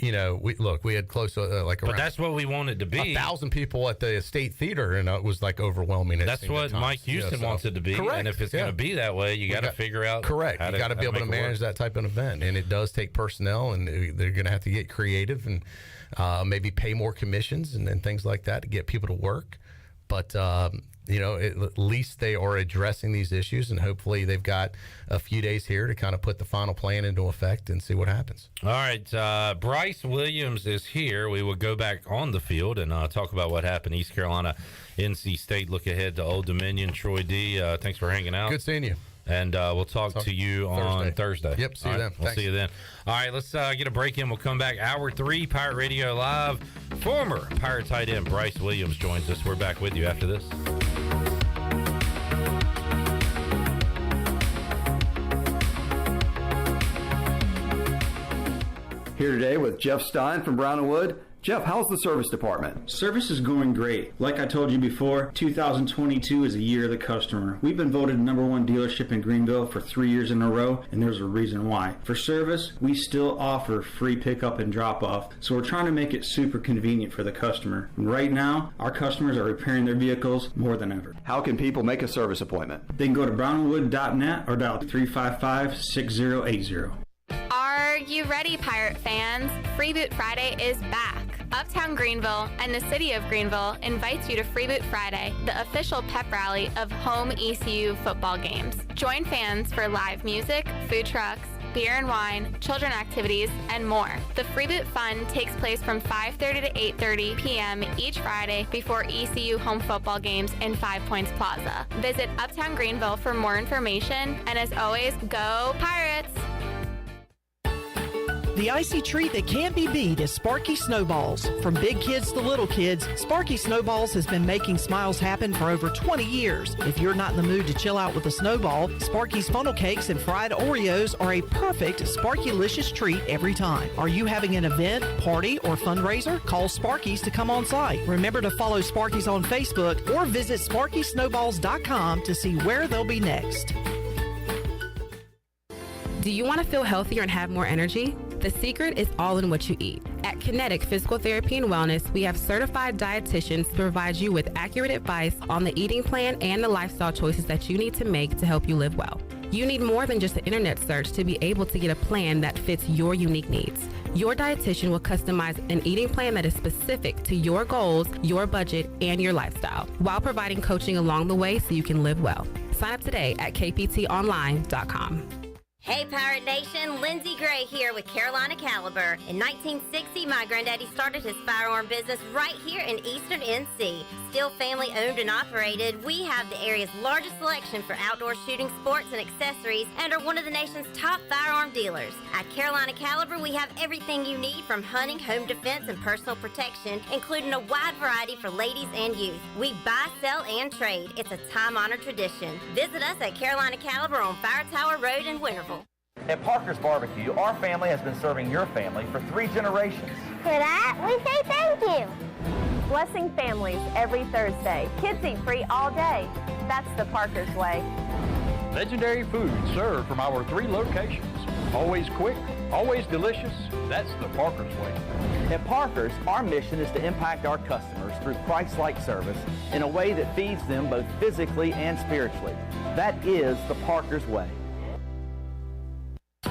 we had close to like around. But that's what we wanted to be. 1,000 people at the State Theater, and it was like overwhelming. That's what Mike Houston wants it to be. Correct. And if it's going to be that way, you got to figure out. Correct. You got to be able to manage that type of event, and it does take personnel, and they're going to have to get creative and maybe pay more commissions and things like that to get people to work. But at least they are addressing these issues, and hopefully they've got a few days here to kind of put the final plan into effect and see what happens. All right, Bryce Williams is here. We will go back on the field and talk about what happened. East Carolina, NC State. Look ahead to Old Dominion. Troy D, thanks for hanging out. Good seeing you. And we'll talk to you on Thursday. Yep, see you then. We'll see you then. All right, let's get a break in. We'll come back. Hour 3, Pirate Radio Live. Former Pirate tight end Bryce Williams joins us. We're back with you after this. Here today with Jeff Stein from Brown & Wood. Jeff, how's the service department? Service is going great. Like I told you before, 2022 is a year of the customer. We've been voted #1 dealership in Greenville for 3 years in a row, and there's a reason why. For service, we still offer free pickup and drop-off, so we're trying to make it super convenient for the customer. And right now, our customers are repairing their vehicles more than ever. How can people make a service appointment? They can go to brownwood.net or dial 355-6080. Are you ready, Pirate fans? Freeboot Friday is back. Uptown Greenville and the City of Greenville invites you to Freeboot Friday, the official pep rally of home ECU football games. Join fans for live music, food trucks, beer and wine, children activities, and more. The Freeboot Fun takes place from 5:30 to 8:30 p.m. each Friday before ECU home football games in 5 Points Plaza. Visit Uptown Greenville for more information, and as always, go Pirates! The icy treat that can't be beat is Sparky Snowballs. From big kids to little kids, Sparky Snowballs has been making smiles happen for over 20 years. If you're not in the mood to chill out with a snowball, Sparky's funnel cakes and fried Oreos are a perfect Sparky-licious treat every time. Are you having an event, party, or fundraiser? Call Sparky's to come on site. Remember to follow Sparky's on Facebook or visit SparkySnowballs.com to see where they'll be next. Do you want to feel healthier and have more energy? The secret is all in what you eat. At Kinetic Physical Therapy and Wellness, we have certified dietitians to provide you with accurate advice on the eating plan and the lifestyle choices that you need to make to help you live well. You need more than just an internet search to be able to get a plan that fits your unique needs. Your dietitian will customize an eating plan that is specific to your goals, your budget, and your lifestyle, while providing coaching along the way so you can live well. Sign up today at kptonline.com. Hey Pirate Nation, Lindsey Gray here with Carolina Caliber. In 1960, my granddaddy started his firearm business right here in Eastern NC. Still family owned and operated, we have the area's largest selection for outdoor shooting sports and accessories and are one of the nation's top firearm dealers. At Carolina Caliber, we have everything you need from hunting, home defense, and personal protection, including a wide variety for ladies and youth. We buy, sell, and trade. It's a time-honored tradition. Visit us at Carolina Caliber on Fire Tower Road in Winterville. At Parker's Barbecue, our family has been serving your family for 3 generations. For that, we say thank you. Blessing families every Thursday. Kids eat free all day. That's the Parker's way. Legendary food served from our 3 locations. Always quick, always delicious. That's the Parker's way. At Parker's, our mission is to impact our customers through Christ-like service in a way that feeds them both physically and spiritually. That is the Parker's way.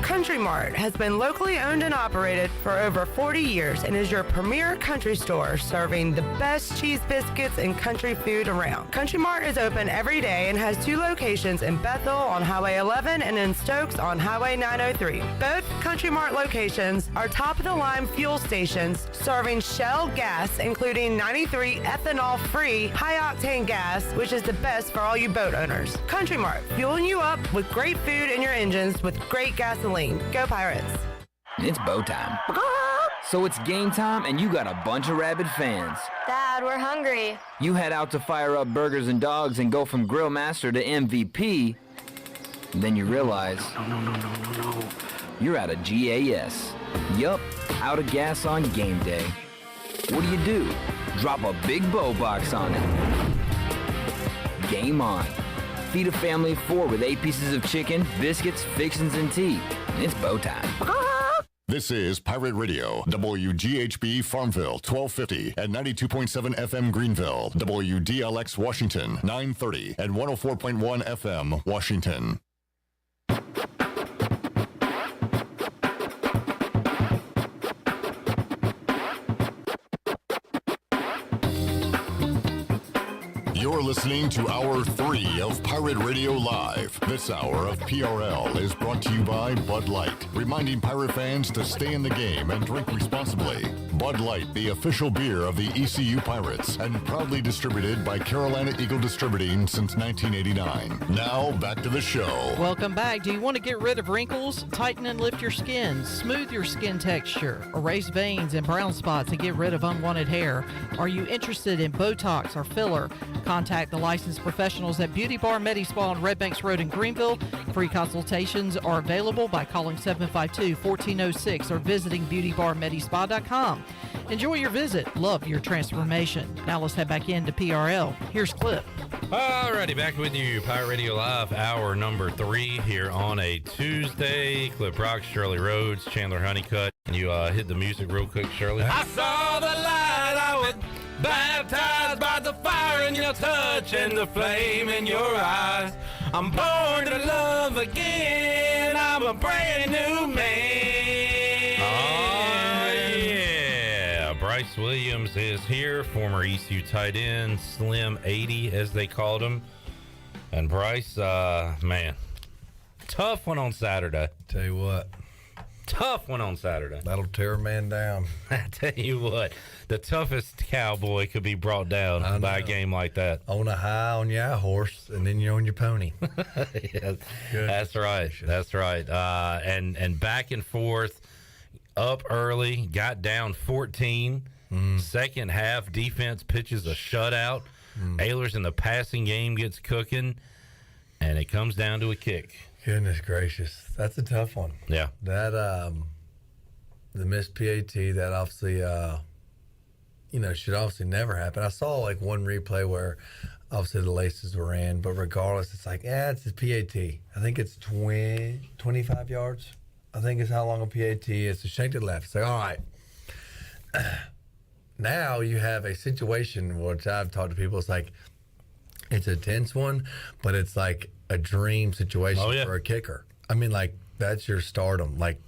Country Mart has been locally owned and operated for over 40 years and is your premier country store serving the best cheese biscuits and country food around. Country Mart is open every day and has 2 locations in Bethel on Highway 11 and in Stokes on Highway 903. Both Country Mart locations are top-of-the-line fuel stations serving Shell gas, including 93 ethanol-free high-octane gas, which is the best for all you boat owners. Country Mart, fueling you up with great food in your engines with great gasoline. Go Pirates! It's bow time. So it's game time and you got a bunch of rabid fans. Dad, we're hungry. You head out to fire up burgers and dogs and go from grill master to MVP. And then you realize, no. You're out of GAS. Yup, out of gas on game day. What do? Drop a big bow box on it. Game on. Feed a family of 4 with 8 pieces of chicken, biscuits, fixins, and tea. It's bow time. This is Pirate Radio, WGHB Farmville, 1250 and 92.7 FM Greenville, WDLX Washington, 930 and 104.1 FM Washington. You're listening to Hour 3 of Pirate Radio Live. This hour of PRL is brought to you by Bud Light, reminding Pirate fans to stay in the game and drink responsibly. Bud Light, the official beer of the ECU Pirates, and proudly distributed by Carolina Eagle Distributing since 1989. Now, back to the show. Welcome back. Do you want to get rid of wrinkles, tighten and lift your skin, smooth your skin texture, erase veins and brown spots, and get rid of unwanted hair? Are you interested in Botox or filler? Contact the licensed professionals at Beauty Bar Medi-Spa on Red Banks Road in Greenville. Free consultations are available by calling 752-1406 or visiting beautybarmedispa.com. Enjoy your visit. Love your transformation. Now let's head back into PRL. Here's Clip. Alrighty, back with you. Pirate Radio Live, hour number 3 here on a Tuesday. Clip Rock, Shirley Rhodes, Chandler Honeycutt. Can you hit the music real quick, Shirley? I saw the light, I was baptized by the fire in your touch and the flame in your eyes. I'm born to love again. I'm a brand new man. Oh, yeah. Bryce Williams is here, former ECU tight end, Slim 80 as they called him. And Bryce, man, tough one on Saturday. Tell you what. Tough one on Saturday. That'll tear a man down. I tell you what, the toughest cowboy could be brought down by a game like that. On a high on your horse, and then you're on your pony. Yeah, that's right. That's right. And back and forth, up early, got down 14. Second half, defense pitches a shutout. Ehlers in the passing game gets cooking, and it comes down to a kick. Goodness gracious. That's a tough one. Yeah. That, the missed PAT, that obviously, should obviously never happen. I saw like one replay where obviously the laces were in, but regardless, it's like, it's a PAT. I think it's 25 yards. I think it's how long a PAT is. So shank to the left. It's like, all right. Now you have a situation which I've talked to people. It's like, it's a tense one, but it's like a dream situation for a kicker. I mean, like, that's your stardom. Like,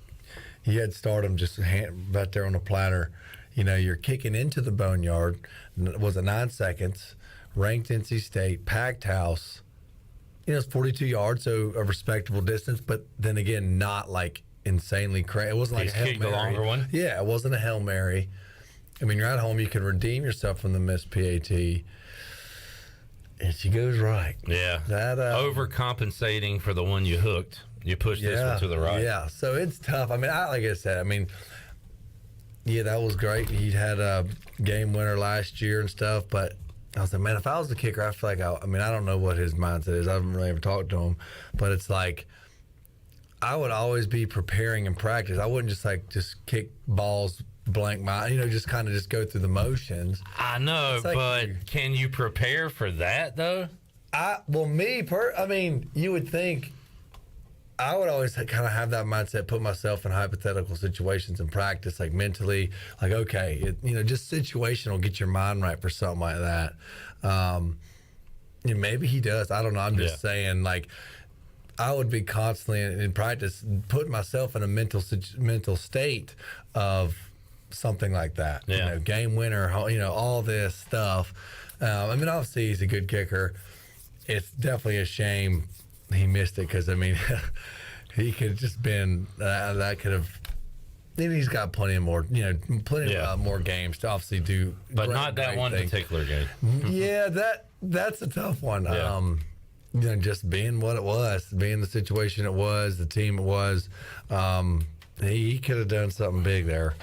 you had stardom just right there on the platter. You know, you're kicking into the boneyard. Was it 9 seconds? Ranked NC State, packed house. You know, it's 42 yards, so a respectable distance. But then again, not like insanely crazy. It wasn't like a Hail Mary. The longer one. Yeah, it wasn't a Hail Mary. I mean, you're at home. You can redeem yourself from the missed PAT. And she goes right. Yeah. That overcompensating for the one you hooked. You push this one to the right. Yeah. So it's tough. I mean, like I said, that was great. He had a game winner last year and stuff, but I was like, man, if I was the kicker, I feel like I don't know what his mindset is. I haven't really ever talked to him, but it's like I would always be preparing in practice. I wouldn't just kick balls blank mind, just kind of just go through the motions. I know, but can you prepare for that though? You would think I would always kind of have that mindset, put myself in hypothetical situations in practice, like mentally, like, okay, just situational, get your mind right for something like that. Maybe he does. I don't know. I'm just saying, like, I would be constantly in practice putting myself in a mental state of something like that. Game winner, all this stuff. Obviously he's a good kicker. It's definitely a shame he missed it because he could have just been that could have. Then he's got plenty more more games to obviously do, but not that one particular game. Yeah, that's a tough one. Yeah. Just being what it was, being the situation it was, the team it was. He could have done something big there.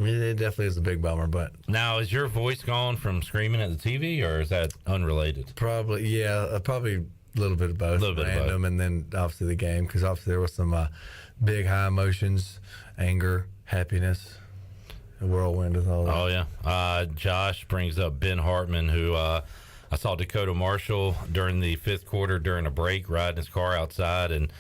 It definitely is a big bummer. But now, is your voice gone from screaming at the TV, or is that unrelated? Probably a little bit of both. Random, and then obviously the game, because obviously there was some big high emotions, anger, happiness, a whirlwind with all that. Oh yeah. Josh brings up Ben Hartman, who I saw Dakota Marshall during the 5th quarter during a break riding his car outside, and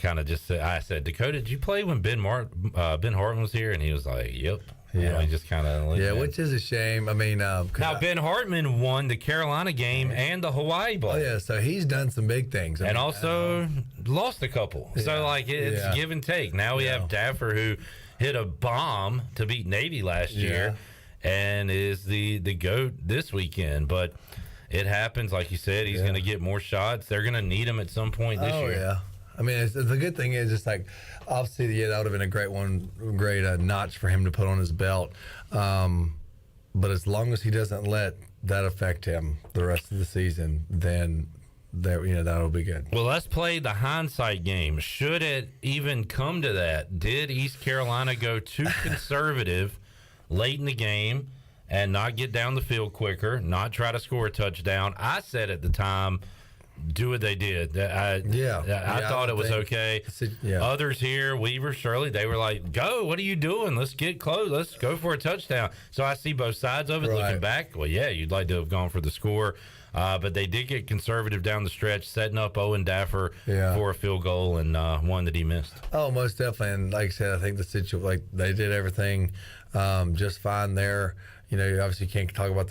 kind of just said, I said, Dakota, did you play when Ben Hartman was here? And he was like, yep. Yeah, he just kind of which is a shame. I mean, now Ben Hartman won the Carolina game and the Hawaii Bowl. Oh yeah, so he's done some big things, and also lost a couple. Yeah, so it's give and take. Now we have Daffer, who hit a bomb to beat Navy last year, and is the GOAT this weekend. But it happens, like you said, he's going to get more shots. They're going to need him at some point this year. Yeah. I mean, the good thing is just like, obviously, that would have been a great notch for him to put on his belt. But as long as he doesn't let that affect him the rest of the season, then that'll be good. Well, let's play the hindsight game. Should it even come to that? Did East Carolina go too conservative late in the game and not get down the field quicker, not try to score a touchdown? I said at the time, do what they did. I thought it was okay. Others here, Weaver, Shirley, they were like, go, what are you doing? Let's get close. Let's go for a touchdown. So I see both sides of it. Looking back, well, yeah, you'd like to have gone for the score. But they did get conservative down the stretch, setting up Owen Daffer for a field goal and one that he missed. Oh, most definitely. And like I said, I think the situation, they did everything just fine there. You obviously can't talk about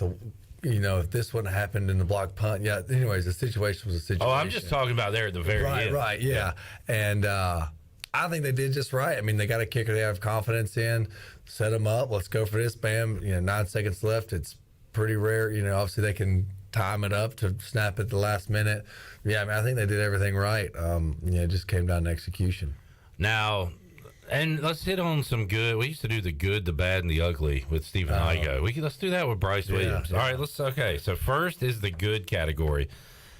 if this wouldn't have happened in the block punt. Yeah, anyways, the situation was a situation. Oh, I'm just talking about there at the very end. Right, yeah. And I think they did just right. I mean, they got a kicker they have confidence in, set them up, let's go for this, bam. 9 seconds left. It's pretty rare. Obviously they can time it up to snap at the last minute. Yeah, I mean, I think they did everything right. It just came down to execution. Now, and let's hit on some good. We used to do the good, the bad, and the ugly with Stephen Igo. Let's do that with Bryce Williams. All right, okay. So first is the good category.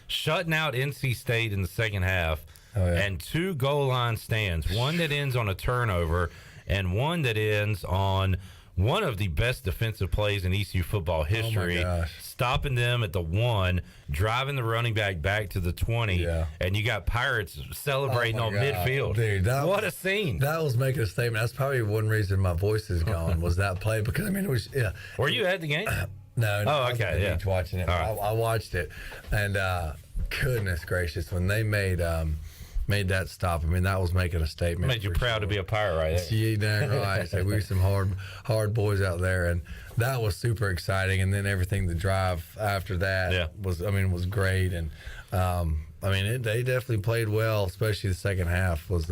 Shutting out NC State in the second half and 2 goal line stands. One that ends on a turnover and one that ends on one of the best defensive plays in ECU football history. Oh my gosh. Stopping them at the 1, driving the running back to the 20, and you got Pirates celebrating on midfield. Dude, what a scene. That was making a statement. That's probably one reason my voice is gone, was that play. Because, I mean, it was, Were you at the game? No. Oh, okay, I was at the beach watching it. Right. I watched it. And goodness gracious, when they made that stop, I mean, that was making a statement. Made you proud to be a Pirate right there. Yeah, dang right. So we were some hard boys out there, and that was super exciting. And then everything, the drive after that was great. And they definitely played well, especially the second half was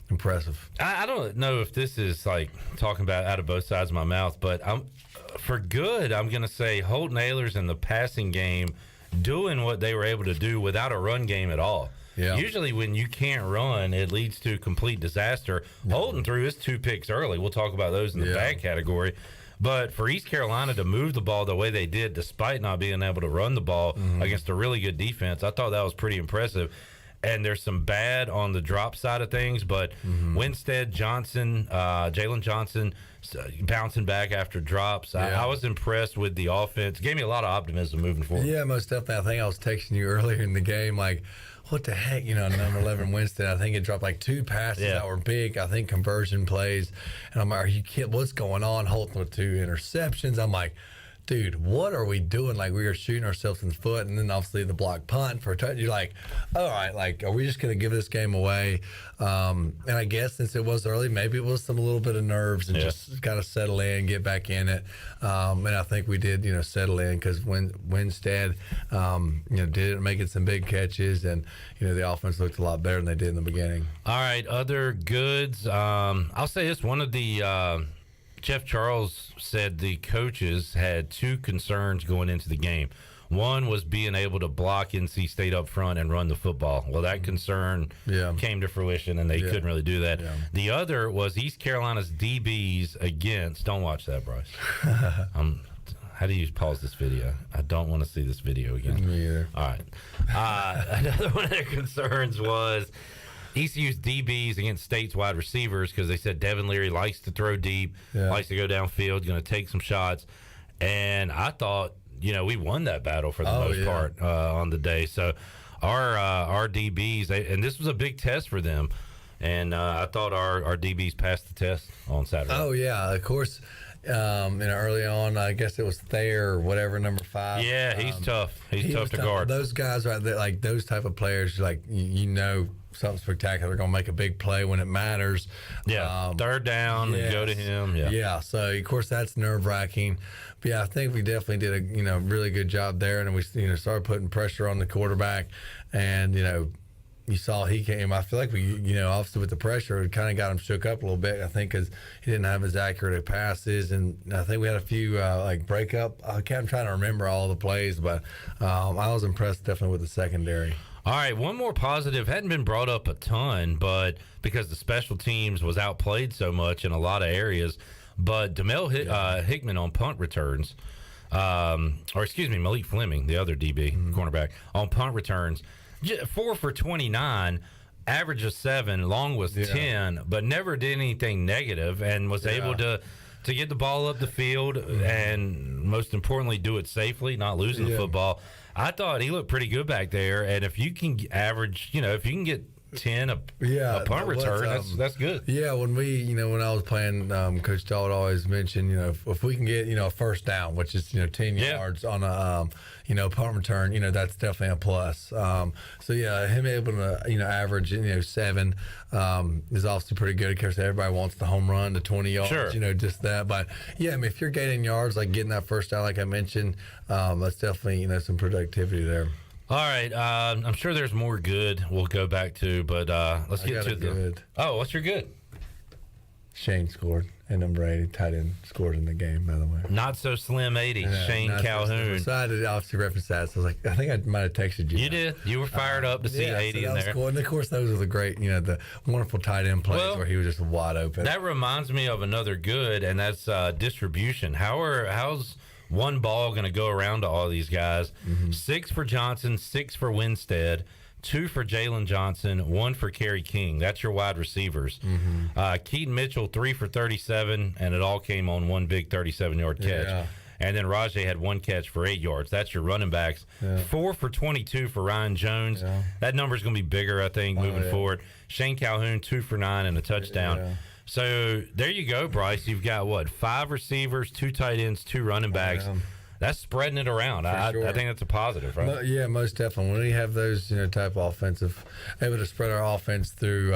impressive. I don't know if this is like talking about out of both sides of my mouth, but I'm going to say Holt Nailers in the passing game doing what they were able to do without a run game at all. Yeah. Usually when you can't run, it leads to complete disaster. Holton threw his 2 picks early. We'll talk about those in the bad category. But for East Carolina to move the ball the way they did, despite not being able to run the ball against a really good defense, I thought that was pretty impressive. And there's some bad on the drop side of things, but Winstead, Johnson, Jalen Johnson bouncing back after drops. I was impressed with the offense. Gave me a lot of optimism moving forward. Yeah, most definitely. I think I was texting you earlier in the game, like, what the heck, number 11 Winston, I think it dropped like 2 passes that were big, I think conversion plays. And I'm like, are you kidding? What's going on? Holton with 2 interceptions. I'm like, dude, what are we doing? Like, we are shooting ourselves in the foot. And then obviously the block punt for a touch. You're like, all right, like, are we just going to give this game away? And I guess since it was early, maybe it was a little bit of nerves and just got to settle in, get back in it. And I think we did, settle in because Winstead, did making some big catches, and the offense looked a lot better than they did in the beginning. All right, other goods. I'll say this: one of the Jeff Charles said the coaches had 2 concerns going into the game. One was being able to block NC State up front and run the football. Well, that concern came to fruition, and they couldn't really do that. Yeah. The other was East Carolina's DBs against. Don't watch that, Bryce. How do you pause this video? I don't want to see this video again. Me either. All right. Another one of their concerns was ECU's DBs against State's wide receivers, because they said Devin Leary likes to throw deep, likes to go downfield, going to take some shots. And I thought, we won that battle for the most part on the day. So our DBs, and this was a big test for them. And I thought our DBs passed the test on Saturday. Oh, yeah, of course. Early on, I guess it was Thayer or whatever, number 5. Yeah, he's tough. He's tough to guard. Those guys right there, like those type of players, like something spectacular, going to make a big play when it matters. Yeah, third down and go to him. Yeah. So of course that's nerve-wracking. But yeah, I think we definitely did a really good job there, and we started putting pressure on the quarterback, and you saw he came. I feel like we, obviously with the pressure, it kind of got him shook up a little bit. I think because he didn't have as accurate passes, and I think we had a few breakup. I'm trying to remember all the plays, but I was impressed definitely with the secondary. All right, one more positive. Hadn't been brought up a ton, but because the special teams was outplayed so much in a lot of areas. But Demel Hickman on punt returns, Malik Fleming, the other DB cornerback, on punt returns, 4 for 29, average of 7, long was 10, but never did anything negative, and was able to get the ball up the field and most importantly do it safely, not losing the football. I thought he looked pretty good back there, and if you can average, if you can get 10 a punt return, that's good. Yeah, when when I was playing, Coach Dahl would always mention, if we can get a first down, which is 10 yards on a punt return, that's definitely a plus. So yeah, him able to average 7 is obviously pretty good. Of course, everybody wants the home run to 20 yards, just that. But yeah, I mean, if you're gaining yards, like getting that first down, like I mentioned, that's definitely some productivity there. All right, I'm sure there's more good we'll go back to, but let's get to the good. Oh, what's your good? Shane scored, and number 80 tight end scored in the game, by the way. Not so slim 80, Shane Calhoun. So I did obviously reference that. So I was like, I think I might have texted you. You did. You were fired up to see 80 in there. Cool. And of course, those are the great, the wonderful tight end plays where he was just wide open. That reminds me of another good, and that's distribution. How's one ball going to go around to all these guys? 6 for Johnson, 6 for Winstead, 2 for Jalen Johnson, 1 for Kerry King. That's your wide receivers. Keaton Mitchell, 3 for 37, and it all came on one big 37-yard catch. Yeah. And then Rajay had 1 catch for 8 yards. That's your running backs. 4 for 22 for Ryan Jones. That number's going to be bigger, I think, moving forward. Shane Calhoun, 2 for 9 and a touchdown. So there you go, Bryce. You've got 5 receivers, 2 tight ends, 2 running backs. That's spreading it around. I think that's a positive, right? Yeah, most definitely. When we have those, type of offensive, able to spread our offense through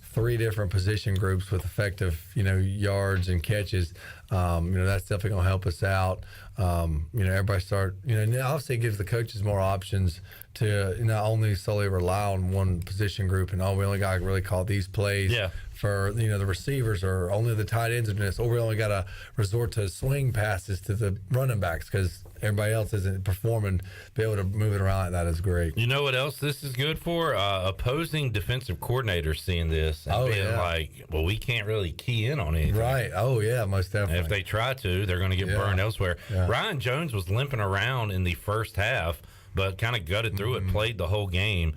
3 different position groups with effective, yards and catches, that's definitely going to help us out. Everybody start, obviously it gives the coaches more options to not only solely rely on one position group and we only got to really call these plays for the receivers, or only the tight ends in this, or we only got to resort to swing passes to the running backs because everybody else isn't performing. Be able to move it around like that is great. You know what else this is good for? Opposing defensive coordinators seeing this and being like, well, we can't really key in on anything. Right. Oh yeah, most definitely. And if they try to, they're going to get burned elsewhere. Ryan Jones was limping around in the first half, but kind of gutted through it, played the whole game.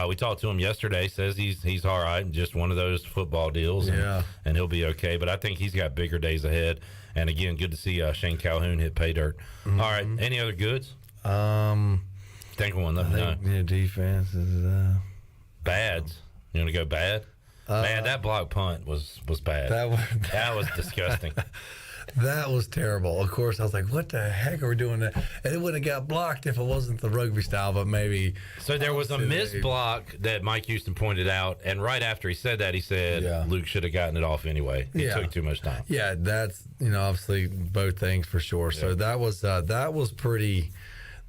We talked to him yesterday, says he's all right, just one of those football deals, and he'll be okay. But I think he's got bigger days ahead. And again, good to see Shane Calhoun hit pay dirt. All right, any other goods? Think one. Let me know. Defense is bads. You want to go bad? Man, that block punt was bad. That was disgusting. That was terrible. Of course, I was like, what the heck are we doing that? And it wouldn't have got blocked if it wasn't the rugby style, but maybe. So there was a missed block that Mike Houston pointed out, and right after he said that, he said Luke should have gotten it off anyway. He took too much time. Yeah, that's, obviously both things for sure. So that was pretty,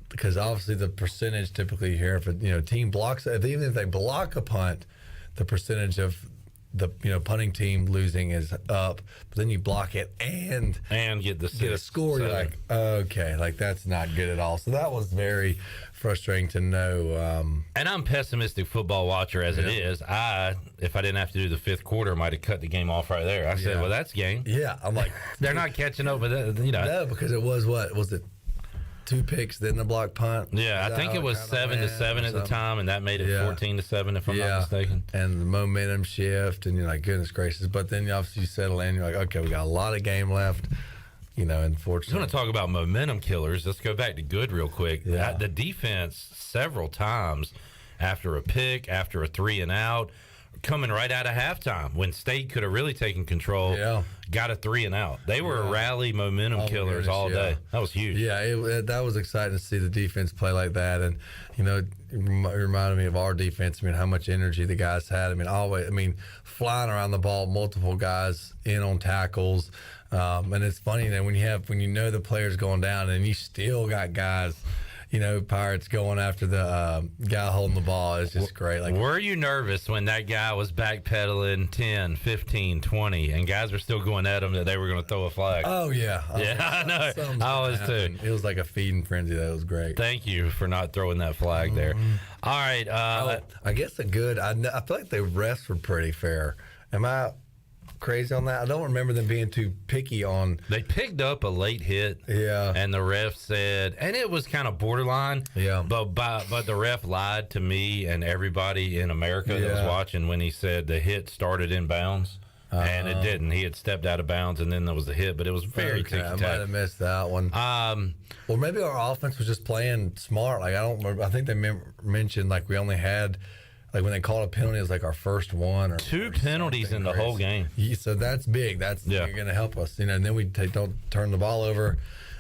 because obviously the percentage typically here, if team blocks, even if they block a punt, the percentage of the punting team losing is up, but then you block it and get a score. You're like, okay, like that's not good at all. So that was very frustrating to know. And I'm pessimistic football watcher as it is. If I didn't have to do the 5th quarter, might have cut the game off right there. I said, well, that's game. Yeah, I'm like, they're not catching up with that. No, because it was it? 2 picks, then the block punt. Yeah, I think it was 7-7 at the time, and that made it 14-7, if I'm not mistaken. And the momentum shift, and you're like, goodness gracious. But then obviously you settle in, you're like, okay, we got a lot of game left. Unfortunately. I want to talk about momentum killers. Let's go back to good real quick. The defense, several times, after a pick, after a 3 and out, coming right out of halftime when State could have really taken control. Yeah. Got a 3 and out. They were rally momentum killers all day. That was huge. Yeah, that was exciting to see the defense play like that. And, you know, it reminded me of our defense. I mean, how much energy the guys had. Flying around the ball, multiple guys in on tackles. And it's funny that when you know the player's going down and you still got guys, you know, Pirates going after the guy holding the ball. It's just great. Like, were you nervous when that guy was backpedaling 10, 15, 20, and guys were still going at him that they were going to throw a flag? Oh, yeah. I know. I was too. It was like a feeding frenzy. That was great. Thank you for not throwing that flag there. All right. I guess I feel like the refs were pretty fair. Am I crazy on that? I don't remember them being too picky on. They picked up a late hit. Yeah. And the ref said, and it was kind of borderline. Yeah. But the ref lied to me and everybody in America that was watching when he said the hit started in bounds. And it didn't. He had stepped out of bounds, and then there was a hit, but it was very ticky-tack. I might have missed that one. Well, maybe our offense was just playing smart. Like, I don't remember. I think they mentioned, like, we only had, like, when they called a penalty, it was like our first one. Or 2 penalties in the whole game. Yeah, so that's big. That's going to help us. You know, and then we don't turn the ball over.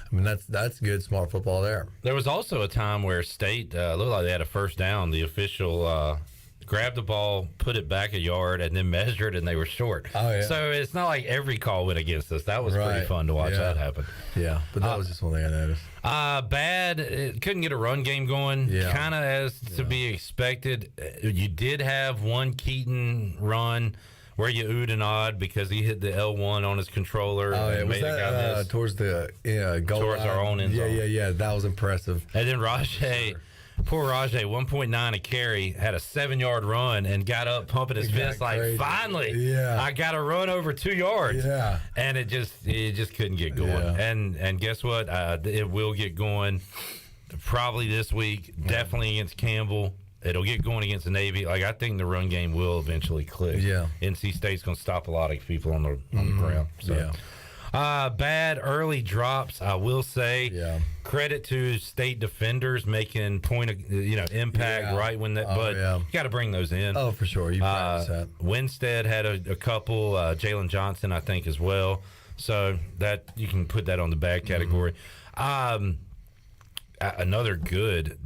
I mean, that's good, smart football there. There was also a time where State looked like they had a first down. The official grabbed the ball, put it back a yard, and then measured, and they were short. Oh, yeah. So it's not like every call went against us. That was pretty fun to watch that happen. Yeah, but that was just one thing I noticed. Bad. Couldn't get a run game going. Yeah. Kind of as to be expected. You did have one Keaton run where you oohed and awed because he hit the L1 on his controller. Oh, yeah. And Was made a guy that miss. towards the goal Towards line? our own end zone. Yeah. That was impressive. And then Rajay, poor Rajay, 1.9 a carry, had a 7-yard run and got up pumping his fist like, finally, I got to run over 2 yards. Yeah. And it just couldn't get going. Yeah. And guess what? It will get going probably this week, definitely against Campbell. It'll get going against the Navy. Like, I think the run game will eventually click. Yeah. NC State's going to stop a lot of people on the ground. So. Bad early drops, I will say. Yeah. Credit to State defenders making point of impact right when that. But you got to bring those in. Oh, for sure. You practice that. Winstead had a couple. Jalen Johnson, I think, as well. So that you can put that on the bad category. Another good,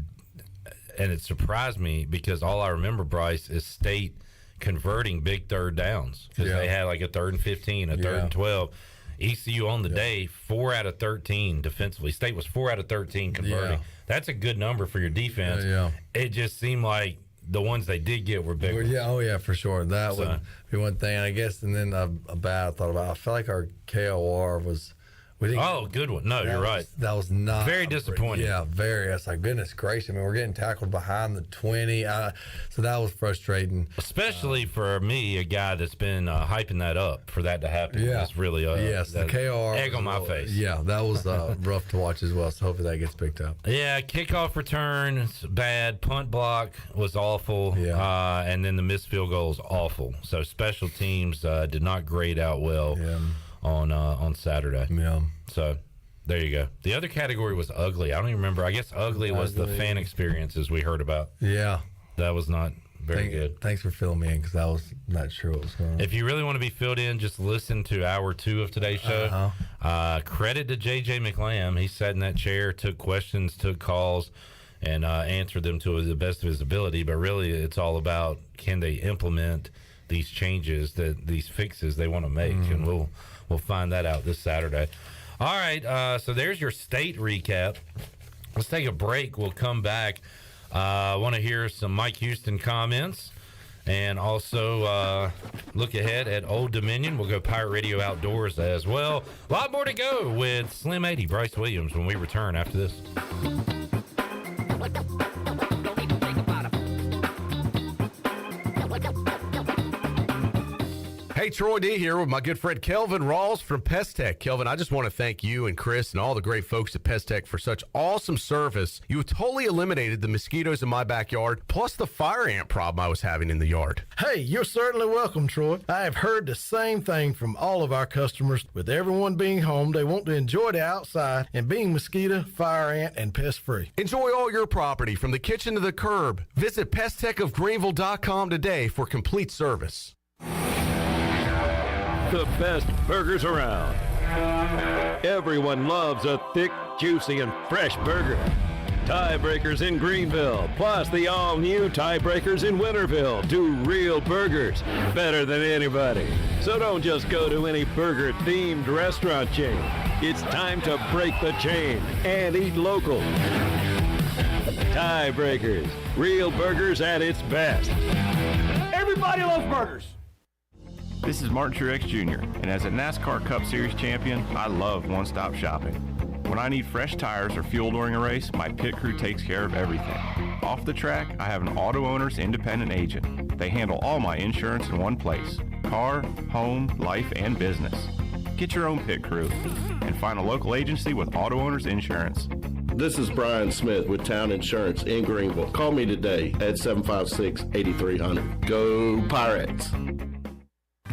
and it surprised me because all I remember, Bryce, is State converting big third downs because they had like a 3rd and 15, a 3rd and 12. ECU on the day, 4 out of 13 defensively. State was 4 out of 13 converting. That's a good number for your defense. It just seemed like the ones they did get were bigger. Yeah, for sure. That would be one thing. I guess, and then a bad I thought about. I felt like our KOR was. Good one. No, you're right. That was not very disappointing. Yeah, very. That's like, goodness gracious. I mean, we're getting tackled behind the 20. So that was frustrating. Especially for me, a guy that's been hyping that up for that to happen. Yeah. It's really the KR egg on my face. Yeah, that was rough to watch as well. So hopefully that gets picked up. Yeah, kickoff return bad. Punt block was awful. Yeah. And then the missed field goal was awful. So special teams did not grade out well. Yeah. On Saturday. Yeah. So there you go. The other category was ugly. I don't even remember. I guess ugly was the fan experiences we heard about. Yeah. That was not very good. Thanks for filling me in because I was not sure what was going on. If you really want to be filled in, just listen to hour 2 of today's show. Credit to JJ McLamb. He sat in that chair, took questions, took calls, and answered them to the best of his ability. But really, it's all about can they implement these changes, these fixes they want to make, and we'll find that out this Saturday. All right, so there's your State recap. Let's take a break. We'll come back. I want to hear some Mike Houston comments and also look ahead at Old Dominion. We'll go Pirate Radio Outdoors as well. A lot more to go with Slim 80, Bryce Williams, when we return after this. Hey, Troy D here with my good friend Kelvin Rawls from Pest Tech. Kelvin, I just want to thank you and Chris and all the great folks at Pest Tech for such awesome service. You totally eliminated the mosquitoes in my backyard, plus the fire ant problem I was having in the yard. Hey, you're certainly welcome, Troy. I have heard the same thing from all of our customers. With everyone being home, they want to enjoy the outside and being mosquito, fire ant, and pest free. Enjoy all your property from the kitchen to the curb. Visit pesttechofgreenville.com today for complete service. The best burgers around. Everyone loves a thick, juicy, and fresh burger. Tiebreakers in Greenville, plus the all-new Tiebreakers in Winterville. Do real burgers better than anybody. So don't just go to any burger-themed restaurant chain. It's time to break the chain and eat local. Tiebreakers, real burgers at its best. Everybody loves burgers. This is Martin Truex Jr., and as a NASCAR Cup Series champion, I love one-stop shopping. When I need fresh tires or fuel during a race, my pit crew takes care of everything. Off the track, I have an auto owner's independent agent. They handle all my insurance in one place: car, home, life, and business. Get your own pit crew and find a local agency with auto owner's insurance. This is Brian Smith with Town Insurance in Greenville. Call me today at 756-8300. Go Pirates!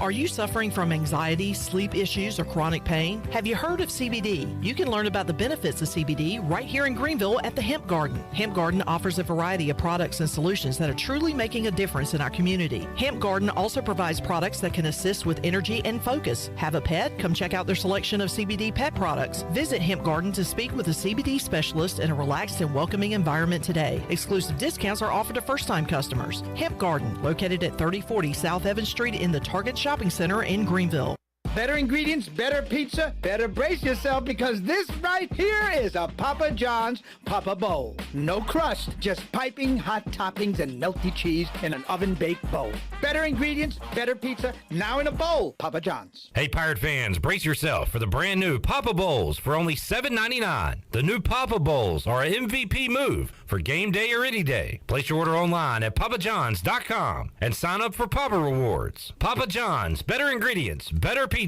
Are you suffering from anxiety, sleep issues, or chronic pain? Have you heard of CBD? You can learn about the benefits of CBD right here in Greenville at the Hemp Garden. Hemp Garden offers a variety of products and solutions that are truly making a difference in our community. Hemp Garden also provides products that can assist with energy and focus. Have a pet? Come check out their selection of CBD pet products. Visit Hemp Garden to speak with a CBD specialist in a relaxed and welcoming environment today. Exclusive discounts are offered to first-time customers. Hemp Garden, located at 3040 South Evans Street in the Target Shopping Center in Greenville. Better ingredients, better pizza, better brace yourself because this right here is a Papa John's Papa Bowl. No crust, just piping hot toppings and melty cheese in an oven-baked bowl. Better ingredients, better pizza, now in a bowl, Papa John's. Hey, Pirate fans, brace yourself for the brand new Papa Bowls for only $7.99. The new Papa Bowls are an MVP move for game day or any day. Place your order online at papajohns.com and sign up for Papa Rewards. Papa John's, better ingredients, better pizza.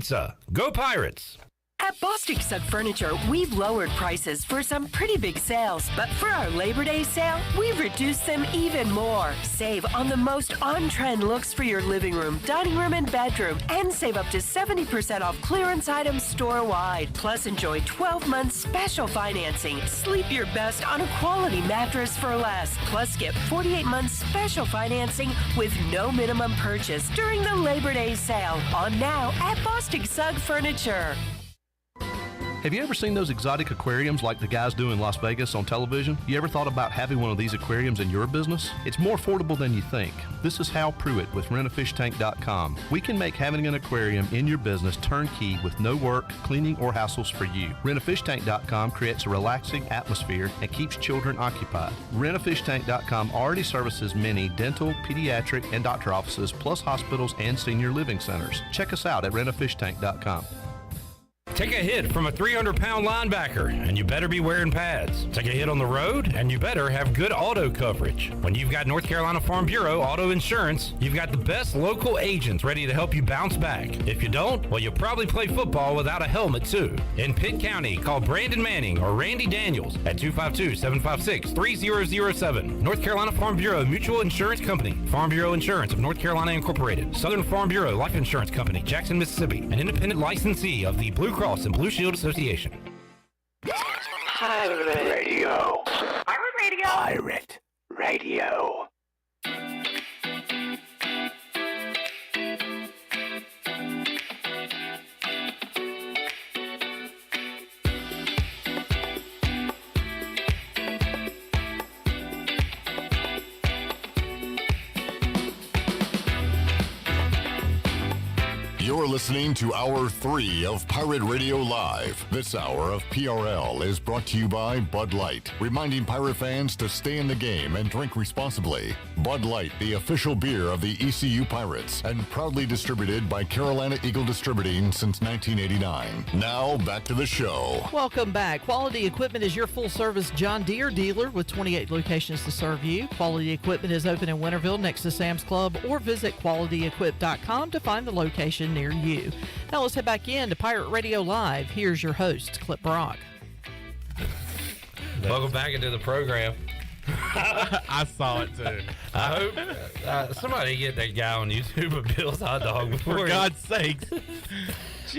Go Pirates! At Bostic Sugg Furniture, we've lowered prices for some pretty big sales, but for our Labor Day sale, we've reduced them even more. Save on the most on-trend looks for your living room, dining room, and bedroom, and save up to 70% off clearance items store-wide. Plus, enjoy 12 months special financing. Sleep your best on a quality mattress for less. Plus, get 48 months special financing with no minimum purchase during the Labor Day sale. On now at Bostic Sugg Furniture. Have you ever seen those exotic aquariums like the guys do in Las Vegas on television? You ever thought about having one of these aquariums in your business? It's more affordable than you think. This is Hal Pruitt with rentafishtank.com. We can make having an aquarium in your business turnkey with no work, cleaning, or hassles for you. Rentafishtank.com creates a relaxing atmosphere and keeps children occupied. Rentafishtank.com already services many dental, pediatric, and doctor offices, plus hospitals and senior living centers. Check us out at rentafishtank.com. Take a hit from a 300-pound linebacker, and you better be wearing pads. Take a hit on the road, and you better have good auto coverage. When you've got North Carolina Farm Bureau Auto Insurance, you've got the best local agents ready to help you bounce back. If you don't, well, you'll probably play football without a helmet, too. In Pitt County, call Brandon Manning or Randy Daniels at 252-756-3007. North Carolina Farm Bureau Mutual Insurance Company. Farm Bureau Insurance of North Carolina Incorporated. Southern Farm Bureau Life Insurance Company, Jackson, Mississippi. An independent licensee of the Blue Cross and Blue Shield Association. Pirate Radio. Pirate Radio. Pirate Radio. You're You're listening to Hour 3 of Pirate Radio Live. This hour of PRL is brought to you by Bud Light, reminding Pirate fans to stay in the game and drink responsibly. Bud Light, the official beer of the ECU Pirates, and proudly distributed by Carolina Eagle Distributing since 1989. Now, back to the show. Welcome back. Quality Equipment is your full-service John Deere dealer with 28 locations to serve you. Quality Equipment is open in Winterville next to Sam's Club, or visit qualityequip.com to find the location near you. Now let's head back in to Pirate Radio Live. Here's your host, Clip Brock. Welcome back into the program. I saw it too. I hope somebody get that guy on YouTube a Bill's hot dog before. For God's sakes.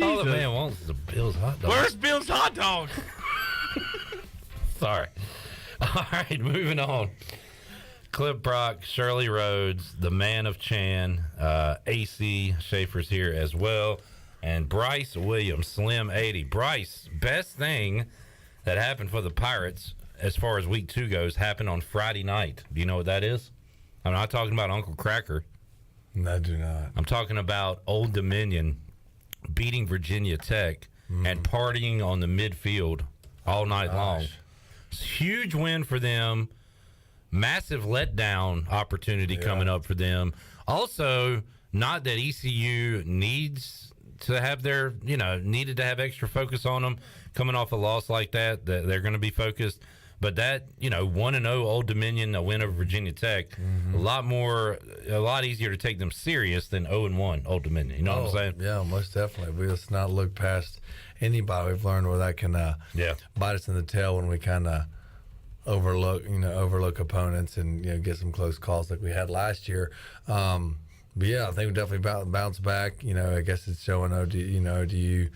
All the man wants is a Bill's hot dog. Where's Bill's hot dog? Sorry. All right, moving on. Clip Brock, Shirley Rhodes, the man of Chan, AC Schaefer's here as well, and Bryce Williams, Slim 80. Bryce, best thing that happened for the Pirates as far as week 2 goes happened on Friday night. Do you know what that is? I'm not talking about Uncle Cracker. No, I do not. I'm talking about Old Dominion beating Virginia Tech and partying on the midfield all night long. It's a huge win for them. Massive letdown opportunity coming up for them. Also, not that ECU needs to have needed to have extra focus on them coming off a loss like that they're going to be focused. But that, 1-0 Old Dominion, a win over Virginia Tech, a lot easier to take them serious than 0-1 Old Dominion. You know what I'm saying? Yeah, most definitely. Let's not look past anybody. We've learned where that can bite us in the tail when we kind of overlook opponents and get some close calls like we had last year. But yeah, I think we definitely bounce back. I guess it's showing ODU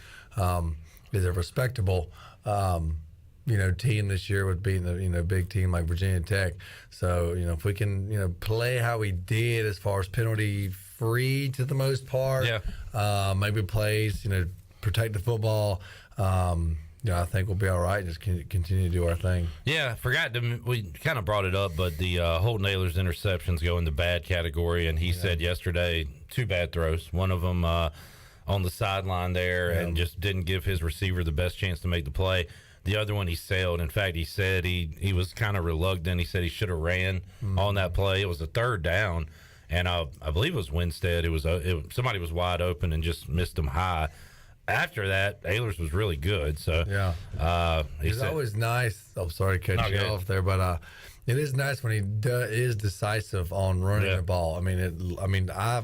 is a respectable team this year with being a big team like Virginia Tech. So if we can play how we did as far as penalty free to the most part, maybe plays protect the football. I think we'll be all right. Just continue to do our thing. Yeah, we kind of brought it up, but the Holton Ahlers interceptions go in the bad category, and he said yesterday 2 bad throws. One of them on the sideline there and just didn't give his receiver the best chance to make the play. The other one he sailed. In fact, he said he was kind of reluctant. He said he should have ran on that play. It was a 3rd down, and I believe it was Winstead. Somebody was wide open and just missed him high. After that, Ahlers was really good. So it's always nice. I'm sorry to cut you off there, but it is nice when he is decisive on running the ball. I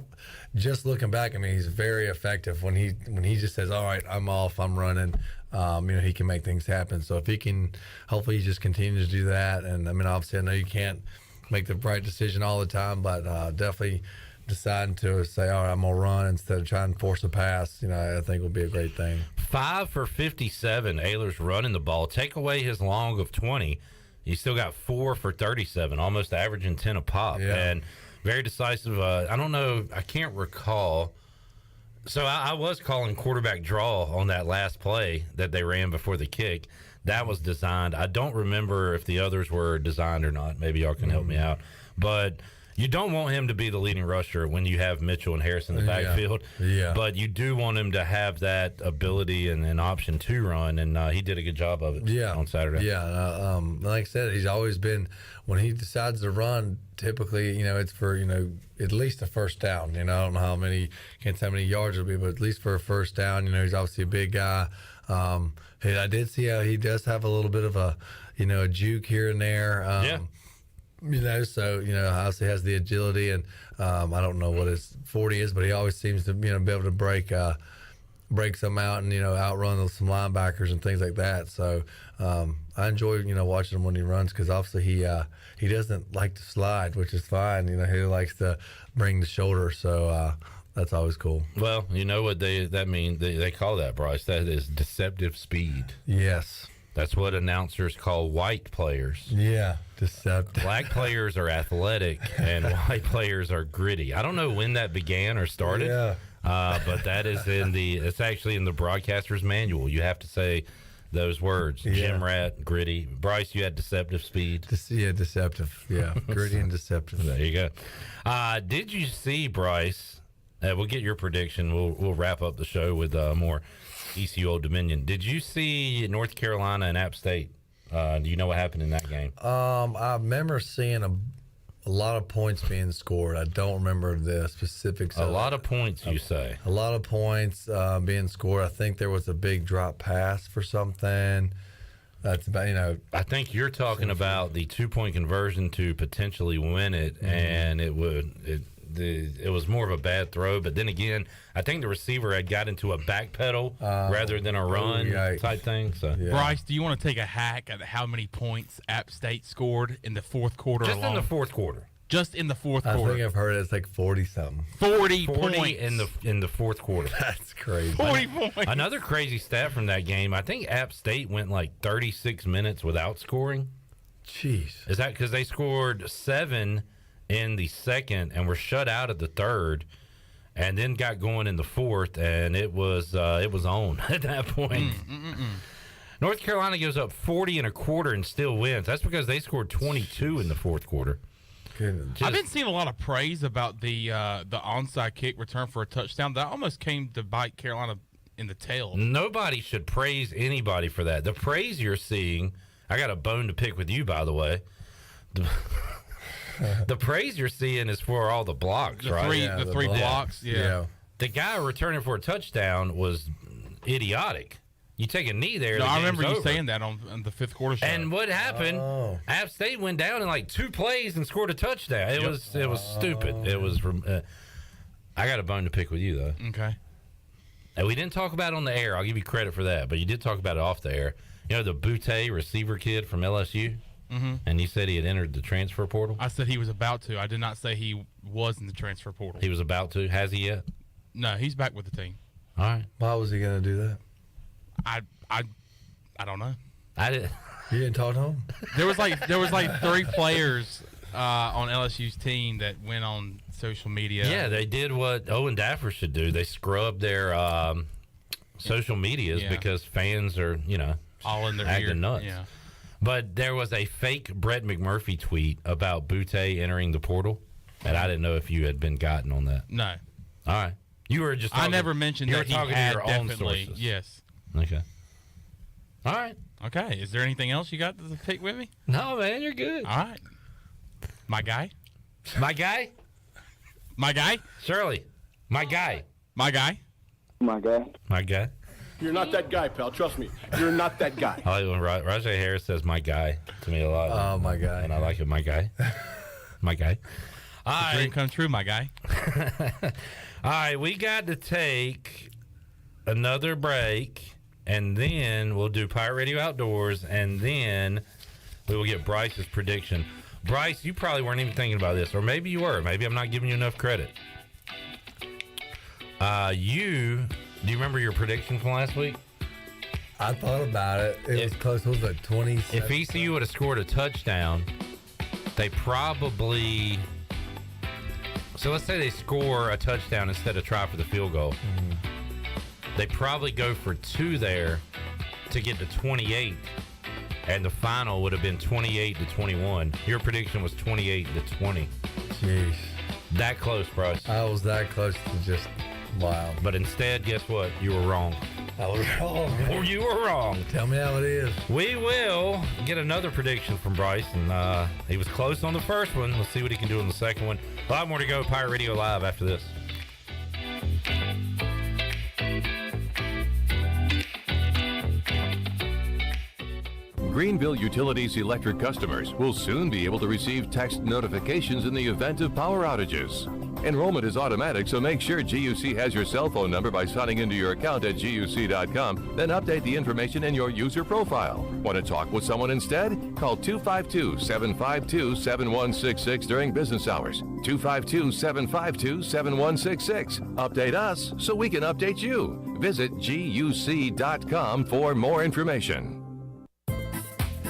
just looking back. He's very effective when he just says, "All right, I'm off. I'm running." He can make things happen. So if he can, hopefully, he just continues to do that. And obviously, I know you can't make the right decision all the time, but definitely deciding to say, all right, I'm going to run instead of trying to force a pass, I think will be a great thing. 5 for 57, Ahlers running the ball. Take away his long of 20, you still got 4 for 37, almost averaging 10 a pop. Yeah. And very decisive. I don't know, I can't recall. So I was calling quarterback draw on that last play that they ran before the kick. That was designed. I don't remember if the others were designed or not. Maybe y'all can help me out. But you don't want him to be the leading rusher when you have Mitchell and Harris in the backfield. Yeah. But you do want him to have that ability and an option to run, and he did a good job of it on Saturday. Yeah, like I said, he's always been, when he decides to run, typically, it's for, at least a first down. I don't know how many yards it'll be, but at least for a first down. He's obviously a big guy. I did see how he does have a little bit of a juke here and there. So, obviously has the agility, and I don't know what his 40 is, but he always seems to, be able to break some out and, outrun some linebackers and things like that. So I enjoy, watching him when he runs, because obviously he doesn't like to slide, which is fine. He likes to bring the shoulder. So that's always cool. Well, you know what that means? They call that, Bryce. That is deceptive speed. Yes. That's what announcers call white players. Yeah, deceptive. Black players are athletic, and white players are gritty. I don't know when that began or started, but that is it's actually in the broadcaster's manual. You have to say those words. Gym rat, gritty. Bryce, you had deceptive speed. Deceptive. Yeah, gritty and deceptive. There you go. Did you see, Bryce, We'll get your prediction. We'll wrap up the show with more ECU Old Dominion. Did you see North Carolina and App State? Do you know what happened in that game? I remember seeing a lot of points being scored. I don't remember the specifics. A lot of points, you say? A lot of points being scored. I think there was a big drop pass for something. That's about, I think you're talking about the 2-point conversion to potentially win it, and it was more of a bad throw. But then again, I think the receiver had got into a back pedal rather than a run type thing. So, Bryce, do you want to take a hack at how many points App State scored in the fourth quarter Just alone? in the fourth quarter. Just in the fourth I quarter. think I've heard it's like 40-something. 40 points. in the fourth quarter. That's crazy. 40 points. Another crazy stat from that game, I think App State went like 36 minutes without scoring. Jeez. Is that because they scored 7 in the second and were shut out at the third, and then got going in the fourth, and it was on at that point. North Carolina gives up 40 and a quarter and still wins. That's because they scored 22 in the fourth quarter. I've been seeing a lot of praise about the onside kick return for a touchdown. That almost came to bite Carolina in the tail. Nobody should praise anybody for that. The praise you're seeing, I got a bone to pick with you, by the way. The praise you're seeing is for all the blocks, right? The three blocks, yeah. The guy returning for a touchdown was idiotic. You take a knee there. No, I remember you saying that on the fifth quarter show. And what happened? App State went down in like 2 plays and scored a touchdown. It was stupid. It was. I got a bone to pick with you though. Okay. And we didn't talk about it on the air. I'll give you credit for that, but you did talk about it off the air. You know the Butte receiver kid from LSU, and you said he had entered the transfer portal. I said he was about to. I did not say he was in the transfer portal. He was about to. Has he yet? No, he's back with the team. All right. Why was he going to do that? I don't know. I did. You didn't talk to him? There was like 3 players on LSU's team that went on social media. Yeah, they did what Owen Daffer should do. They scrubbed their social medias because fans are, all in their acting ear. nuts. Yeah. But there was a fake Brett McMurphy tweet about Butte entering the portal, and I didn't know if you had been gotten on that. No. All right. You were just talking, I never mentioned you that were talking he had to your own definitely. sources. Yes. Okay. All right. Okay. Is there anything else you got to pick with me? No, man, you're good. All right. My guy? My guy? My guy? Shirley. My guy. My guy? My guy. My guy. You're not that guy, pal. Trust me. You're not that guy. I like when Rajay Harris says "my guy" to me a lot. Oh, my guy. And I like it, my guy. My guy. All right. Dream come true, my guy. All right, we got to take another break, and then we'll do Pirate Radio Outdoors, and then we will get Bryce's prediction. Bryce, you probably weren't even thinking about this, or maybe you were. Maybe I'm not giving you enough credit. Do you remember your prediction from last week? I thought about it. It was close. It was like 20. If ECU would have scored a touchdown, they probably... So let's say they score a touchdown instead of try for the field goal. They probably go for 2 there to get to 28, and the final would have been 28-21. Your prediction was 28-20. Jeez. That close, Bryce. I was that close to just... Wow. But instead, guess what? You were wrong. I was wrong. Or you were wrong. Tell me how it is. We will get another prediction from Bryce, and he was close on the first one. Let's see what he can do on the second one. A lot more to go. Pirate Radio Live after this. Greenville Utilities electric customers will soon be able to receive text notifications in the event of power outages. Enrollment is automatic, so make sure GUC has your cell phone number by signing into your account at GUC.com, then update the information in your user profile. Want to talk with someone instead? Call 252-752-7166 during business hours. 252-752-7166. Update us so we can update you. Visit GUC.com for more information.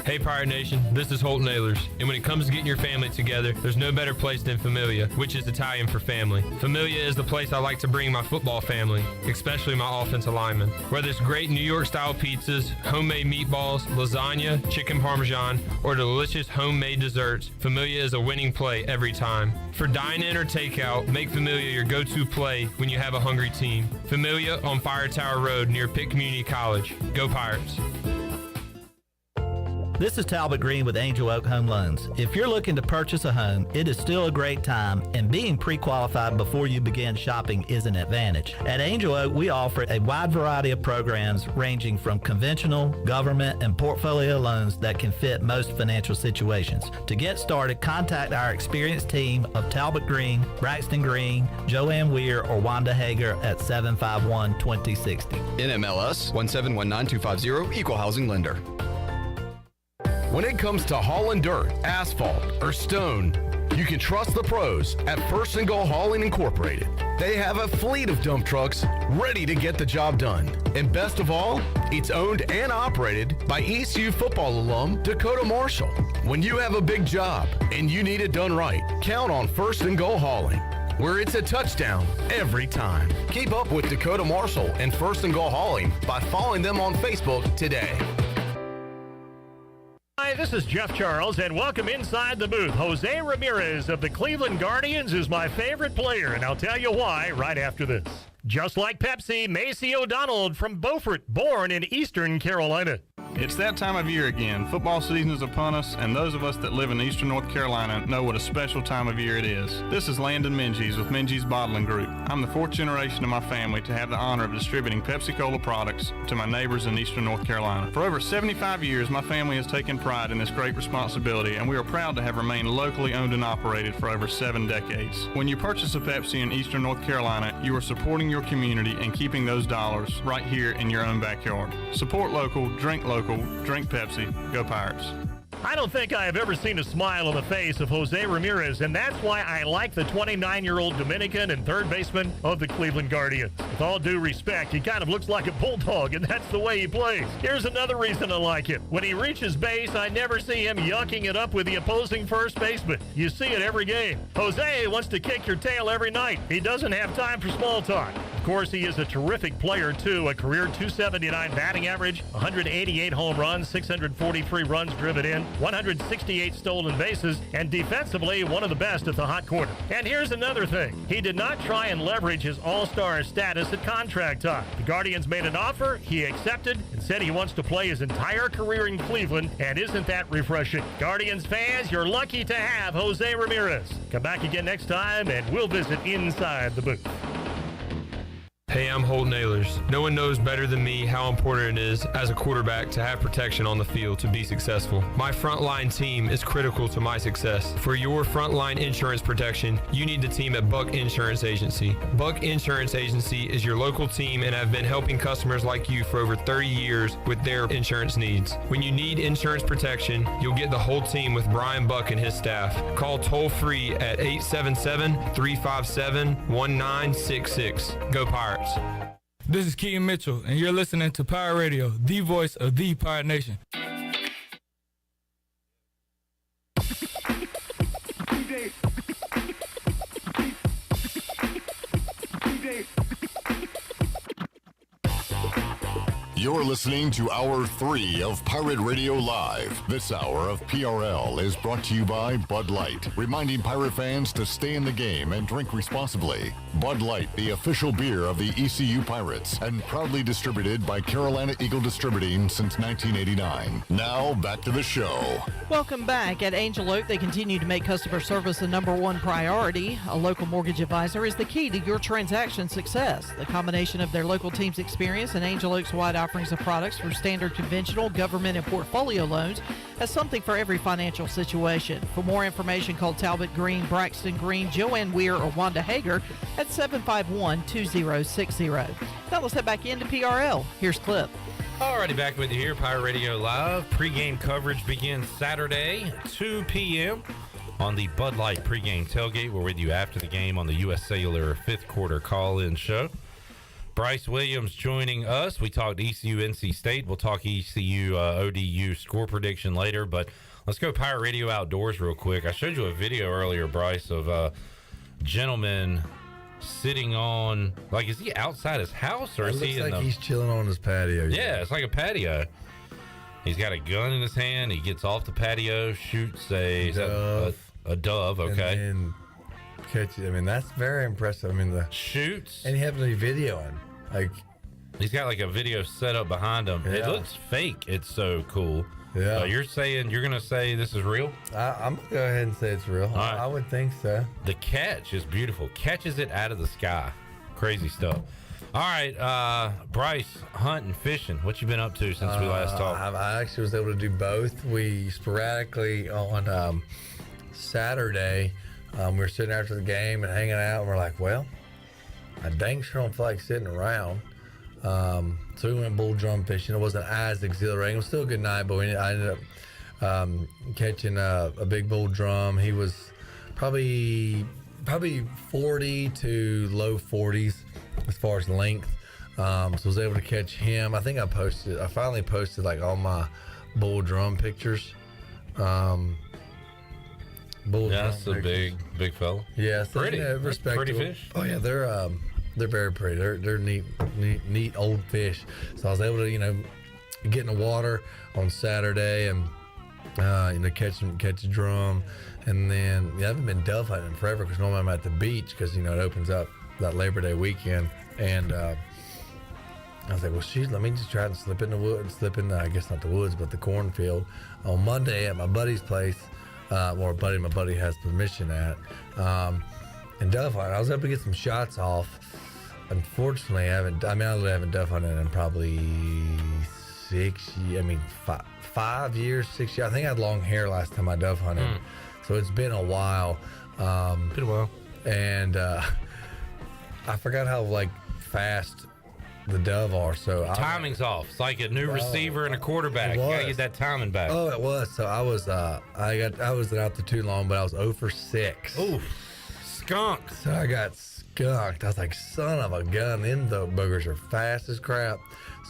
Hey Pirate Nation, this is Holt Nailers, and when it comes to getting your family together, there's no better place than Familia, which is Italian for family. Familia is the place I like to bring my football family, especially my offensive linemen. Whether it's great New York style pizzas, homemade meatballs, lasagna, chicken parmesan, or delicious homemade desserts, Familia is a winning play every time. For dine-in or takeout, make Familia your go-to play when you have a hungry team. Familia on Fire Tower Road near Pitt Community College. Go Pirates! This is Talbot Green with Angel Oak Home Loans. If you're looking to purchase a home, it is still a great time, and being pre-qualified before you begin shopping is an advantage. At Angel Oak, we offer a wide variety of programs ranging from conventional, government, and portfolio loans that can fit most financial situations. To get started, contact our experienced team of Talbot Green, Braxton Green, Joanne Weir, or Wanda Hager at 751-2060. NMLS 1719250, Equal Housing Lender. When it comes to hauling dirt, asphalt, or stone, you can trust the pros at First and Goal Hauling Incorporated. They have a fleet of dump trucks ready to get the job done. And best of all, it's owned and operated by ECU football alum Dakota Marshall. When you have a big job and you need it done right, count on First and Goal Hauling, where it's a touchdown every time. Keep up with Dakota Marshall and First and Goal Hauling by following them on Facebook today. Hi, this is Jeff Charles, and welcome inside the booth. Jose Ramirez of the Cleveland Guardians is my favorite player, and I'll tell you why right after this. Just like Pepsi, Macy O'Donnell from Beaufort, born in Eastern Carolina. It's that time of year again. Football season is upon us, and those of us that live in eastern North Carolina know what a special time of year it is. This is Landon Minges with Minges Bottling Group. I'm the fourth generation of my family to have the honor of distributing Pepsi-Cola products to my neighbors in eastern North Carolina. For over 75 years, my family has taken pride in this great responsibility, and we are proud to have remained locally owned and operated for over 7 decades. When you purchase a Pepsi in eastern North Carolina, you are supporting your community and keeping those dollars right here in your own backyard. Support local, drink Pepsi, go Pirates. I don't think I have ever seen a smile on the face of Jose Ramirez, and that's why I like the 29-year-old Dominican and third baseman of the Cleveland Guardians. With all due respect, he kind of looks like a bulldog, and that's the way he plays. Here's another reason I like him. When he reaches base, I never see him yucking it up with the opposing first baseman. You see it every game. Jose wants to kick your tail every night. He doesn't have time for small talk. Of course, he is a terrific player, too. A career .279 batting average, 188 home runs, 643 runs driven in, 168 stolen bases, and defensively one of the best at the hot corner. And here's another thing. He did not try and leverage his all-star status at contract time. The Guardians made an offer, he accepted, and said he wants to play his entire career in Cleveland, and isn't that refreshing? Guardians fans, you're lucky to have Jose Ramirez. Come back again next time, and we'll visit inside the booth. Hey, I'm Holt Nailers. No one knows better than me how important it is as a quarterback to have protection on the field to be successful. My frontline team is critical to my success. For your frontline insurance protection, you need the team at Buck Insurance Agency. Buck Insurance Agency is your local team and have been helping customers like you for over 30 years with their insurance needs. When you need insurance protection, you'll get the whole team with Brian Buck and his staff. Call toll-free at 877-357-1966. Go Pirates. This is Keaton Mitchell, and you're listening to Pirate Radio, the voice of the Pirate Nation. You're listening to Hour 3 of Pirate Radio Live. This hour of PRL is brought to you by Bud Light, reminding Pirate fans to stay in the game and drink responsibly. Bud Light, the official beer of the ECU Pirates, and proudly distributed by Carolina Eagle Distributing since 1989. Now, back to the show. Welcome back. At Angel Oak, they continue to make customer service the #1 priority. A local mortgage advisor is the key to your transaction success. The combination of their local team's experience and Angel Oak's wide offerings of products for standard, conventional, government, and portfolio loans has something for every financial situation. For more information, call Talbot Green, Braxton Green, Joanne Weir, or Wanda Hager at 751-2060. Now let's head back into PRL. Here's Clip. Alrighty, back with you here, Pirate Radio Live. Pre-game coverage begins Saturday, 2 p.m. on the Bud Light pregame tailgate. We're with you after the game on the U.S. Cellular 5th quarter call-in show. Bryce Williams joining us. We talked ECU NC State. We'll talk ECU ODU score prediction later, but let's go Pirate Radio Outdoors real quick. I showed you a video earlier, Bryce, of a gentleman sitting on, like, is he outside his house or is he in he's chilling on his patio? Yeah, it's like a patio. He's got a gun in his hand. He gets off the patio, shoots a dove. Okay. And catch it. I mean, that's very impressive. I mean, the shoots. And you have any videoing. Like, he's got like a video set up behind him. It looks fake. It's so cool. Yeah. You're going to say this is real? I'm going to go ahead and say it's real. Right. I would think so. The catch is beautiful. Catches it out of the sky. Crazy stuff. All right, Bryce, hunting, fishing. What you been up to since we last talked? I actually was able to do both. We sporadically on Saturday, we were sitting after the game and hanging out, and we're like, well, I dang sure don't feel like sitting around. So we went bull drum fishing. It wasn't as exhilarating. It was still a good night, but I ended up catching a big bull drum. He was probably 40 to low 40s as far as length. So I was able to catch him. I think I finally posted like all my bull drum pictures. Bull that's drum a pictures. big fella. Yeah, pretty. Respectable. Pretty fish. Oh yeah, they're very pretty. They're neat old fish. So I was able to get in the water on Saturday and catch a drum, and then I haven't been dove hunting forever because normally I'm at the beach because it opens up that Labor Day weekend, and I was like, well, shoot, let me just try to slip in the woods, I guess not the woods, but the cornfield on Monday at my buddy's place, or my buddy has permission at, and dove hunting. I was able to get some shots off. Unfortunately, I haven't dove hunted in probably 5 years, 6 years. I think I had long hair last time I dove hunted, so it's been a while. And I forgot how fast the dove are. So timing's off. It's like a new receiver and a quarterback. You gotta get that timing back. Oh, it was. So I was I wasn't out there too long, but I was 0 for 6. Ooh, skunk. So I got skunked. I was like, son of a gun. Them boogers are fast as crap.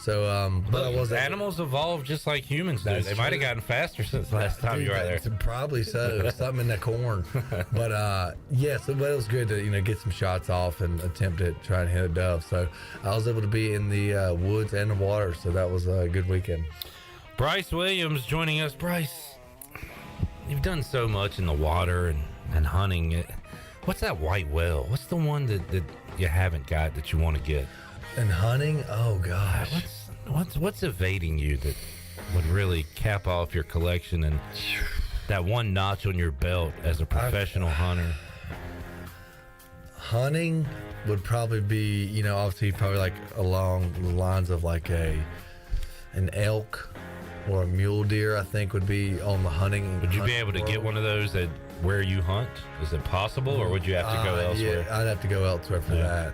So, but I wasn't. Animals evolve just like humans do. They might have gotten faster since the last time you were there. Probably so. Something in the corn. But but it was good to get some shots off and attempt to try and hit a dove. So I was able to be in the woods and the water. So that was a good weekend. Bryce Williams joining us. Bryce, you've done so much in the water and hunting. What's that white whale? What's the one that you haven't got that you want to get? And hunting? Oh gosh. What's evading you that would really cap off your collection and that one notch on your belt as a professional hunter? Hunting would probably be, obviously probably like along the lines of like an elk or a mule deer, I think would be on the hunting. Would you be able to get one of those at where you hunt? Is it possible, or would you have to go elsewhere? Yeah, I'd have to go elsewhere for that.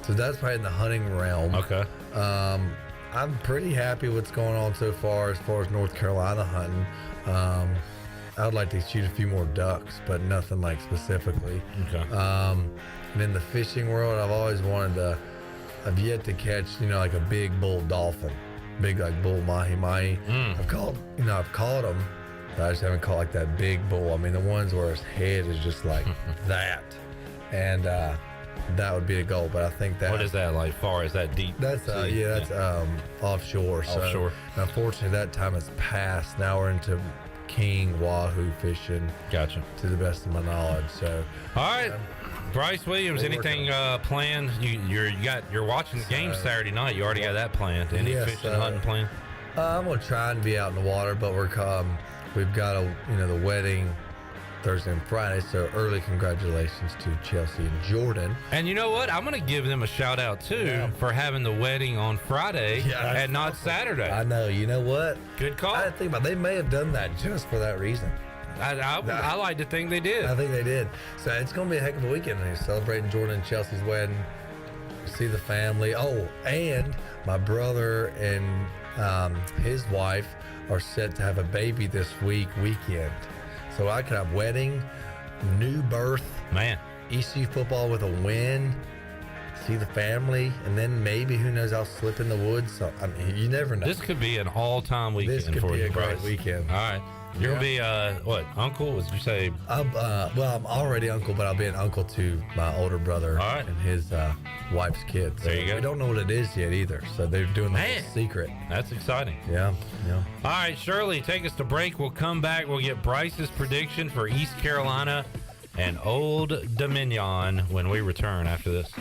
So that's probably in the hunting realm. Okay. I'm pretty happy with what's going on so far as North Carolina hunting. I would like to shoot a few more ducks, but nothing like specifically. Okay. And in the fishing world, I've yet to catch, like a big bull dolphin, big like bull mahi-mahi. I've caught them, but I just haven't caught like that big bull. I mean, the ones where his head is just like that. And, that would be a goal, but I think that. What is that like? Far is that deep? That's offshore. Offshore. So unfortunately, that time has passed. Now we're into king wahoo fishing. Gotcha. To the best of my knowledge. So. All right, Bryce Williams. Anything planned? You're watching the game Saturday night. You already got that planned. Any fishing, hunting planned? I'm gonna try and be out in the water, but we've got the wedding Thursday and Friday, so early congratulations to Chelsea and Jordan. And you know what? I'm going to give them a shout out too for having the wedding on Friday and not Saturday. I know. You know what? Good call. I didn't think about it. They may have done that just for that reason. I like to think they did. I think they did. So it's going to be a heck of a weekend. They're celebrating Jordan and Chelsea's wedding. See the family. Oh, and my brother and his wife are set to have a baby this weekend. So I could have wedding, new birth, man, ECU football with a win, see the family, and then maybe, who knows, I'll slip in the woods. So, I mean, you never know. This could be an all-time weekend This could for be you, a great Bryce. weekend. All right. You're going to be, what, uncle? What did you say? Well, I'm already uncle, but I'll be an uncle to my older brother and his wife's kids. There you go. We don't know what it is yet either, so they're doing the whole secret. That's exciting. Yeah. All right, Shirley, take us to break. We'll come back. We'll get Bryce's prediction for East Carolina and Old Dominion when we return after this.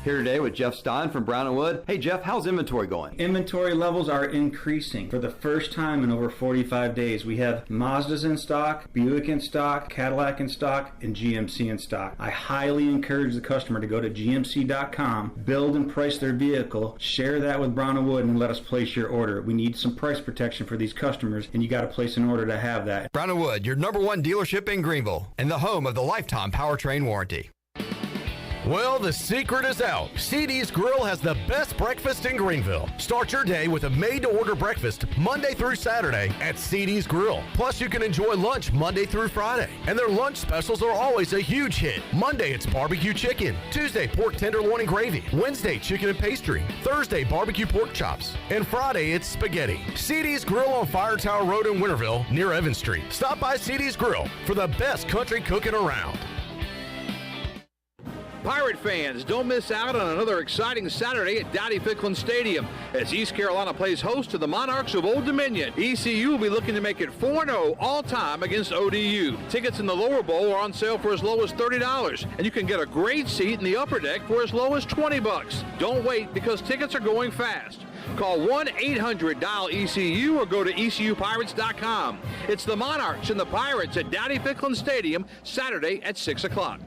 Here today with Jeff Stein from Brown & Wood. Hey, Jeff, how's inventory going? Inventory levels are increasing. For the first time in over 45 days, we have Mazdas in stock, Buick in stock, Cadillac in stock, and GMC in stock. I highly encourage the customer to go to gmc.com, build and price their vehicle, share that with Brown & Wood, and let us place your order. We need some price protection for these customers, and you got to place an order to have that. Brown & Wood, your #1 dealership in Greenville and the home of the lifetime powertrain warranty. Well, the secret is out. CD's Grill has the best breakfast in Greenville. Start your day with a made-to-order breakfast Monday through Saturday at CD's Grill. Plus, you can enjoy lunch Monday through Friday. And their lunch specials are always a huge hit. Monday, it's barbecue chicken. Tuesday, pork tenderloin and gravy. Wednesday, chicken and pastry. Thursday, barbecue pork chops. And Friday, it's spaghetti. CD's Grill on Fire Tower Road in Winterville, near Evans Street. Stop by CD's Grill for the best country cooking around. Pirate fans, don't miss out on another exciting Saturday at Dowdy-Ficklin Stadium as East Carolina plays host to the Monarchs of Old Dominion. ECU will be looking to make it 4-0 all-time against ODU. Tickets in the lower bowl are on sale for as low as $30, and you can get a great seat in the upper deck for as low as $20. Don't wait, because tickets are going fast. Call 1-800-DIAL-ECU or go to ECUPirates.com. It's the Monarchs and the Pirates at Dowdy-Ficklin Stadium, Saturday at 6 o'clock.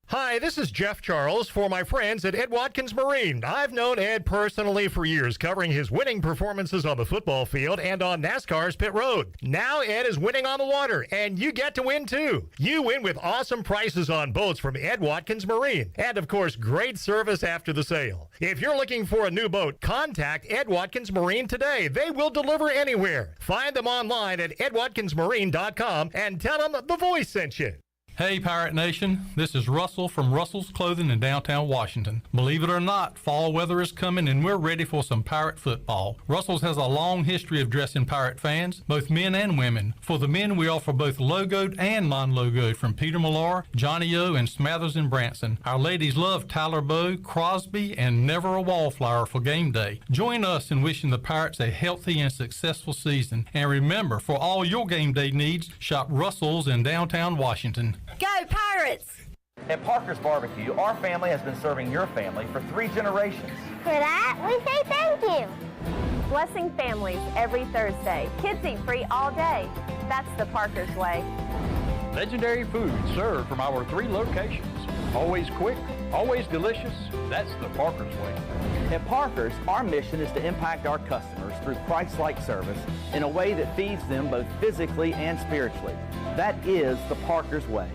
Hi, this is Jeff Charles for my friends at Ed Watkins Marine. I've known Ed personally for years, covering his winning performances on the football field and on NASCAR's pit road. Now Ed is winning on the water, and you get to win too. You win with awesome prices on boats from Ed Watkins Marine, and of course, great service after the sale. If you're looking for a new boat, contact Ed Watkins Marine today. They will deliver anywhere. Find them online at edwatkinsmarine.com and tell them the voice sent you. Hey, Pirate Nation. This is Russell from Russell's Clothing in downtown Washington. Believe it or not, fall weather is coming and we're ready for some Pirate football. Russell's has a long history of dressing Pirate fans, both men and women. For the men, we offer both logoed and non-logoed from Peter Millar, Johnny O, and Smathers and Branson. Our ladies love Tyler Bowe, Crosby, and Never a Wallflower for game day. Join us in wishing the Pirates a healthy and successful season. And remember, for all your game day needs, shop Russell's in downtown Washington. Go Pirates! At Parker's Barbecue, our family has been serving your family for 3 generations. For that, we say thank you. Blessing families every Thursday. Kids eat free all day. That's the Parker's way. Legendary food served from our 3 locations. Always quick, always delicious. That's the Parker's way. At Parker's, our mission is to impact our customers through Christ-like service in a way that feeds them both physically and spiritually. That is the Parker's way.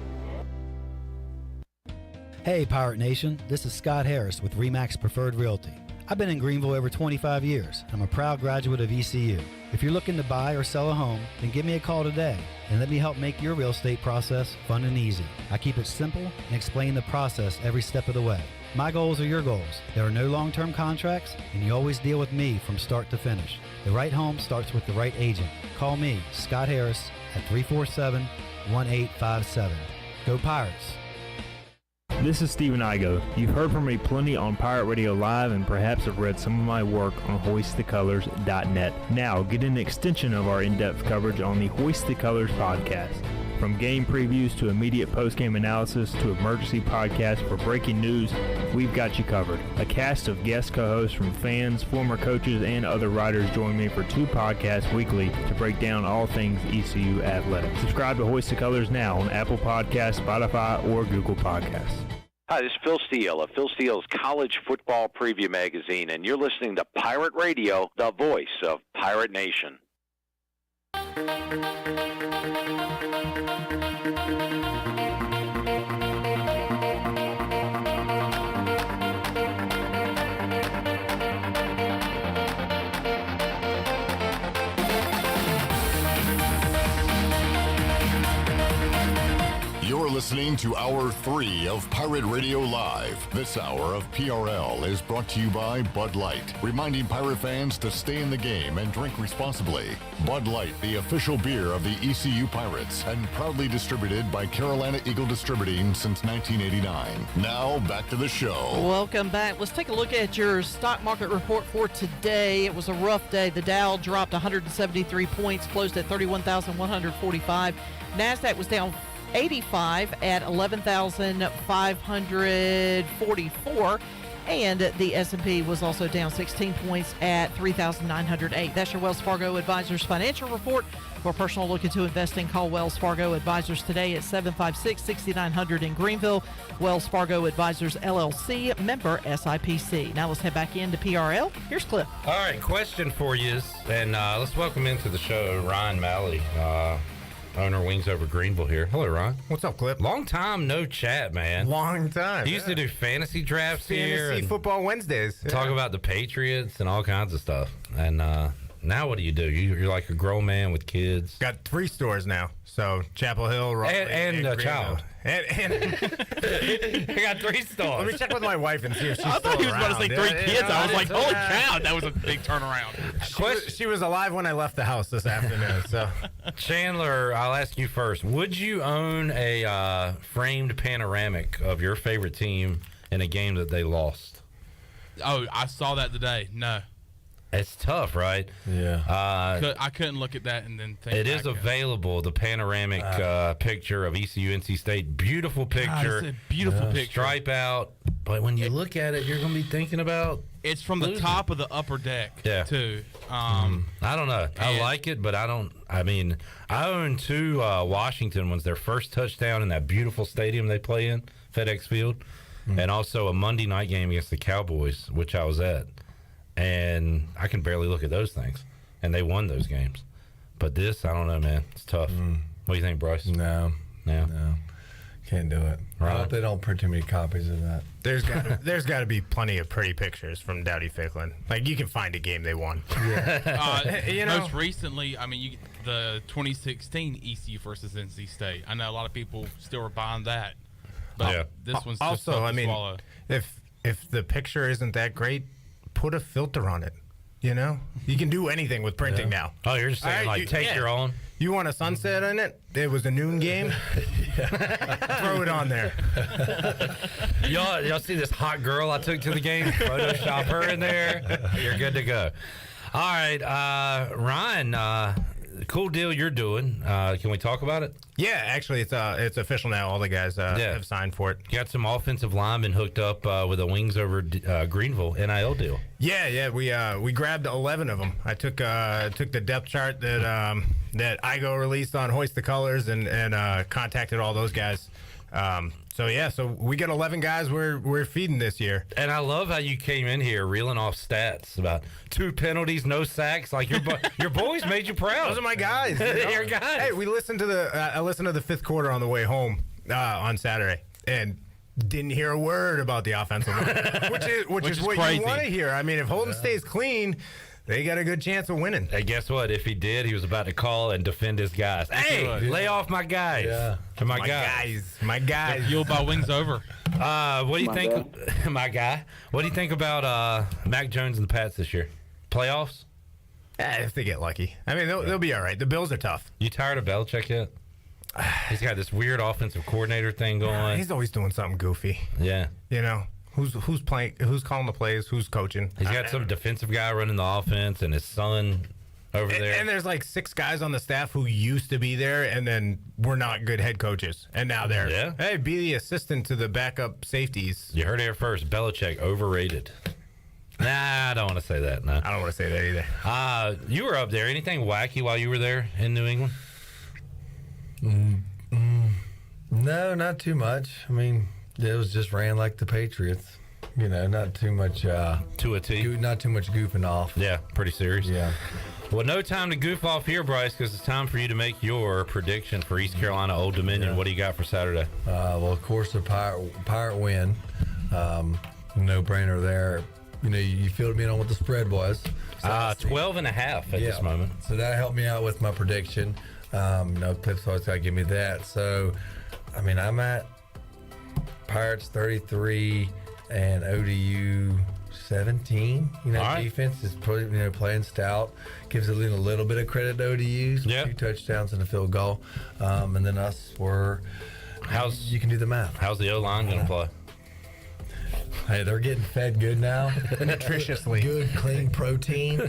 Hey Pirate Nation, this is Scott Harris with RE/MAX Preferred Realty. I've been in Greenville over 25 years. I'm a proud graduate of ECU. If you're looking to buy or sell a home, then give me a call today and let me help make your real estate process fun and easy. I keep it simple and explain the process every step of the way. My goals are your goals. There are no long-term contracts, and you always deal with me from start to finish. The right home starts with the right agent. Call me, Scott Harris, at 347-1857. Go Pirates! This is Steven Igo. You've heard from me plenty on Pirate Radio Live and perhaps have read some of my work on hoistthecolors.net. Now, get an extension of our in-depth coverage on the Hoist the Colors podcast. From game previews to immediate post-game analysis to emergency podcasts for breaking news, we've got you covered. A cast of guest co-hosts from fans, former coaches, and other writers join me for 2 podcasts weekly to break down all things ECU Athletic. Subscribe to Hoist the Colors now on Apple Podcasts, Spotify, or Google Podcasts. Hi, this is Phil Steele of Phil Steele's College Football Preview Magazine, and you're listening to Pirate Radio, the voice of Pirate Nation. You're listening to Hour 3 of Pirate Radio Live. This hour of PRL is brought to you by Bud Light, reminding Pirate fans to stay in the game and drink responsibly. Bud Light, the official beer of the ECU Pirates, and proudly distributed by Carolina Eagle Distributing since 1989. Now, back to the show. Welcome back. Let's take a look at your stock market report for today. It was a rough day. The Dow dropped 173 points, closed at 31,145. NASDAQ was down 85 at 11,544. And the S&P was also down 16 points at 3,908. That's your Wells Fargo Advisors financial report. For a personal look into investing, call Wells Fargo Advisors today at 756-6900 in Greenville. Wells Fargo Advisors, LLC, member SIPC. Now let's head back into PRL. Here's Cliff. All right, question for you, and let's welcome into the show Ryan Malley, owner Wings Over Greenville here. Hello, Ron. What's up, Clip? Long time no chat, man. Long time. You used to do fantasy drafts here. Fantasy football Wednesdays. Talk about the Patriots and all kinds of stuff. And now what do you do? You're like a grown man with kids. Got 3 stores now. So Chapel Hill, Raleigh, and a child. And I got 3 stores. Let me check with my wife and see if she's still I thought he was about to say 3 kids. I was like, holy cow, that was a big turnaround. She was alive when I left the house this afternoon. So, Chandler, I'll ask you first. Would you own a framed panoramic of your favorite team in a game that they lost? Oh, I saw that today. No. It's tough, right? Yeah. I couldn't look at that and then think it is available, the panoramic picture of ECU NC State. Beautiful picture. It's a beautiful picture. Stripe out. But when you look at it, you're going to be thinking about... It's from the top of the upper deck, too. I don't know. I like it, but I don't... I mean, I own 2 Washington ones. Their first touchdown in that beautiful stadium they play in, FedEx Field, and also a Monday night game against the Cowboys, which I was at. And I can barely look at those things. And they won those games. But this, I don't know, man. It's tough. What do you think, Bryce? No. Can't do it. I hope they don't print too many copies of that. there's got to be plenty of pretty pictures from Dowdy Ficklin. Like, you can find a game they won. Yeah. Most recently, I mean, the 2016 ECU versus NC State. I know a lot of people still are buying that. But this one's just also, tough to swallow. If the picture isn't that great, put a filter on it. You know, you can do anything with printing now. Oh, you're just saying, take your own. You want a sunset in it? It was a noon game. Throw it on there. Y'all see this hot girl I took to the game? Photoshop her in there. You're good to go. All right, Ryan. Cool deal you're doing. Can we talk about it? Yeah, actually, it's official now. All the guys have signed for it. You got some offensive linemen hooked up with a Wings Over Greenville NIL deal. Yeah. We grabbed 11 of them. I took the depth chart that IGO released on Hoist the Colors and contacted all those guys. So we got 11 guys we're feeding this year. And I love how you came in here reeling off stats about 2 penalties, no sacks. Like your boys made you proud. Those are my guys. Your guys. Hey, we listened to I listened to the 5th quarter on the way home on Saturday and didn't hear a word about the offensive line, which is what crazy. You want to hear. I mean, if Holden stays clean, they got a good chance of winning. Hey, guess what? If he did, he was about to call and defend his guys. Hey, lay off my guys. Yeah. My guys. You'll buy Wings Over. What do you think, my guy? What do you think about Mac Jones and the Pats this year? Playoffs? If they get lucky. I mean, they'll be all right. The Bills are tough. You tired of Belichick yet? He's got this weird offensive coordinator thing going. He's always doing something goofy. Yeah. You know? Who's playing? Who's calling the plays? Who's coaching? He's got some defensive guy running the offense, and his son over there. And there's like 6 guys on the staff who used to be there, and then were not good head coaches, and now they're hey, be the assistant to the backup safeties. You heard it here first. Belichick overrated. Nah, I don't want to say that. No, I don't want to say that either. You were up there. Anything wacky while you were there in New England? No, not too much. I mean, it was just ran like the Patriots. You know, not too much. To a T. Not too much goofing off. Yeah, pretty serious. Yeah. Well, no time to goof off here, Bryce, because it's time for you to make your prediction for East Carolina Old Dominion. Yeah. What do you got for Saturday? Well, of course, the Pirate win. No brainer there. You know, you filled me in on what the spread was. 12.5 at this moment. So that helped me out with my prediction. No, Pip's always got to give me that. So I'm at Pirates 33 and ODU 17. Defense is pretty, playing stout. Gives a little bit of credit to ODU's. 2 touchdowns and a field goal. And then us were. You can do the math. How's the O-line going to play? Hey, they're getting fed good now. Nutritiously. Good, clean protein.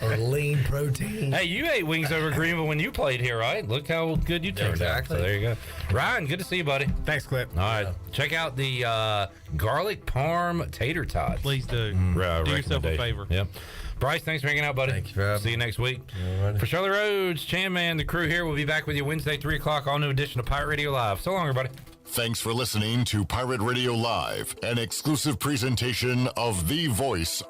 Or lean protein. Hey, you ate wings over Greenville when you played here, right? Look how good you turned out. So there you go. Ryan, good to see you, buddy. Thanks, Clip. All right. Check out the garlic parm tater tots. Please do. Do yourself a favor. Yep. Bryce, thanks for hanging out, buddy. Thank you for having me. See you next week. Alrighty. For Shirley Rhodes, Chan Man, the crew here, we'll be back with you Wednesday, 3 o'clock, all new edition of Pirate Radio Live. So long, everybody. Thanks for listening to Pirate Radio Live, an exclusive presentation of the voice